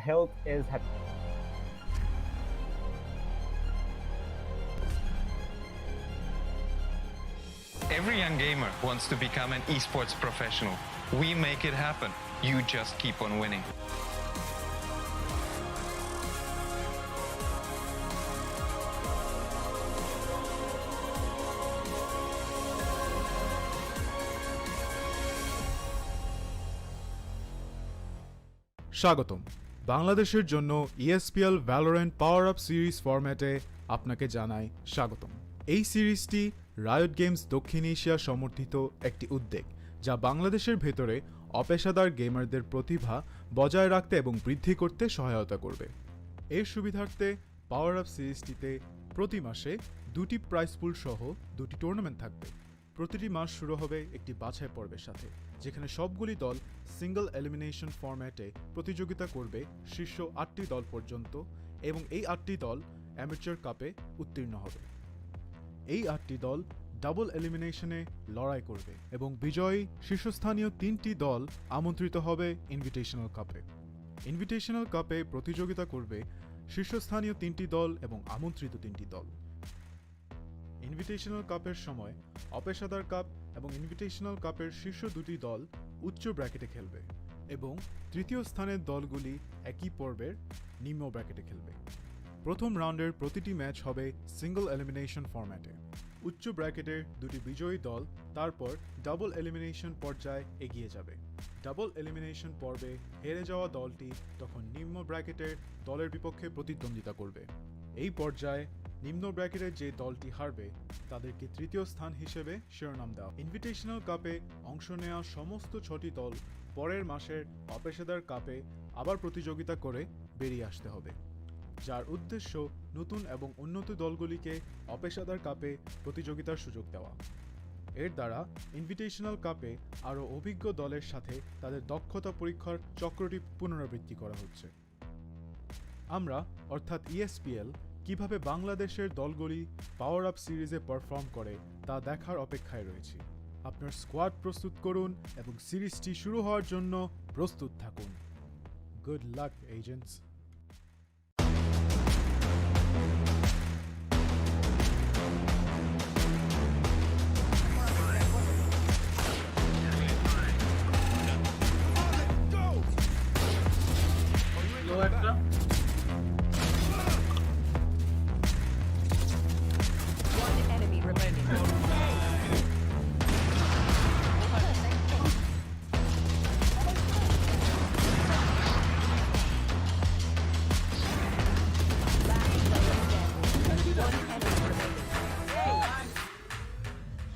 health is happy. Every young gamer wants to become an esports professional. We make it happen. You just keep on winning. স্বাগতম। বাংলাদেশের জন্য ESPL Valorant PowerUp series ফরম্যাটে আপনাকে জানাই স্বাগতম। এই সিরিজটি riot games দক্ষিণ এশিয়া সমর্থিত একটি উদ্যোগ, যা বাংলাদেশের ভেতরে অপেশাদার গেমারদের প্রতিভা বজায় রাখতে এবং বৃদ্ধি করতে সহায়তা করবে। এর সুবিধার্থে পাওয়ার আপ সিরিজটিতে প্রতি মাসে 2টি প্রাইজ পুল সহ 2টি টুর্নামেন্ট থাকবে। প্রতিটি মাস শুরু হবে একটি বাছাই পর্বের সাথে, যেখানে সবগুলি দল সিঙ্গল এলিমিনেশন ফরম্যাটে প্রতিযোগিতা করবে শীর্ষ 8টি দল পর্যন্ত, এবং এই 8টি দল অ্যামেচার কাপে উত্তীর্ণ হবে। এই 8টি দল ডাবল এলিমিনেশনে লড়াই করবে এবং বিজয়ী শীর্ষস্থানীয় 3টি দল আমন্ত্রিত হবে ইনভিটেশনাল কাপে। ইনভিটেশনাল কাপে প্রতিযোগিতা করবে শীর্ষস্থানীয় 3টি দল এবং আমন্ত্রিত 3টি দল। ইনভিটেশনাল কাপের সময় অপেশাদার কাপ এবং ইনভিটেশনাল কাপের শীর্ষ 2টি দল উচ্চ ব্র্যাকেটে খেলবে, এবং তৃতীয় স্থানের দলগুলি একই পর্বের নিম্ন ব্র্যাকেটে খেলবে। প্রথম রাউন্ডের প্রতিটি ম্যাচ হবে সিঙ্গল এলিমিনেশন ফরম্যাটে। উচ্চ ব্র্যাকেটের 2টি বিজয়ী দল তারপর ডাবল এলিমিনেশন পর্যায়ে এগিয়ে যাবে। ডাবল এলিমিনেশন পর্বে হেরে যাওয়া দলটি তখন নিম্ন ব্র্যাকেটের দলের বিপক্ষে প্রতিদ্বন্দ্বিতা করবে। এই পর্যায়ে নিম্ন ব্র্যাকেটের যে দলটি হারবে তাদেরকে তৃতীয় স্থান হিসেবে শিরোনাম দেওয়া। ইনভিটেশনাল কাপে অংশ নেওয়া সমস্ত 6টি দল পরের মাসের অপেশাদার কাপে আবার প্রতিযোগিতা করে বেরিয়ে আসতে হবে, যার উদ্দেশ্য নতুন এবং উন্নত দলগুলিকে অপেশাদার কাপে প্রতিযোগিতার সুযোগ দেওয়া। এর দ্বারা ইনভিটেশনাল কাপে আরও অভিজ্ঞ দলের সাথে তাদের দক্ষতা পরীক্ষার চক্রটি পুনরাবৃত্তি করা হচ্ছে। আমরা অর্থাৎ ESPL কিভাবে বাংলাদেশের দলগুলি পাওয়ার আপ সিরিজে পারফর্ম করে তা দেখার অপেক্ষায় রয়েছি। আপনার স্কোয়াড প্রস্তুত করুন এবং সিরিজটি শুরু হওয়ার জন্য প্রস্তুত থাকুন। Good luck agents.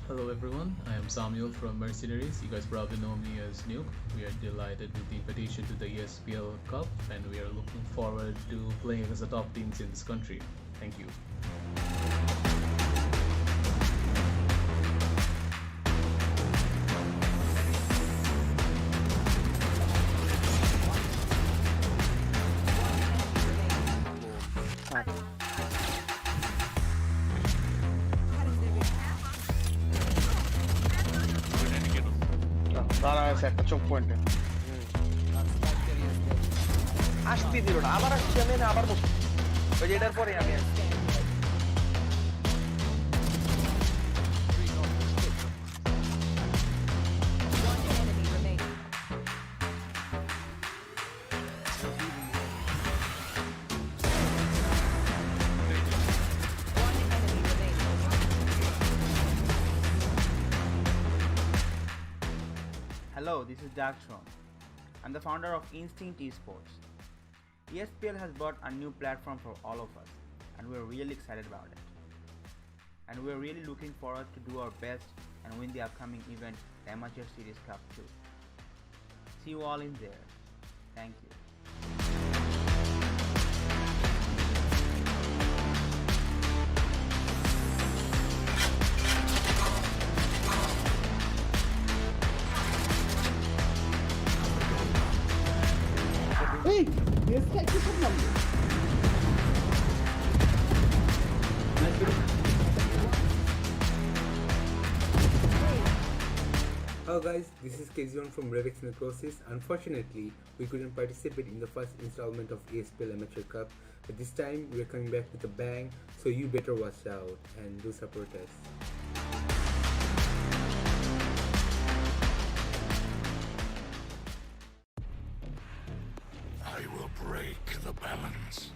Hello everyone, I am Samuel from Mercenaries. You guys probably know me as Nuke. We are delighted with the invitation to the ESPL Cup, and we are looking forward to playing against the top teams in this country. Thank you. দাঁড়া আছে একটা চোখ পয়েন্টে আসতে দিল না, আবার আসছি আমি, আবার বসছি ওই যে এটার পরে আমি আসছি। Hello, this is Darktron. I'm the founder of Instinct Esports. ESPL has brought a new platform for all of us, and we're really excited about it. And we're really looking forward to do our best and win the upcoming event, the Amateur Series Cup 2. See you all in there. Thank you. Hey, this guy keeps on number. Hello guys, this is Kezion from Revex Necrosis. Unfortunately, we couldn't participate in the first installment of ESPL Amateur Cup, but this time we're coming back with a bang, so you better watch out and do support us. I will break the balance.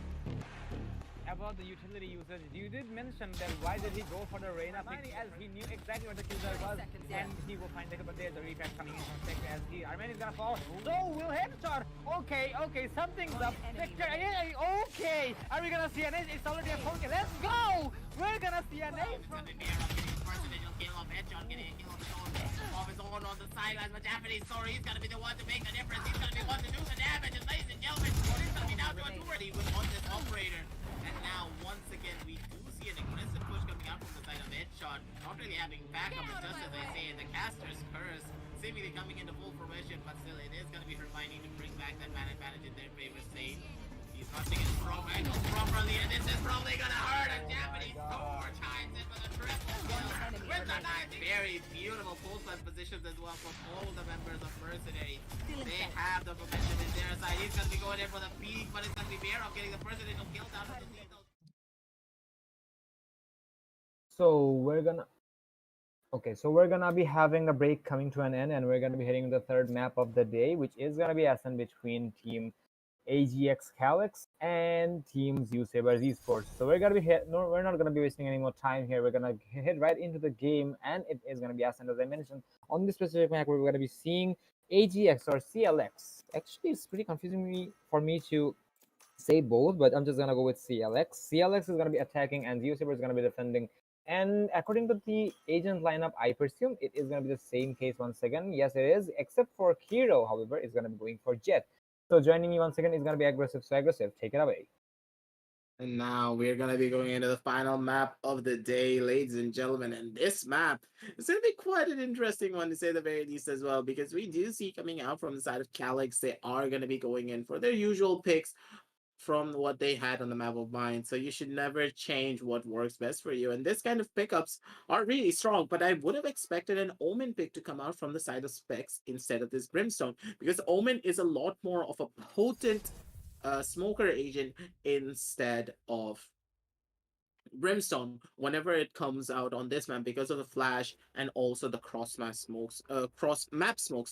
About the utility usage, you did mention that why did he go for the Reyna pick as he knew exactly what the killer was and he will find but there's a refresh coming in from Sector as he Armin is gonna fall. So will headshot. Okay, something's up. Sector, okay. Are we gonna see an ace? It's already a poke. Let's go! We're gonna see an ace from Headshot getting a kill of his own on the sidelines, but Japanese, sorry, he's gonna be the one to make the difference. He's gonna be the one to do the damage, and ladies and gentlemen, he's gonna be down to a 2 with on this operator. And now, once again, we do see an aggressive push coming out from the side of Headshot. Not really having backup, but just as I say, the caster's curse seemingly coming into full fruition, but still, it is gonna be Hermione to bring back that man advantage in their favor state. He's hunting his strong angle properly, and this is probably gonna hurt a Japanese core. Chimes in for the triple kill with the knife. Very beautiful post-line positions as well from all the members of Mercenary. They have the momentum in their side. He's gonna be going in for the peak, but it's gonna be Bear getting the first initial kill down to the lethal. So we're gonna be having a break coming to an end, and we're gonna be hitting the third map of the day, which is gonna be SN between Team AGX Calix and Team Zeusaberz Esports. So we're gonna be we're not gonna be wasting any more time here. We're gonna head right into the game, and it is gonna be SN as I mentioned. On this specific map, we're gonna be seeing AGX or CLX. Actually, it's pretty confusing for me to say both, but I'm just gonna go with CLX. CLX is gonna be attacking, and Zeusaberz is gonna be defending. And according to the agent lineup, I presume it is going to be the same case once again. Yes, it is, except for Kiro, however, is going to be going for Jet. So joining me once again is going to be Aggressive. So Aggressive, take it away. And now we're going to be going into the final map of the day, ladies and gentlemen. And this map is going to be quite an interesting one, to say the very least, as well, because we do see coming out from the side of Calix, they are going to be going in for their usual picks from what they had on the map of mine. So you should never change what works best for you. And this kind of pickups are really strong, but I would have expected an Omen pick to come out from the side of Specs instead of this Brimstone, because Omen is a lot more of a potent smoker agent instead of Brimstone whenever it comes out on this map, because of the flash and also the cross map smoke,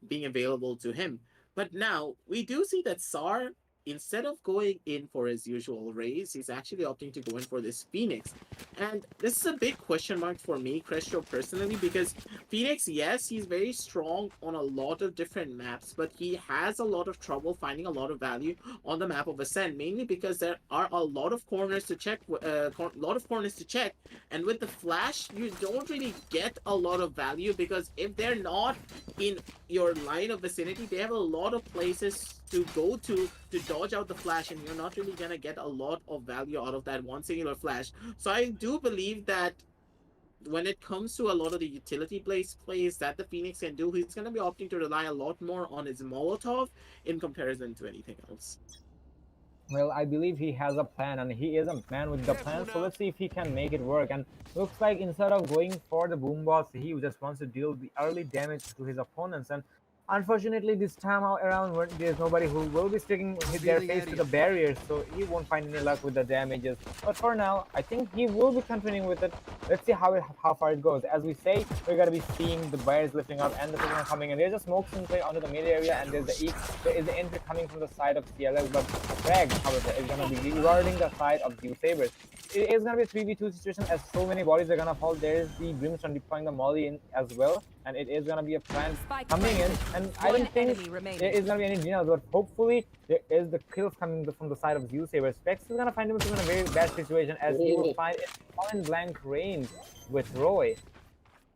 being available to him. But now we do see that SAR, instead of going in for his usual raise, he's actually opting to go in for this Phoenix. And this is a big question mark for me, Crestro, personally, because Phoenix, yes, he's very strong on a lot of different maps, but he has a lot of trouble finding a lot of value on the map of Ascent, mainly because there are a lot of corners to check, and with the flash, you don't really get a lot of value, because if they're not in your line of vicinity, they have a lot of places to go to dodge out the flash, and you're not really gonna get a lot of value out of that one singular flash. So I do believe that when it comes to a lot of the utility plays that the Phoenix can do, he's gonna be opting to rely a lot more on his Molotov in comparison to anything else. Well, I believe he has a plan, and he is a man with the plan, so let's see if he can make it work. And looks like instead of going for the boom boss, he just wants to deal the early damage to his opponents. And unfortunately, this time around, there's nobody who will be sticking with their face to the barriers, so he won't find any luck with the damages. But for now, I think he will be continuing with it. Let's see how far it goes. As we say, we're gonna be seeing the barriers lifting up and the signal coming in. There's a smoke play onto the mid area, and there is the entry coming from the side of CLX, but Frag, however, is gonna be rewarding the side of Zeusaberz. It is gonna be a 3v2 situation, as so many bodies are gonna fall. There's the Brimstone deploying the molly in as well, and it is gonna be a plan coming in, and I don't think there is gonna be any denial, but hopefully there is the kills coming from the side of Zeusaberz. Specs is gonna find himself in a very bad situation as he will find a point blank range with Roy.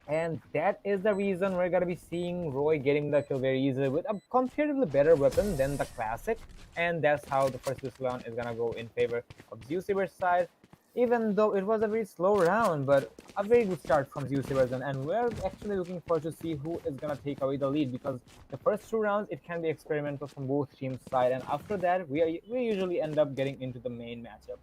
And that is the reason we're gonna be seeing Roy getting the kill very easily with a comparatively better weapon than the classic. And that's how the first whistle round is gonna go in favor of Zeusaberz side. Even though it was a very slow round, but a very good start from Zeusaberz, and we're actually looking forward to see who is gonna take away the lead, because the first 2 rounds it can be experimental from both teams' side, and after that we usually end up getting into the main matchup.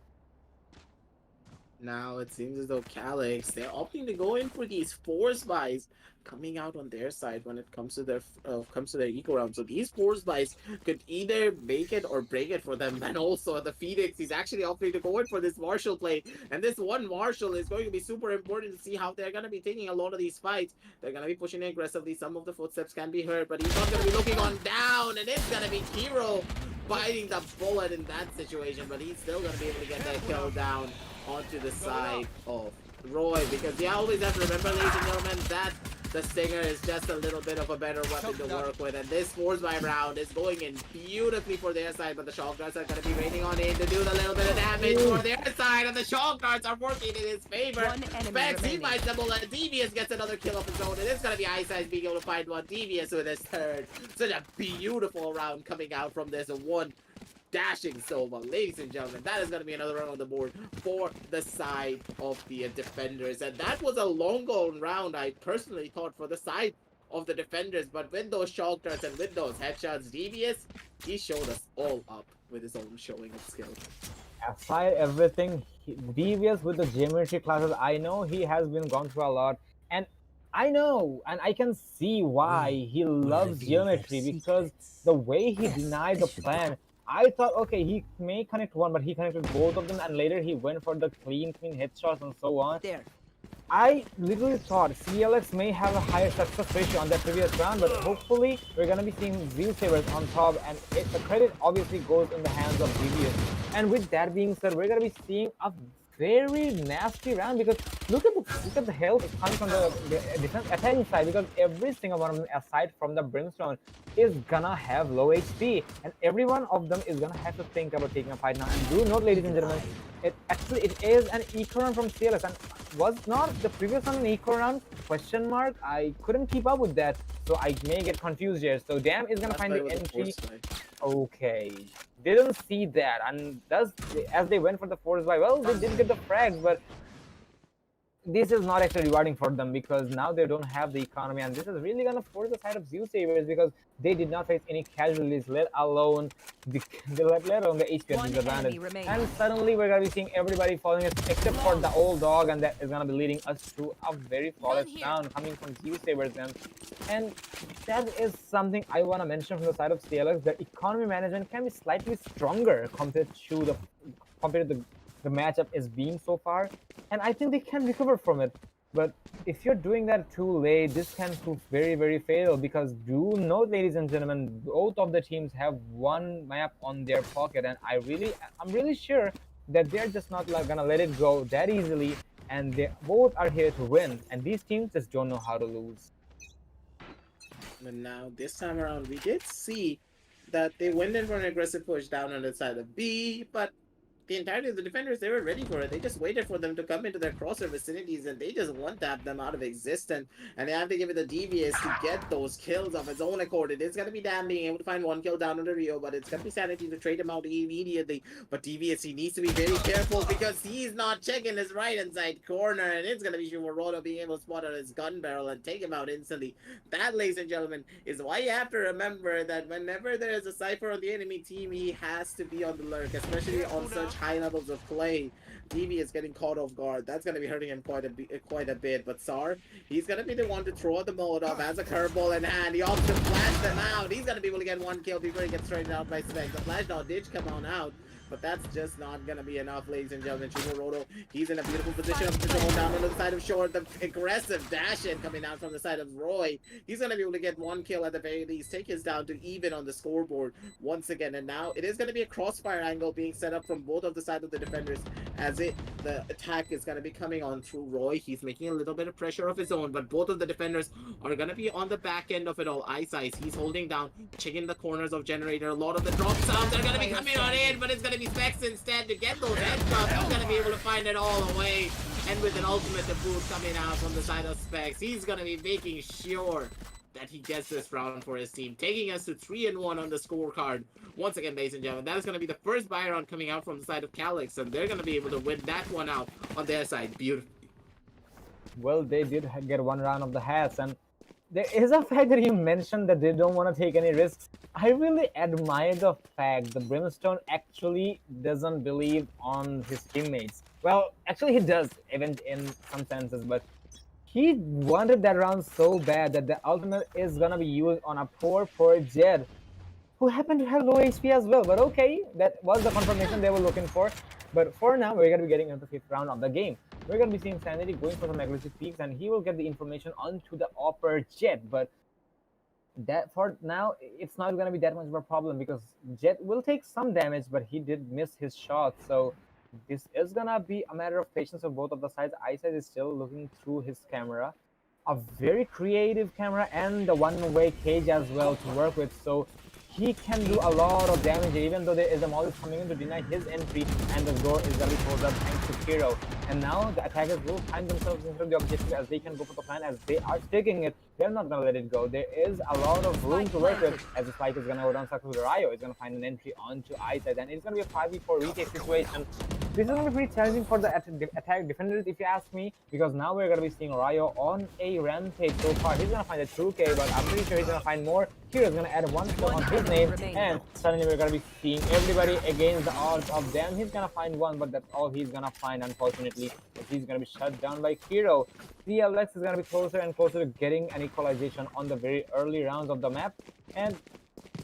Now it seems as though Calix, they're opting to go in for these force buys coming out on their side when it comes to their eco round. So these force buys could either make it or break it for them. And also the Phoenix, he's actually opting to go in for this Marshall play. And this one Marshall is going to be super important to see how they're going to be taking a lot of these fights. They're going to be pushing aggressively. Some of the footsteps can be heard, but he's not going to be looking on down. And it's going to be Hero biting the bullet in that situation, but he's still going to be able to get that kill down onto the side of Roy, because you always have to remember, ladies and gentlemen, that the Stinger is just a little bit of a better weapon to work with, and this force buy round is going in beautifully for their side, but the shock darts are going to be raining on in to do the little bit of damage for their side, and the shock darts are working in his favor. Specs, he bites the bullet. Devious gets another kill of his own, and it's going to be Ice Ice being able to find one. Devious with his third. Such a beautiful round coming out from this one dashing Sova. Ladies and gentlemen, that is going to be another round on the board for the side of the defenders. And that was a long going round, I personally thought, for the side of the defenders. But with those shock darts and with those headshots, Devious, he showed us all up with his own showing of skill. Aside everything, Devious with the geometry classes, I know he has been gone through a lot. And I know, and I can see why he loves geometry, because the way he denied the plan, I thought, okay, he may connect one, but he connected both of them, and later he went for the clean headshots and so on. I literally thought CLX may have a higher success ratio on that previous round, but hopefully we're gonna be seeing Zeusaberz on top, and the credit obviously goes in the hands of Devious. And with that being said, we're gonna be seeing a very nasty round, because look at the health coming from the defense attacking side, because every single one of them aside from the Brimstone is gonna have low HP, and every one of them is gonna have to think about taking a fight now. And do note, ladies and gentlemen, it is an eco round from CLS, and was not the previous one an eco round? Question mark. I couldn't keep up with that, so I may get confused here. So Dam is gonna find the entry. Okay, didn't see that, and as they went for the force buy, well, they did get the frags, but this is not actually rewarding for them, because now they don't have the economy, and this is really gonna force the side of Zeusaberz, because they did not face any casualties, let alone the HP disadvantage. And suddenly we're gonna be seeing everybody falling except for the old dog, and that is gonna be leading us to a very flawless round coming from Zeusaberz. And that is something I wanna mention from the side of CLX. The economy management can be slightly stronger compared to the matchup is being so far, and I think they can recover from it. But if you're doing that too late, this can prove very, very fatal, because do note, ladies and gentlemen, both of the teams have one map on their pocket, and I'm really sure that they're just not gonna let it go that easily, and they both are here to win, and these teams just don't know how to lose. And now this time around, we did see that they went in for an aggressive push down on the side of B, but the entirety of the defenders, they were ready for it. They just waited for them to come into their crosshair vicinities, and they just one-tapped them out of existence. And they have to give it the Devious to get those kills of his own accord. It is going to be Dam being able to find one kill down on the Rio, but it's going to be Sanity to trade him out immediately. But Devious, he needs to be very careful, because he's not checking his right-hand side corner, and it's going to be Shumaroto being able to spot out his gun barrel and take him out instantly. That, ladies and gentlemen, is why you have to remember that whenever there is a Cypher on the enemy team, he has to be on the lurk, especially on such high levels of play. Devious getting caught off guard. That's going to be hurting him quite a bit. But Sar, he's going to be the one to throw the Molotov as a curveball in hand. He opts to flash them out. He's going to be able to get one kill before he gets straightened out by Specs. The flash dot did come on out, but that's just not gonna be enough, ladies and gentlemen. Roto, he's in a beautiful position of going down on the side of short. The aggressive dash in coming out from the side of Roy. He's gonna be able to get one kill at the very least, take his down to even on the scoreboard once again. And now it is gonna be a crossfire angle being set up from both of the side of the defenders as the attack is gonna be coming on through Roy. He's making a little bit of pressure of his own, but both of the defenders are gonna be on the back end of it all. Ice, he's holding down, checking the corners of Generator. A lot of the drop sounds are gonna be coming on in, but it's gonna be Specs instead to get those headshots. He's gonna be able to find it all away, and with an ultimate to boot coming out from the side of Specs, he's gonna be making sure that he gets this round for his team, taking us to 3-1 on the scorecard. Once again, ladies and gentlemen, that is going to be the first buy round coming out from the side of Calix, and they're going to be able to win that one out on their side beautifully. Well, they did get one round of the hats, and there is a fact that you mentioned that they don't want to take any risks. I really admire the fact that Brimstone actually doesn't believe on his teammates. Well, actually he does, even in some senses, but he wanted that round so bad that the ultimate is gonna be used on a poor Jet, who happened to have low HP as well. But okay, that was the confirmation they were looking for. But for now, we're gonna be getting into the 5th round of the game. We're gonna be seeing Sanity going for some aggressive peaks, and he will get the information onto the upper Jet. But that for now, it's not gonna be that much of a problem because Jet will take some damage, but he did miss his shot. So this is gonna be a matter of patience of both of the sides. Eyesight is still looking through his camera, a very creative camera, and the one-way cage as well to work with, so he can do a lot of damage even though there is a Molly coming in to deny his entry, and the door is gonna be closed up thanks to Kiro. And now the attackers will find themselves in front of the objective as they can go for the plan, as they are taking it. They're not gonna let it go. There is a lot of room to work with, as the spike is gonna go down successfully. Ryo is gonna find an entry onto Eyesight, and it's gonna be a 5v4 retake situation. This is gonna be pretty challenging for the attack defenders, if you ask me, because now we're gonna be seeing Ryo on a rampage so far. He's gonna find a 2k, but I'm pretty sure he's gonna find more. Kiro's gonna add one kill on his name, and suddenly we're gonna be seeing everybody against the odds of them. He's gonna find one, but that's all he's gonna find, unfortunately. He's gonna be shut down by Kiro. CLX is gonna be closer and closer to getting an equalization on the very early rounds of the map, and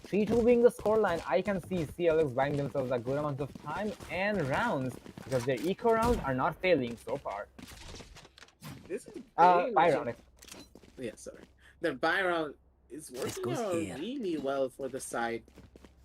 3-2 being the scoreline, I can see CLX buying themselves a good amount of time and rounds because their eco rounds are not failing so far. This is buy round. Yeah, sorry. Their buy round is working out really well for the side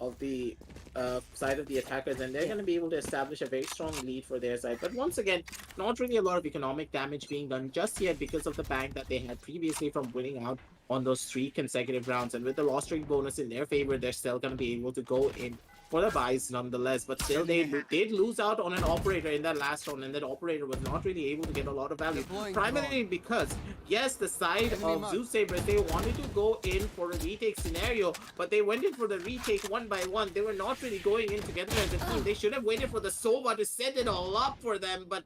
of the attackers, and they're going to be able to establish a very strong lead for their side. But once again, not really a lot of economic damage being done just yet because of the bank that they had previously from winning out on those 3 consecutive rounds. And with the loss streak bonus in their favor, they're still going to be able to go in for the buys nonetheless. But still, they did lose out on an operator in that last round, and that operator was not really able to get a lot of value. Primarily because, yes, the side of Zeusaberz, they wanted to go in for a retake scenario, but they went in for the retake one by one. They were not really going in together as a team. They should have waited for the Sova to set it all up for them, but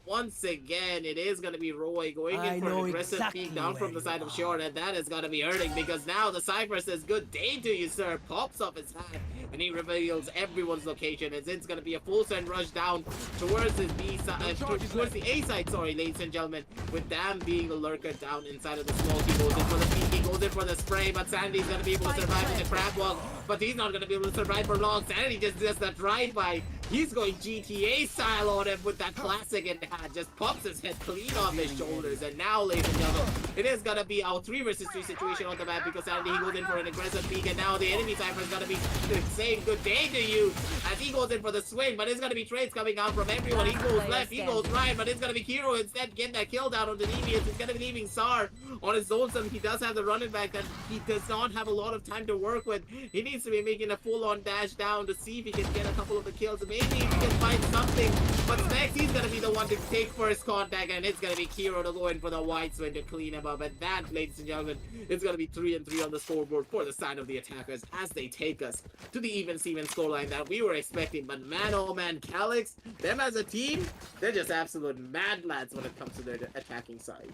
once again, it is going to be Roy going in for an aggressive peek down from the side of short, and that is going to be hurting because now the Cypher says, "Good day to you, sir," pops off his hat, and he reveals everyone's location, as it's going to be a full send rush down towards his B side, towards the A side, sorry, ladies and gentlemen, with Dam being the lurker down inside of the smoke. He goes in for the peek, he goes in for the spray, but Sandy's going to be able to survive in the crab walk, but he's not going to be able to survive for long. Sandy just does that drive-by. He's going GTA style on him with that classic in hand, just pops his head clean off his shoulders. And now, ladies and gentlemen, it is gonna be our 3 versus 3 situation on the map because Sandy, he goes in for an aggressive peek, and now the enemy Cypher is gonna be saying good day to you as he goes in for the swing, but it's gonna be trades coming out from everyone. He goes left, he goes right, but it's gonna be Kiro instead getting that kill down on the Deviants. He's gonna be leaving Sar on his own, so he does have the running back that he does not have a lot of time to work with. He needs to be making a full-on dash down to see if he can get a couple of the kills. Maybe if he can find something, but Specs, he's gonna be the one to take first contact, and it's gonna be Kiro to go in for the wide swing to clean him up. And that, ladies and gentlemen, it's gonna be 3-3 on the scoreboard for the side of the attackers as they take us to the even-Steven scoreline that we were expecting. But man, oh man, Calix, them as a team, they're just absolute mad lads when it comes to their attacking side.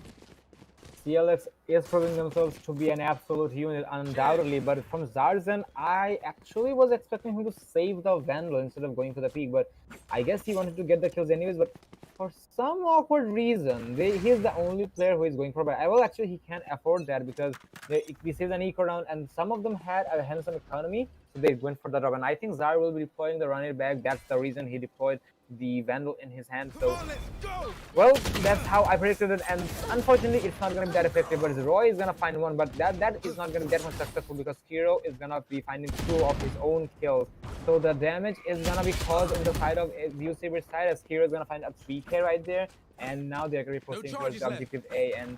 CLX is proving themselves to be an absolute unit, undoubtedly, but from Zarzan, I actually was expecting him to save the Vandal instead of going for the peak, but I guess he wanted to get the kills anyways. But for some awkward reason, he's the only player who is going for buy. Well, actually, he can't afford that because this is an eco round, and some of them had a handsome economy, so they went for the drop. And I think Zar will be deploying the run it back. That's the reason he deployed the Vandal in his hand. So, well, that's how I predicted it, and unfortunately, it's not going to be that effective. But Roy is going to find one, but that is not going to be that much successful because Kiro is going to be finding 2 of his own kills. So the damage is going to be caused on the side of Zeusaberz side, as Kiro is going to find a 3k right there, and now they're going to be proceeding towards the objective A. And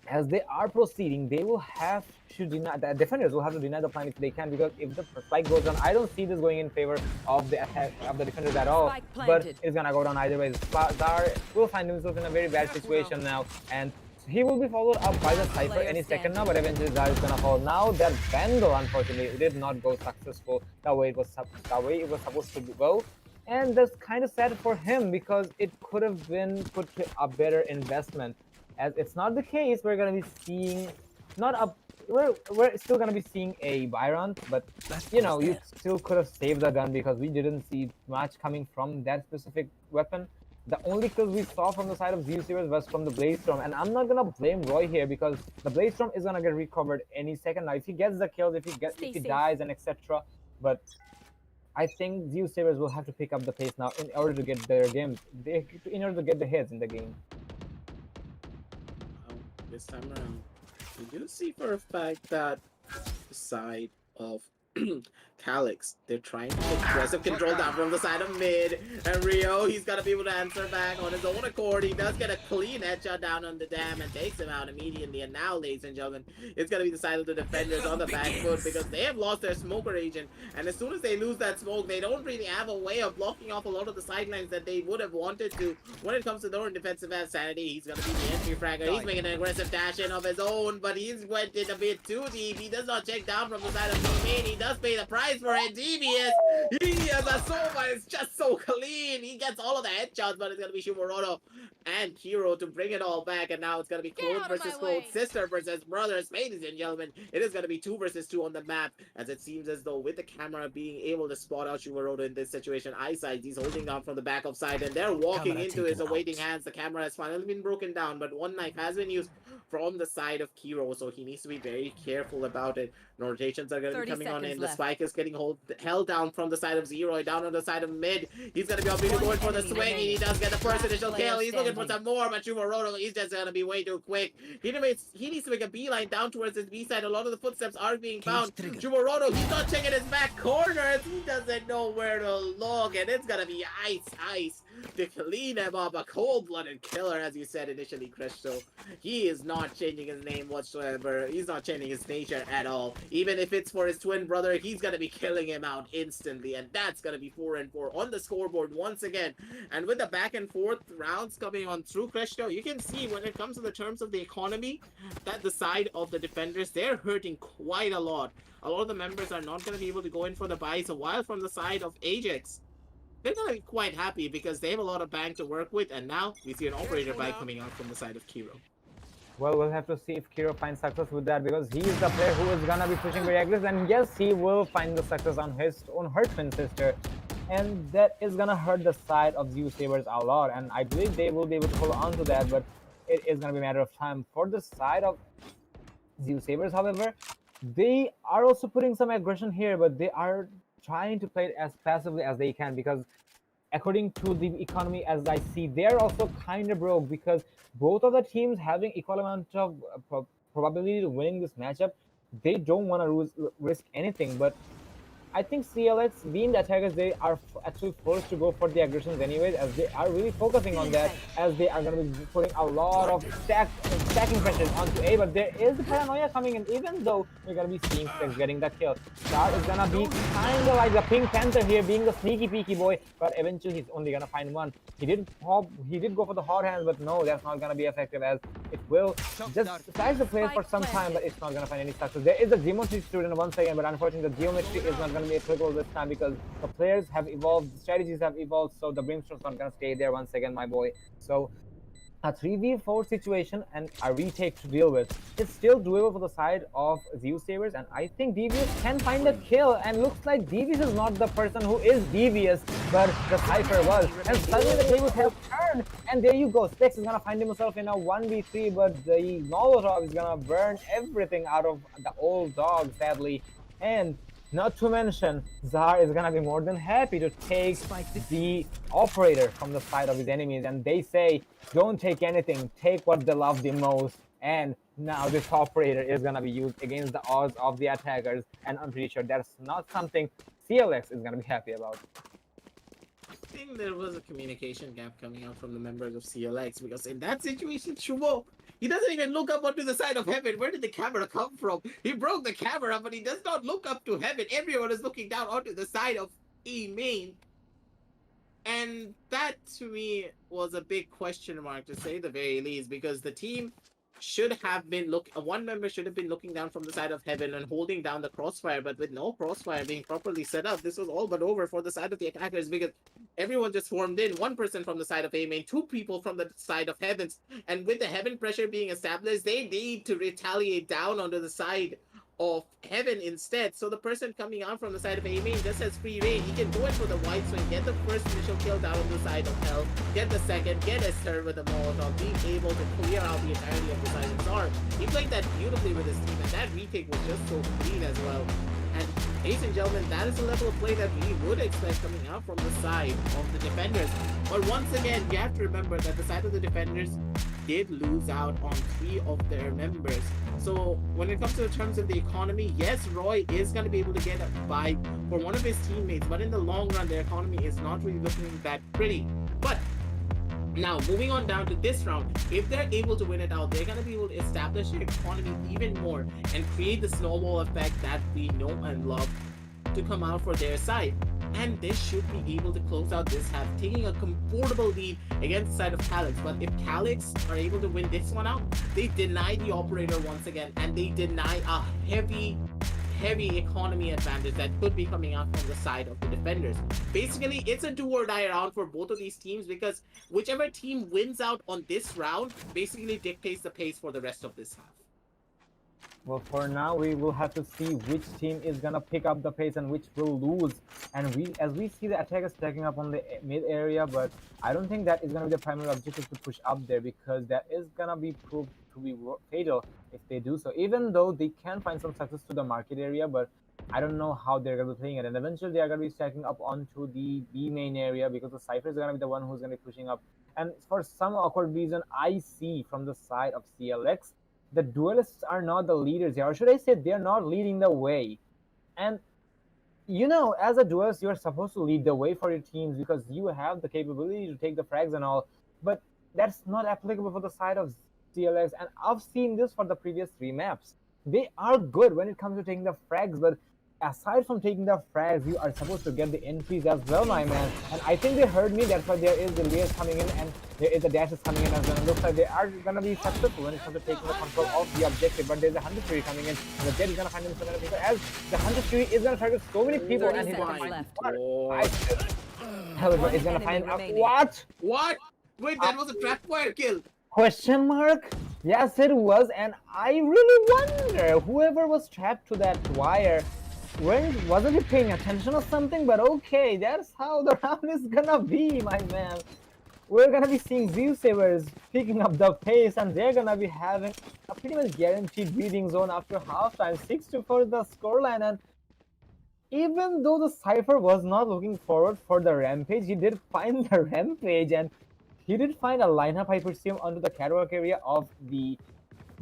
as they are proceeding, they will have to deny, the defenders will have to deny the plan if they can, because if the spike goes down, I don't see this going in favor of the attack of the defenders at all, but it's gonna go down either way. Zar will find himself in a very bad situation now, and he will be followed up by the Cypher any second now, but eventually Zar is gonna fall. Now that Vandal, unfortunately, did not go successful the way it was supposed to go. And that's kind of sad for him because it could have been put to a better investment. As it's not the case, we're gonna be seeing we're still gonna be seeing a Byron, but you know, you still could have saved the gun because we didn't see much coming from that specific weapon. The only kills we saw from the side of Zeusaberz was from the Blaze Storm, and I'm not gonna blame Roy here because the Blaze Storm is gonna get recovered any second now if he gets the kills, if he dies, and etc. But I think Zeusaberz will have to pick up the pace now in order to get their games, in order to get the hits in the game. This time around, we do see for a fact that the side of Calix, they're trying to take aggressive control down from the side of mid, and Rio, he's got to be able to answer back on his own accord. He does get a clean headshot down on the dam and takes him out immediately. And now, ladies and gentlemen, it's going to be the side of the defenders on the back foot because they have lost their smoker agent, and as soon as they lose that smoke, they don't really have a way of blocking off a lot of the sidelines that they would have wanted to. When it comes to their own defensive sanity, he's going to be the entry fragger. He's making an aggressive dash in of his own, but he's went in a bit too deep. He does not check down from the side of teammate. He does pay the price for it. Devious. He has a soul, but it's just so clean. He gets all of the headshots, but it's gonna be Shumoroto and Kiro to bring it all back. And now it's gonna be Clone versus Clone, sister versus brothers. Ladies and gentlemen, it is gonna be 2 versus 2 on the map, as it seems as though with the camera being able to spot out Shumoroto in this situation, eyesight, he's holding down from the back of side, and they're walking into his awaiting hands. The camera has finally been broken down, but one knife has been used from the side of Kiro, so he needs to be very careful about it. Rotations are going to be coming on in. The spike is getting held down from the side of Zeroy, down on the side of mid. He's going to be obviously going for the swing, and he does get the first initial kill. He's looking for some more, but Shumoroto, he's just going to be way too quick. He needs to make a beeline down towards his B side. A lot of the footsteps are being found. Shumoroto, he's not checking his back corners. He doesn't know where to look, and it's going to be ice to clean him up. A cold-blooded killer, as you said initially, Cresto. He is not changing his name whatsoever. He's not changing his nature at all. Even if it's for his twin brother, he's gonna be killing him out instantly, and that's gonna be 4-4 on the scoreboard once again. And with the back and forth rounds coming on through Cresto, you can see when it comes to the terms of the economy that the side of the defenders, they're hurting quite a lot. A lot of the members are not gonna be able to go in for the buy, so while from the side of Ajax, they're gonna be quite happy because they have a lot of bank to work with, and now we see an operator buy coming out from the side of Kiro. Well, we'll have to see if Kiro finds success with that because he is the player who is gonna be pushing very aggressive, and yes, he will find the success on her twin sister, and that is gonna hurt the side of Zeusaberz a lot, and I believe they will be able to hold on to that, but it is gonna be a matter of time. For the side of Zeusaberz, however, they are also putting some aggression here, but they are trying to play it as passively as they can because according to the economy, as I see, they're also kind of broke because both of the teams having equal amount of probability to winning this matchup, they don't want to risk anything. But I think CLX, being the attackers, they are actually forced to go for the aggressions anyways, as they are really focusing on that, as they are going to be putting a lot of stacking pressures onto A, but there is the paranoia coming in, even though we're going to be seeing Specs getting that kill. Star is going to be kind of like the Pink Panther here, being the sneaky peeky boy, but eventually he's only going to find one. He did go for the hot hands, but no, that's not going to be effective, as it will just size the play for some time, but it's not going to find any success. There is a geometry student once again, but unfortunately the geometry is not going to be applicable this time because the players have evolved, the strategies have evolved, so the Brimstone's not going to stay there once again, my boy. So a 3v4 situation and a retake to deal with. It's still doable for the side of Zeusaberz, and I think Devious can find a kill, and looks like Devious is not the person who is devious, but the Cypher was. And suddenly the tables have turned, and there you go. Specs is gonna find himself in a 1v3, but the Molotov is gonna burn everything out of the old dog, sadly. And not to mention, Zar is gonna be more than happy to take the operator from the side of his enemies, and they say, don't take anything, take what they love the most. And now this operator is gonna be used against the odds of the attackers, and I'm pretty sure that's not something CLX is gonna be happy about. I think there was a communication gap coming out from the members of CLX, because in that situation, Shubo, he doesn't even look up onto the side of heaven. Where did the camera come from? He broke the camera, but he does not look up to heaven. Everyone is looking down onto the side of E main. And that, to me, was a big question mark, to say the very least, because the team should have been one member should have been looking down from the side of heaven and holding down the crossfire, but with no crossfire being properly set up, this was all but over for the side of the attackers, because everyone just swarmed in. One person from the side of A main, two people from the side of heavens, and with the heaven pressure being established, they need to retaliate down onto the side of heaven instead. So the person coming out from the side of A main just has free reign. He can go in for the wide swing, get the first initial kill down on the side of hell, get the second, get his third with the Molotov, being able to clear out the entirety of the side of Zar. He played that beautifully with his team, and that retake was just so clean as well. And ladies and gentlemen, that is the level of play that we would expect coming out from the side of the defenders. But once again, you have to remember that the side of the defenders did lose out on 3 of their members. So when it comes to the terms of the economy, yes, Roy is going to be able to get a buy for one of his teammates, but in the long run, their economy is not really looking that pretty. But now, moving on down to this round, if they're able to win it out, they're going to be able to establish their economy even more and create the snowball effect that we know and love to come out for their side. And they should be able to close out this half, taking a comfortable lead against the side of Calix. But if Calix are able to win this one out, they deny the operator once again, and they deny a heavy economy advantage that could be coming out from the side of the defenders. Basically, it's a do or die round for both of these teams, because whichever team wins out on this round basically dictates the pace for the rest of this half. Well, for now, we will have to see which team is gonna pick up the pace and which will lose. And as we see the attackers stacking up on the mid area, but I don't think that is gonna be the primary objective to push up there, because that is gonna be proved to be fatal if they do so. Even though they can find some success to the market area, but I don't know how they're gonna be playing it. And eventually, they are gonna be stacking up onto the B main area, because the Cypher is gonna be the one who's gonna be pushing up. And for some awkward reason, I see from the side of CLX, the duelists are not the leaders here, or should I say they're not leading the way. And you know, as a duelist, you're supposed to lead the way for your teams, because you have the capability to take the frags and all, but that's not applicable for the side of CLX. And I've seen this for the previous 3 maps. They are good when it comes to taking the frags, but aside from taking the frags, you are supposed to get the entries as well, my man. And I think they heard me, that's why there is the layers coming in, and there is the dashes coming in as well. It looks like they are gonna be successful when it comes to taking the control of the objective, but there's a 100 tree coming in, and the Jet is gonna find him so many people, as the 100 tree is gonna target so many people, and he's gonna find However, is gonna find what? Wait, that was a trap wire kill. Question mark? Yes, it was, and I really wonder whoever was trapped to that wire, wasn't he paying attention or something? But okay, that's how the round is gonna be, my man. We're gonna be seeing Zeusaberz picking up the pace, and they're gonna be having a pretty much guaranteed breathing zone after halftime. 6-4 the scoreline, and even though the Cypher was not looking forward for the rampage, he did find the rampage, and he did find a lineup, I presume, onto the catwalk area of the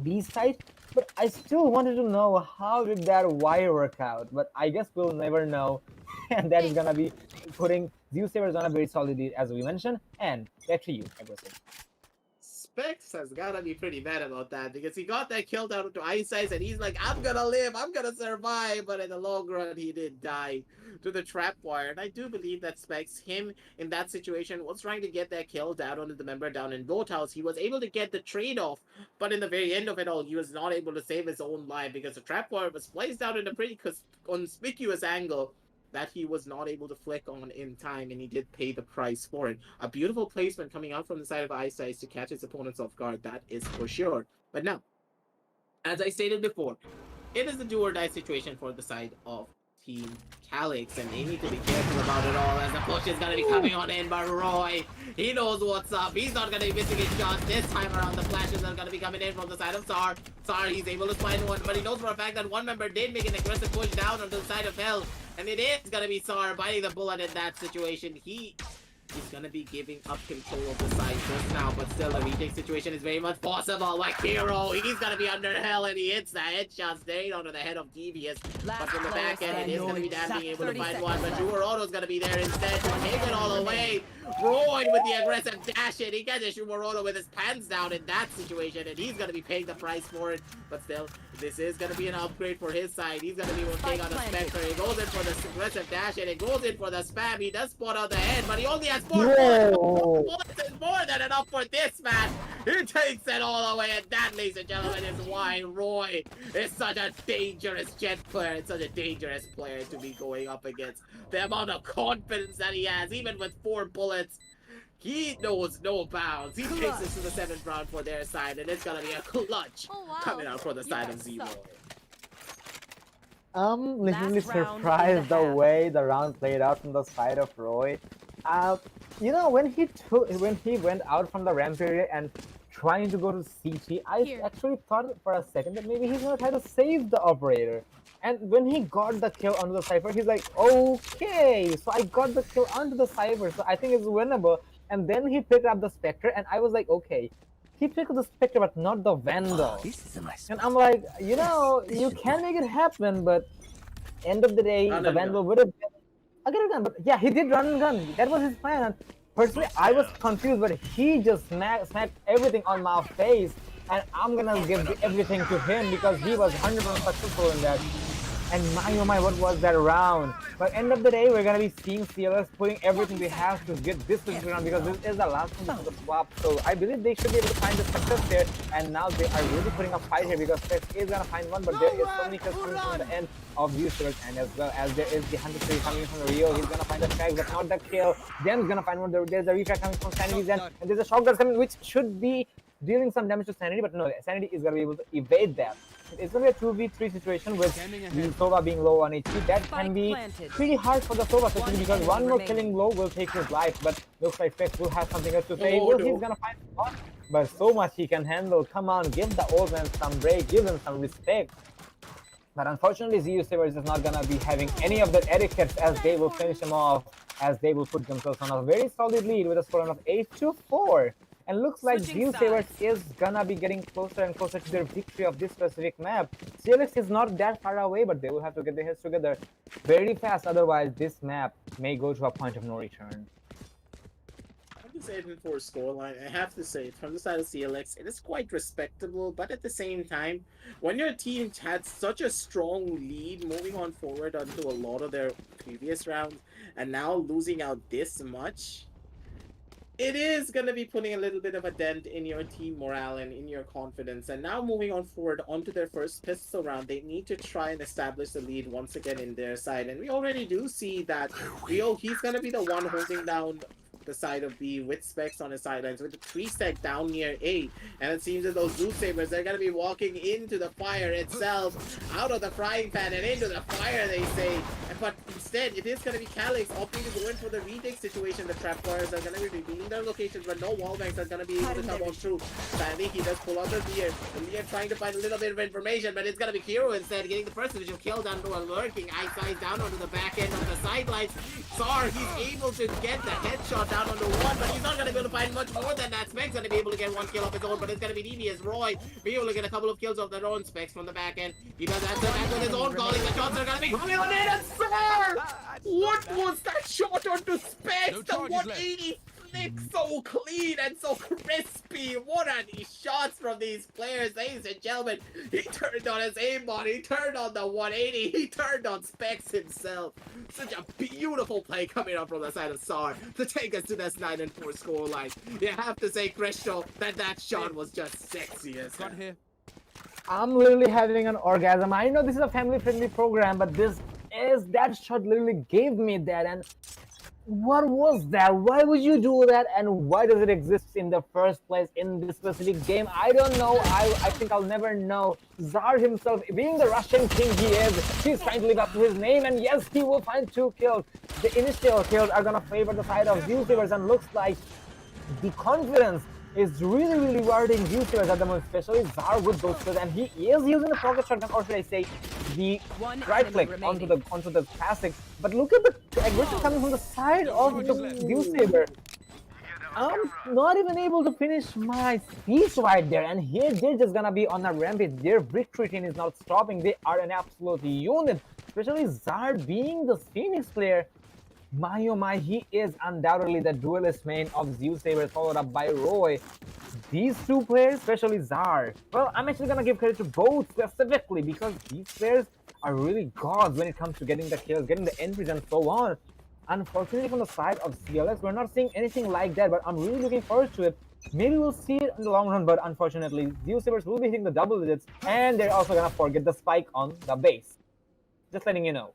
B side. But I still wanted to know, how did that wire work out? But I guess we'll never know. And that is gonna be putting Zeusaberz on a very solid lead, as we mentioned. And back to you, Aggressive. Specs has gotta be pretty mad about that, because he got that kill down to Ice Ice, and he's like, I'm gonna live, I'm gonna survive, but in the long run, he did die to the trap wire. And I do believe that Specs, him in that situation, was trying to get that kill down onto the member down in Boathouse. He was able to get the trade-off, but in the very end of it all, he was not able to save his own life, because the trap wire was placed down in a pretty conspicuous angle. that he was not able to flick on in time, and he did pay the price for it. A beautiful placement coming out from the side of Ice Ice to catch his opponents off guard, that is for sure. But now, as I stated before, it is a do or die situation for the side of Team Calix, and they need to be careful about it all, as the push is going to be coming on in. But Roy, he knows what's up. He's not going to be missing his shots this time around. The flashes are going to be coming in from the side of Sar. Sar, he's able to find one, but he knows for a fact that one member did make an aggressive push down onto the side of Hell, and it is going to be Sar biting the bullet in that situation. He's going to be giving up control of the side just now, but still the retake situation is very much possible. Like Hero, he's going to be under Hell, and he hits the headshot straight onto the head of Devious. But from the back end, it is going to be Dan being able to find one, but Shumaroto's going to be there instead to take it all away. Roy with the aggressive dash in. He catches Shumaroto with his pants down in that situation, and he's going to be paying the price for it. But still, this is going to be an upgrade for his side. He's going to be able to take out a Spectre. He goes in for the aggressive dash in. He goes in for the spam. He does spot out the head, but he only has 4 bullets. 4 bullets is more than enough for this man. He takes it all away, and that, ladies and gentlemen, is why Roy is such a dangerous jet player. It's such a dangerous player to be going up against. The amount of confidence that he has, even with 4 bullets, he knows no bounds. He takes this to the 7th round for their side, and it's gonna be a clutch coming out for the side of Zero. I'm literally surprised the way the round played out from the side of Roy. You know, when he went out from the ramp area and trying to go to CT, I actually thought for a second that maybe he's gonna try to save the operator. And when he got the kill onto the Cypher, he's like, okay, so I got the kill onto the Cypher, so I think it's winnable. And then he picked up the Spectre, and I was like, okay, he picked up the Spectre, but not the Vandal. And I'm like, you know, you can make it happen, but end of the day, the Vandal would have been a good gun. But yeah, he did run and gun. That was his plan. And personally, I was confused, but he just smacked everything on my face, and I'm gonna give everything to him because he was 100% successful in that. And my oh my, what was that round? But end of the day, we're gonna be seeing CLS putting everything they have to get this round, because this is the last one of the swap. So I believe they should be able to find the success there. And now they are really putting a fight here, because Specs is gonna find one, but there is so many kills coming from the end of Zeusaberz, and as well as there is the 103 coming from the Rio. He's gonna find the tag, but not the kill. Then he's gonna find one. There's a retry coming from Sanity's end, and there's a shotgun coming, which should be dealing some damage to Sanity, but no, Sanity is gonna be able to evade that. It's gonna be a 2v3 situation with Sova being low on HP. That can be pretty hard for the Sova, especially because one more killing blow will take his life. But looks like Specs will have something else to say. He's gonna find one, but so much he can handle. Come on, give the old man some break, give him some respect. But unfortunately, Zeusaberz is not gonna be having any of that etiquette, as they will finish him off, as they will put themselves on a very solid lead with a score of 8-4. And looks like Zeusaberz is gonna be getting closer and closer to their victory of this specific map. Calix is not that far away, but they will have to get their heads together very fast, otherwise this map may go to a point of no return. I have to say, for scoreline, I have to say, from the side of CLX, it is quite respectable, but at the same time, when your team had such a strong lead moving on forward onto a lot of their previous rounds, and now losing out this much, it is going to be putting a little bit of a dent in your team morale and in your confidence. And now moving on forward onto their first pistol round, they need to try and establish the lead once again in their side. And we already do see that Rio, he's going to be the one holding down the side of B with Specs on his sidelines with the 3-stack down near A. And it seems as though Zeusaberz, they're going to be walking into the fire itself, out of the frying pan and into the fire, they say. But instead, it is going to be Calix opting to go in for the retake situation. The trap wires are going to be revealing their locations, but no wall banks are going to be able to come on through. Sadly, he does pull out the Lear. The Lear trying to find a little bit of information, but it's going to be Hero instead, getting the first initial kill down to a lurking Ice down onto the back end of the sidelines. Sar, he's able to get the headshot down onto one, but he's not going to be able to find much more than that. Specs going to be able to get one kill of his own, but it's going to be Devious. Roy be able to get a couple of kills of their own. Specs from the back end. He does answer back with his own calling. The shots are going to be coming on in, and Sar! What was that shot onto Specs? The 180 flick, so clean and so crispy. What are these shots from these players, ladies and gentlemen? He turned on his aimbot, he turned on the 180, he turned on Specs himself. Such a beautiful play coming up from the side of Sar to take us to this 9-4 scoreline. You have to say, Crystal, that shot was just sexy as hell. I'm literally having an orgasm. I know this is a family-friendly program, but this is that shot literally gave me that. And what was that? Why would you do that? And why does it exist in the first place in this specific game? I don't know. I think I'll never know. Zar himself, being the Russian king he is, he's trying to live up to his name, and yes, he will find 2 kills. The initial kills are gonna favor the side of Zeusaberz, and looks like the confidence is really rewarding Zeusaberz at the moment, especially Zar with those kills, and he is using the pocket shotgun, or should I say, the right click onto the classic. But look at the aggression coming from the side of the Zeusaberz. I'm not even able to finish my speech right there, and here they're just gonna be on a rampage. Their victory train is not stopping. They are an absolute unit, especially Zar being the Phoenix player. My oh my, he is undoubtedly the duelist main of Zeusaberz, followed up by Roy. These 2 players, especially Zar, well, I'm actually gonna give credit to both specifically because these players are really gods when it comes to getting the kills, getting the entries, and so on. Unfortunately, from the side of CLS, we're not seeing anything like that, but I'm really looking forward to it. Maybe we'll see it in the long run, but unfortunately, Zeusaberz will be hitting the double digits, and they're also gonna forget the spike on the base. Just letting you know.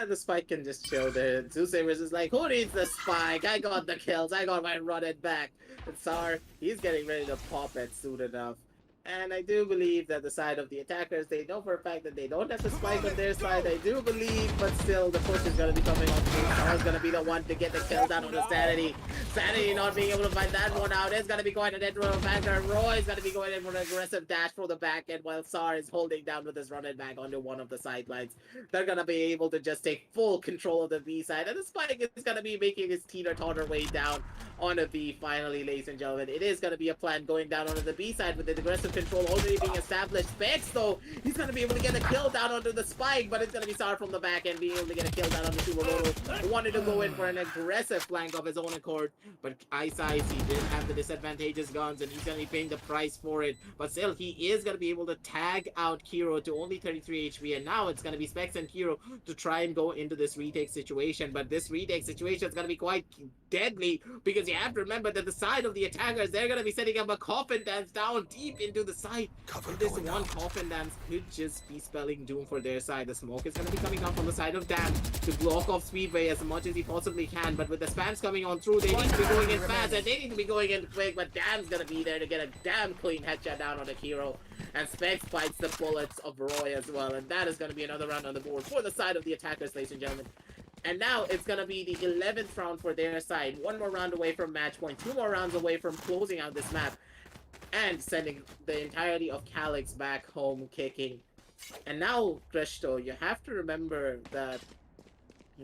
The spike can just chill there. Zeusaberz is like, who needs the spike? I got the kills. I got my run it back. And Sar, he's getting ready to pop it soon enough. And I do believe that the side of the attackers, they know for a fact that they don't have the spike on their side. I do believe, but still, the push is going to be coming on through. Sar's going to be the one to get the kill down on the Sanity. Sanity not being able to find that one out. It's going to be going to dead row factor. Roy is going to be going in for an aggressive dash for the back end while Sar is holding down with his run it back onto one of the sidelines. They're going to be able to just take full control of the B side. And the spike is going to be making his teeter-totter way down on the B finally, ladies and gentlemen. It is going to be a plan going down onto the B side with the aggressive control already being established. Specs, though, he's going to be able to get a kill down onto the spike, but it's going to be Sar from the back end being able to get a kill down onto Subaru, who wanted to go in for an aggressive flank of his own accord, but Ice Ice, he didn't have the disadvantageous guns, and he's going to be paying the price for it. But still, he is going to be able to tag out Kiro to only 33 HP, and now it's going to be Specs and Kiro to try and go into this retake situation. But this retake situation is going to be quite deadly, because you have to remember that the side of the attackers, they're going to be setting up a coffin dance down deep into the site. And this one coffin dance could just be spelling doom for their side. The smoke is going to be coming out from the side of Dam to block off Speedway as much as he possibly can, but with the spams coming on through, they need to be going in fast and they need to be going in quick, but Dam's going to be there to get a damn clean headshot down on the hero. And Specs fights the bullets of Roy as well, and that is going to be another round on the board for the side of the attackers, ladies and gentlemen. And now it's going to be the 11th round for their side. 1 more round away from match point. 2 more rounds away from closing out this map. And sending the entirety of Calix back home kicking. And now, Krishto, you have to remember that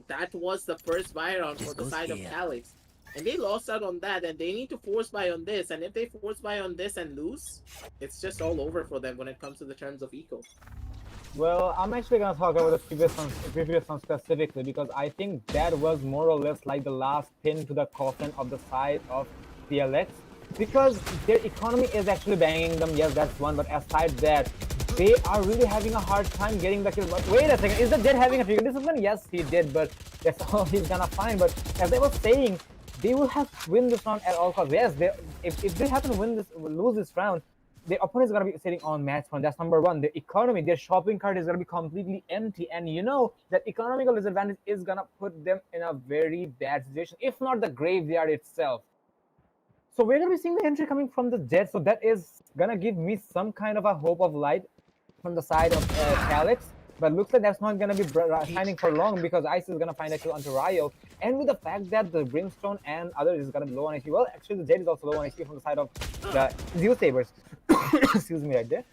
that was the first buy round for the side of Calix. And they lost out on that, and they need to force buy on this. And if they force buy on this and lose, it's just all over for them when it comes to the terms of eco. Well, I'm actually going to talk about the previous one specifically, because I think that was more or less like the last pin to the coffin of the side of CLX, because their economy is actually banging them. Yes, that's one, but aside that, they are really having a hard time getting the kill. But wait a second, is the Dead having a trigger discipline? Yes, he did, but that's all he's gonna find. But as I was saying, they will have to win this round at all costs. Yes, if they happen to lose this round, their opponent is going to be sitting on match point. That's number one. Their economy, their shopping cart is going to be completely empty. And you know that economical disadvantage is going to put them in a very bad situation, if not the graveyard itself. So we're going to be seeing the entry coming from the Jet. So that is going to give me some kind of a hope of light from the side of Calix. But looks like that's not going to be shining for long, because Ice is going to find a kill onto Ryo. And with the fact that the Brimstone and others is going to be low on HP. Well, actually, the Jet is also low on HP from the side of the Zeusaberz. Excuse me right there.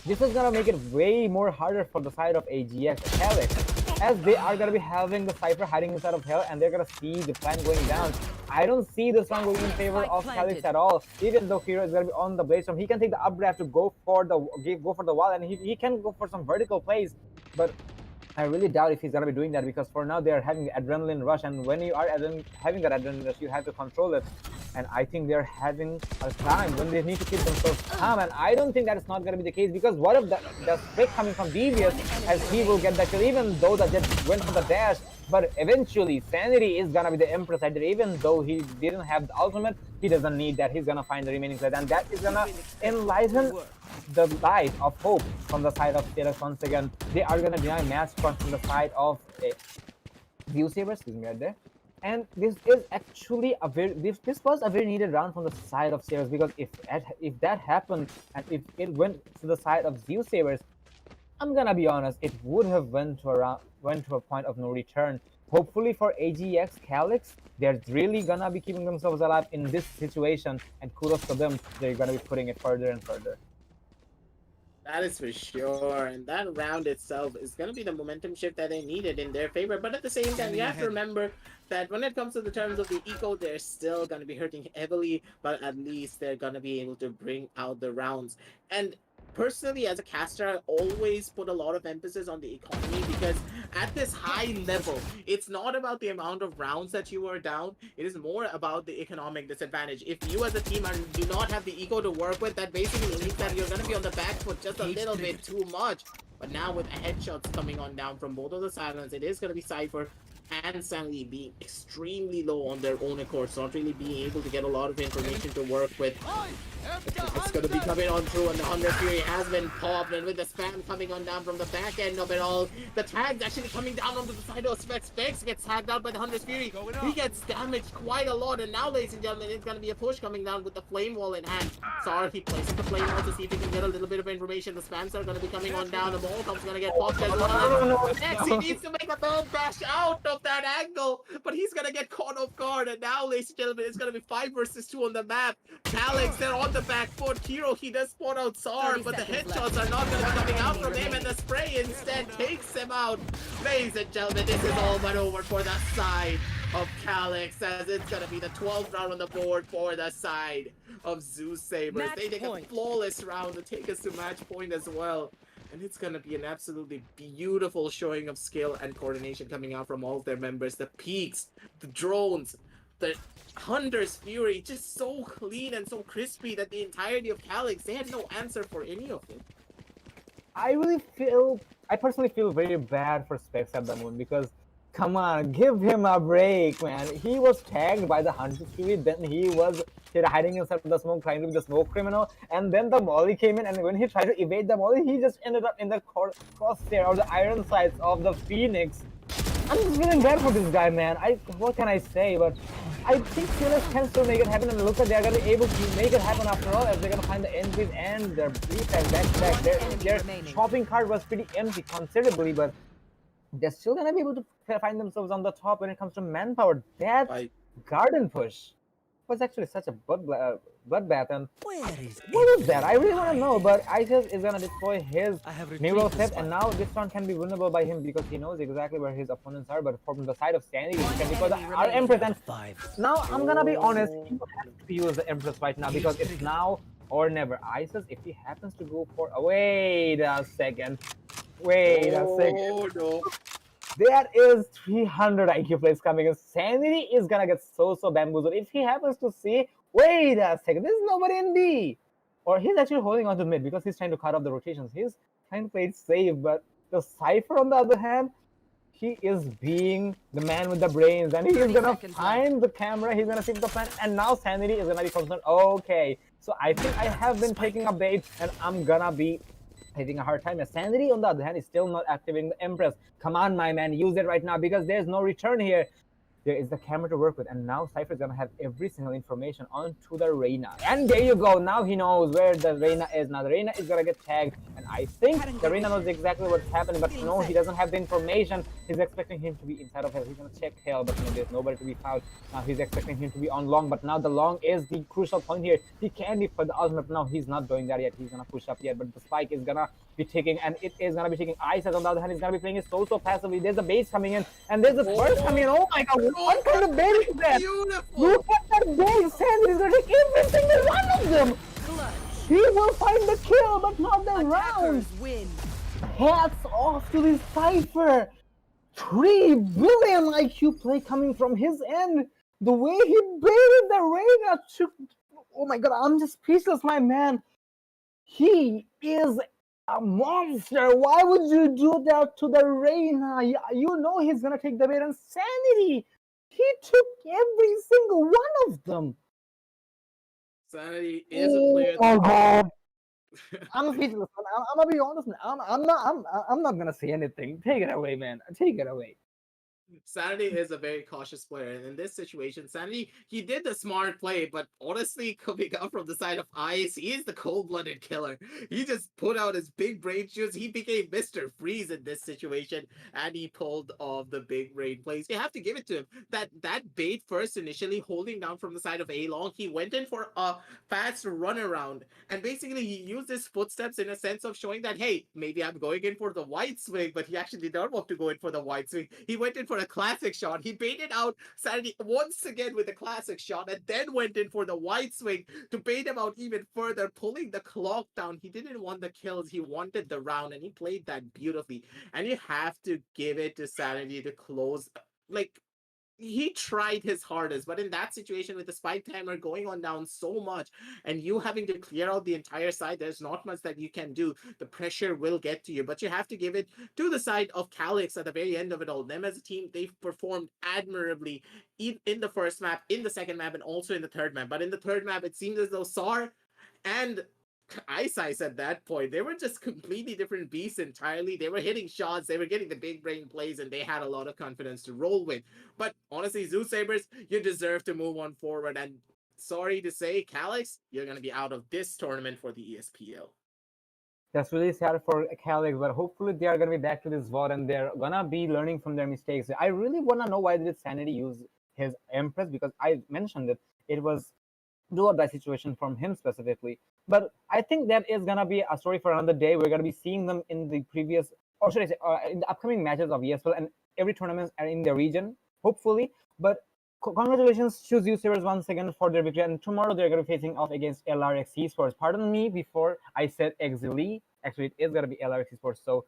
This is going to make it way more harder for the side of AGX Calix, as they are going to be having the Cypher hiding inside of Hell, and they're going to see the plan going down. I don't see this one going in favor of Calix at all. Even though Hero is going to be on the Bladestorm, he can take the updraft to go for the wall, and he can go for some vertical plays. But I really doubt if he's going to be doing that, because for now they are having the adrenaline rush, and when you are having that adrenaline rush, you have to control it. and I think they're having a time when they need to keep themselves calm, and I don't think that is not going to be the case, because what if the split coming from Devious, as he will get the kill, even though the Jet went for the dash, but eventually Sanity is going to be the Empress right there. Even though he didn't have the ultimate, he doesn't need that. He's going to find the remaining side, and that is going to enlighten the light of hope from the side of Calix once again. They are going to deny match point from the side of Zeusaberz, excuse me, right there. And this is actually a this was a very needed round from the side of Zeusaberz, because if that happened and if it went to the side of Zeusaberz, I'm gonna be honest, it would have went to a point of no return. Hopefully for AGX Calix, they're really gonna be keeping themselves alive in this situation, and kudos to them. They're gonna be putting it further and further. That is for sure, and that round itself is going to be the momentum shift that they needed in their favor. But at the same time, you have to remember that when it comes to the terms of the eco, they're still going to be hurting heavily, but at least they're going to be able to bring out the rounds. And personally, as a caster, I always put a lot of emphasis on the economy, because at this high level, it's not about the amount of rounds that you are down. It is more about the economic disadvantage. If you as a team do not have the eco to work with, that basically means that you're going to be on the back foot just a little bit too much. But now with headshots coming on down from both of the sidelines, it is going to be Cypher and Sanity being extremely low on their own accord, not really being able to get a lot of information to work with. It's going to be coming on through, and the 100 Fury has been popped, and with the spam coming on down from the back end of it all, the tags actually coming down onto the side of Specs. Specs gets tagged out by the 100 Fury. He gets damaged quite a lot, and now, ladies and gentlemen, it's going to be a push coming down with the Flame Wall in hand. Sorry, he places the Flame Wall to see if he can get a little bit of information. The spams are going to be coming on down. The Molotov's going to get popped as well. Next, he needs to make a bold dash out of that angle, but he's going to get caught off guard, and now, ladies and gentlemen, it's going to be 5 versus 2 on the map. Calix, they're on the back foot. Hero, he does spawn out Sar, but the headshots are not going to be coming out from him, and the spray instead takes him out. Ladies and gentlemen, this is all but over for the side of Calix, as it's going to be the 12th round on the board for the side of Zeusaberz. They take a flawless round to take us to match point as well. And it's going to be an absolutely beautiful showing of skill and coordination coming out from all of their members. The peaks, the drones, the Hunter's Fury, just so clean and so crispy that the entirety of Calix, they had no answer for any of it. I personally feel very bad for Specs at the moment, because come on, give him a break, man. He was tagged by the Hunter's Fury, then he was hiding inside the smoke, trying to be the smoke criminal, and then the molly came in, and when he tried to evade the molly, he just ended up in the crosshair or the iron sights of the Phoenix. I'm just feeling bad for this guy, man. What can I say? But I think Calix can still make it happen, and look like they're gonna be able to make it happen after all, as they're gonna find the entries and their defense back. Their shopping cart was pretty empty considerably, but they're still gonna be able to find themselves on the top when it comes to manpower. That garden push was actually such a bloodbath, and what is that? I really want to know, but ISIS is gonna destroy his neural set, and now this round can be winnable by him because he knows exactly where his opponents are. But from the side of Sanity, because our Empress, and now I'm gonna be honest, he has to use the Empress right now, because it's now or never. ISIS, if he happens to go for wait a second. Oh, no. There is 300 IQ plays coming in. Sanity is gonna get so bamboozled if he happens to see, wait a second, there's nobody in B. Or he's actually holding on to mid because he's trying to cut off the rotations. He's trying to play it safe, but the Cypher, on the other hand, he is being the man with the brains, and he is gonna find the camera, he's gonna see the plan, and now Sanity is gonna be concerned. Okay, so I think I have been taking a bait, and I'm gonna be having a hard time. Sanity, on the other hand, is still not activating the Empress. Come on, my man, use it right now, because there's no return here. There is the camera to work with, and now Cypher is gonna have every single information onto the Reyna. And there you go, now he knows where the Reyna is. Now the Reyna is gonna get tagged, and I think the Reyna knows exactly what's happening, but no, he doesn't have the information. He's expecting him to be inside of hell. He's gonna check hell, but no, there's nobody to be found. Now he's expecting him to be on long, but now the long is the crucial point here. He can be for the ultimate, now he's not doing that yet. He's gonna push up yet, but the spike is gonna be taking, and it is gonna be taking. ISIS, on the other hand, is gonna be playing it so passively. There's a base coming in, and there's a burst coming in. Oh my god, what kind of base is that? Beautiful. Look at that base. Sandy is gonna take every single one of them. He will find the kill, but not the round. Hats off to this Cypher. 3 billion IQ play coming from his end. The way he baited the Reyna took. Oh my god, I'm just speechless, my man. He is a monster. Why would you do that to the Reyna? You know he's gonna take the bait. And Sanity, he took every single one of them. Sanity is a player. Oh my god. I'm speechless. I'm gonna be honest. I'm not gonna say anything. Take it away, man. Take it away. Sanity is a very cautious player, and in this situation, Sanity, he did the smart play, but honestly, coming out from the side of Ice, he is the cold-blooded killer. He just put out his big brain juice. He became Mr. Freeze in this situation, and he pulled off the big brain plays. You have to give it to him. That bait first, initially holding down from the side of A-Long, he went in for a fast runaround, and basically he used his footsteps in a sense of showing that, hey, maybe I'm going in for the wide swing, but he actually did not want to go in for the wide swing. He went in for a classic shot. He baited out Sanity once again with a classic shot and then went in for the wide swing to bait him out even further, pulling the clock down. He didn't want the kills. He wanted the round, and he played that beautifully. And you have to give it to Sanity to close. Like, he tried his hardest, but in that situation with the spike timer going on down so much and you having to clear out the entire side, there's not much that you can do. The pressure will get to you, but you have to give it to the side of Calix at the very end of it all. Them as a team, they've performed admirably in the first map, in the second map, and also in the third map. But in the third map, it seemed as though SAR and Ice at that point, they were just completely different beasts entirely. They were hitting shots, they were getting the big brain plays, and they had a lot of confidence to roll with. But honestly, Zeusaberz, you deserve to move on forward. And sorry to say, Calix, you're going to be out of this tournament for the ESPL. That's really sad for Calix, but hopefully they are gonna be back to this VOD and they're gonna be learning from their mistakes. I really wanna know why did Sanity use his Empress, because I mentioned that it was do or die situation from him specifically. But I think that is gonna be a story for another day. We're gonna be seeing them in the previous, or should I say, in the upcoming matches of ESPL and every tournament in the region, hopefully. But congratulations to Zeusaberz once again for their victory. And tomorrow they're gonna be facing off against LRX Esports. Pardon me before I said Exili. Actually, it is gonna be LRX Esports. So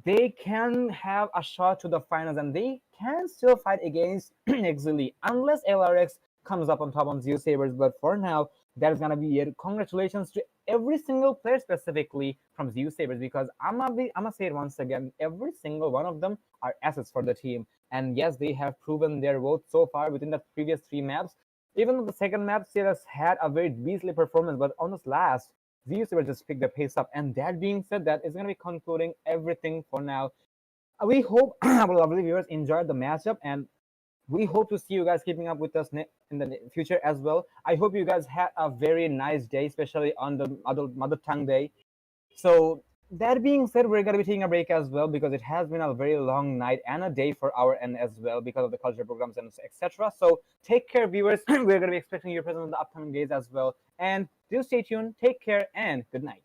they can have a shot to the finals and they can still fight against Exili unless LRX comes up on top on Zeusaberz. But for now, that is gonna be it. Congratulations to every single player specifically from Zeusaberz, because I'm gonna say it once again, every single one of them are assets for the team. And yes, they have proven their worth so far within the previous 3 maps. Even though the second map still has had a very beastly performance, but on this last, Zeusaberz just picked the pace up. And that being said, that is gonna be concluding everything for now. We hope our lovely viewers enjoyed the matchup, and we hope to see you guys keeping up with us in the future as well. I hope you guys had a very nice day, especially on the Mother Tongue Day. So that being said, we're going to be taking a break as well, because it has been a very long night and a day for our end as well because of the culture programs and etc. So take care, viewers. We're going to be expecting your presence in the upcoming days as well. And do stay tuned, take care, and good night.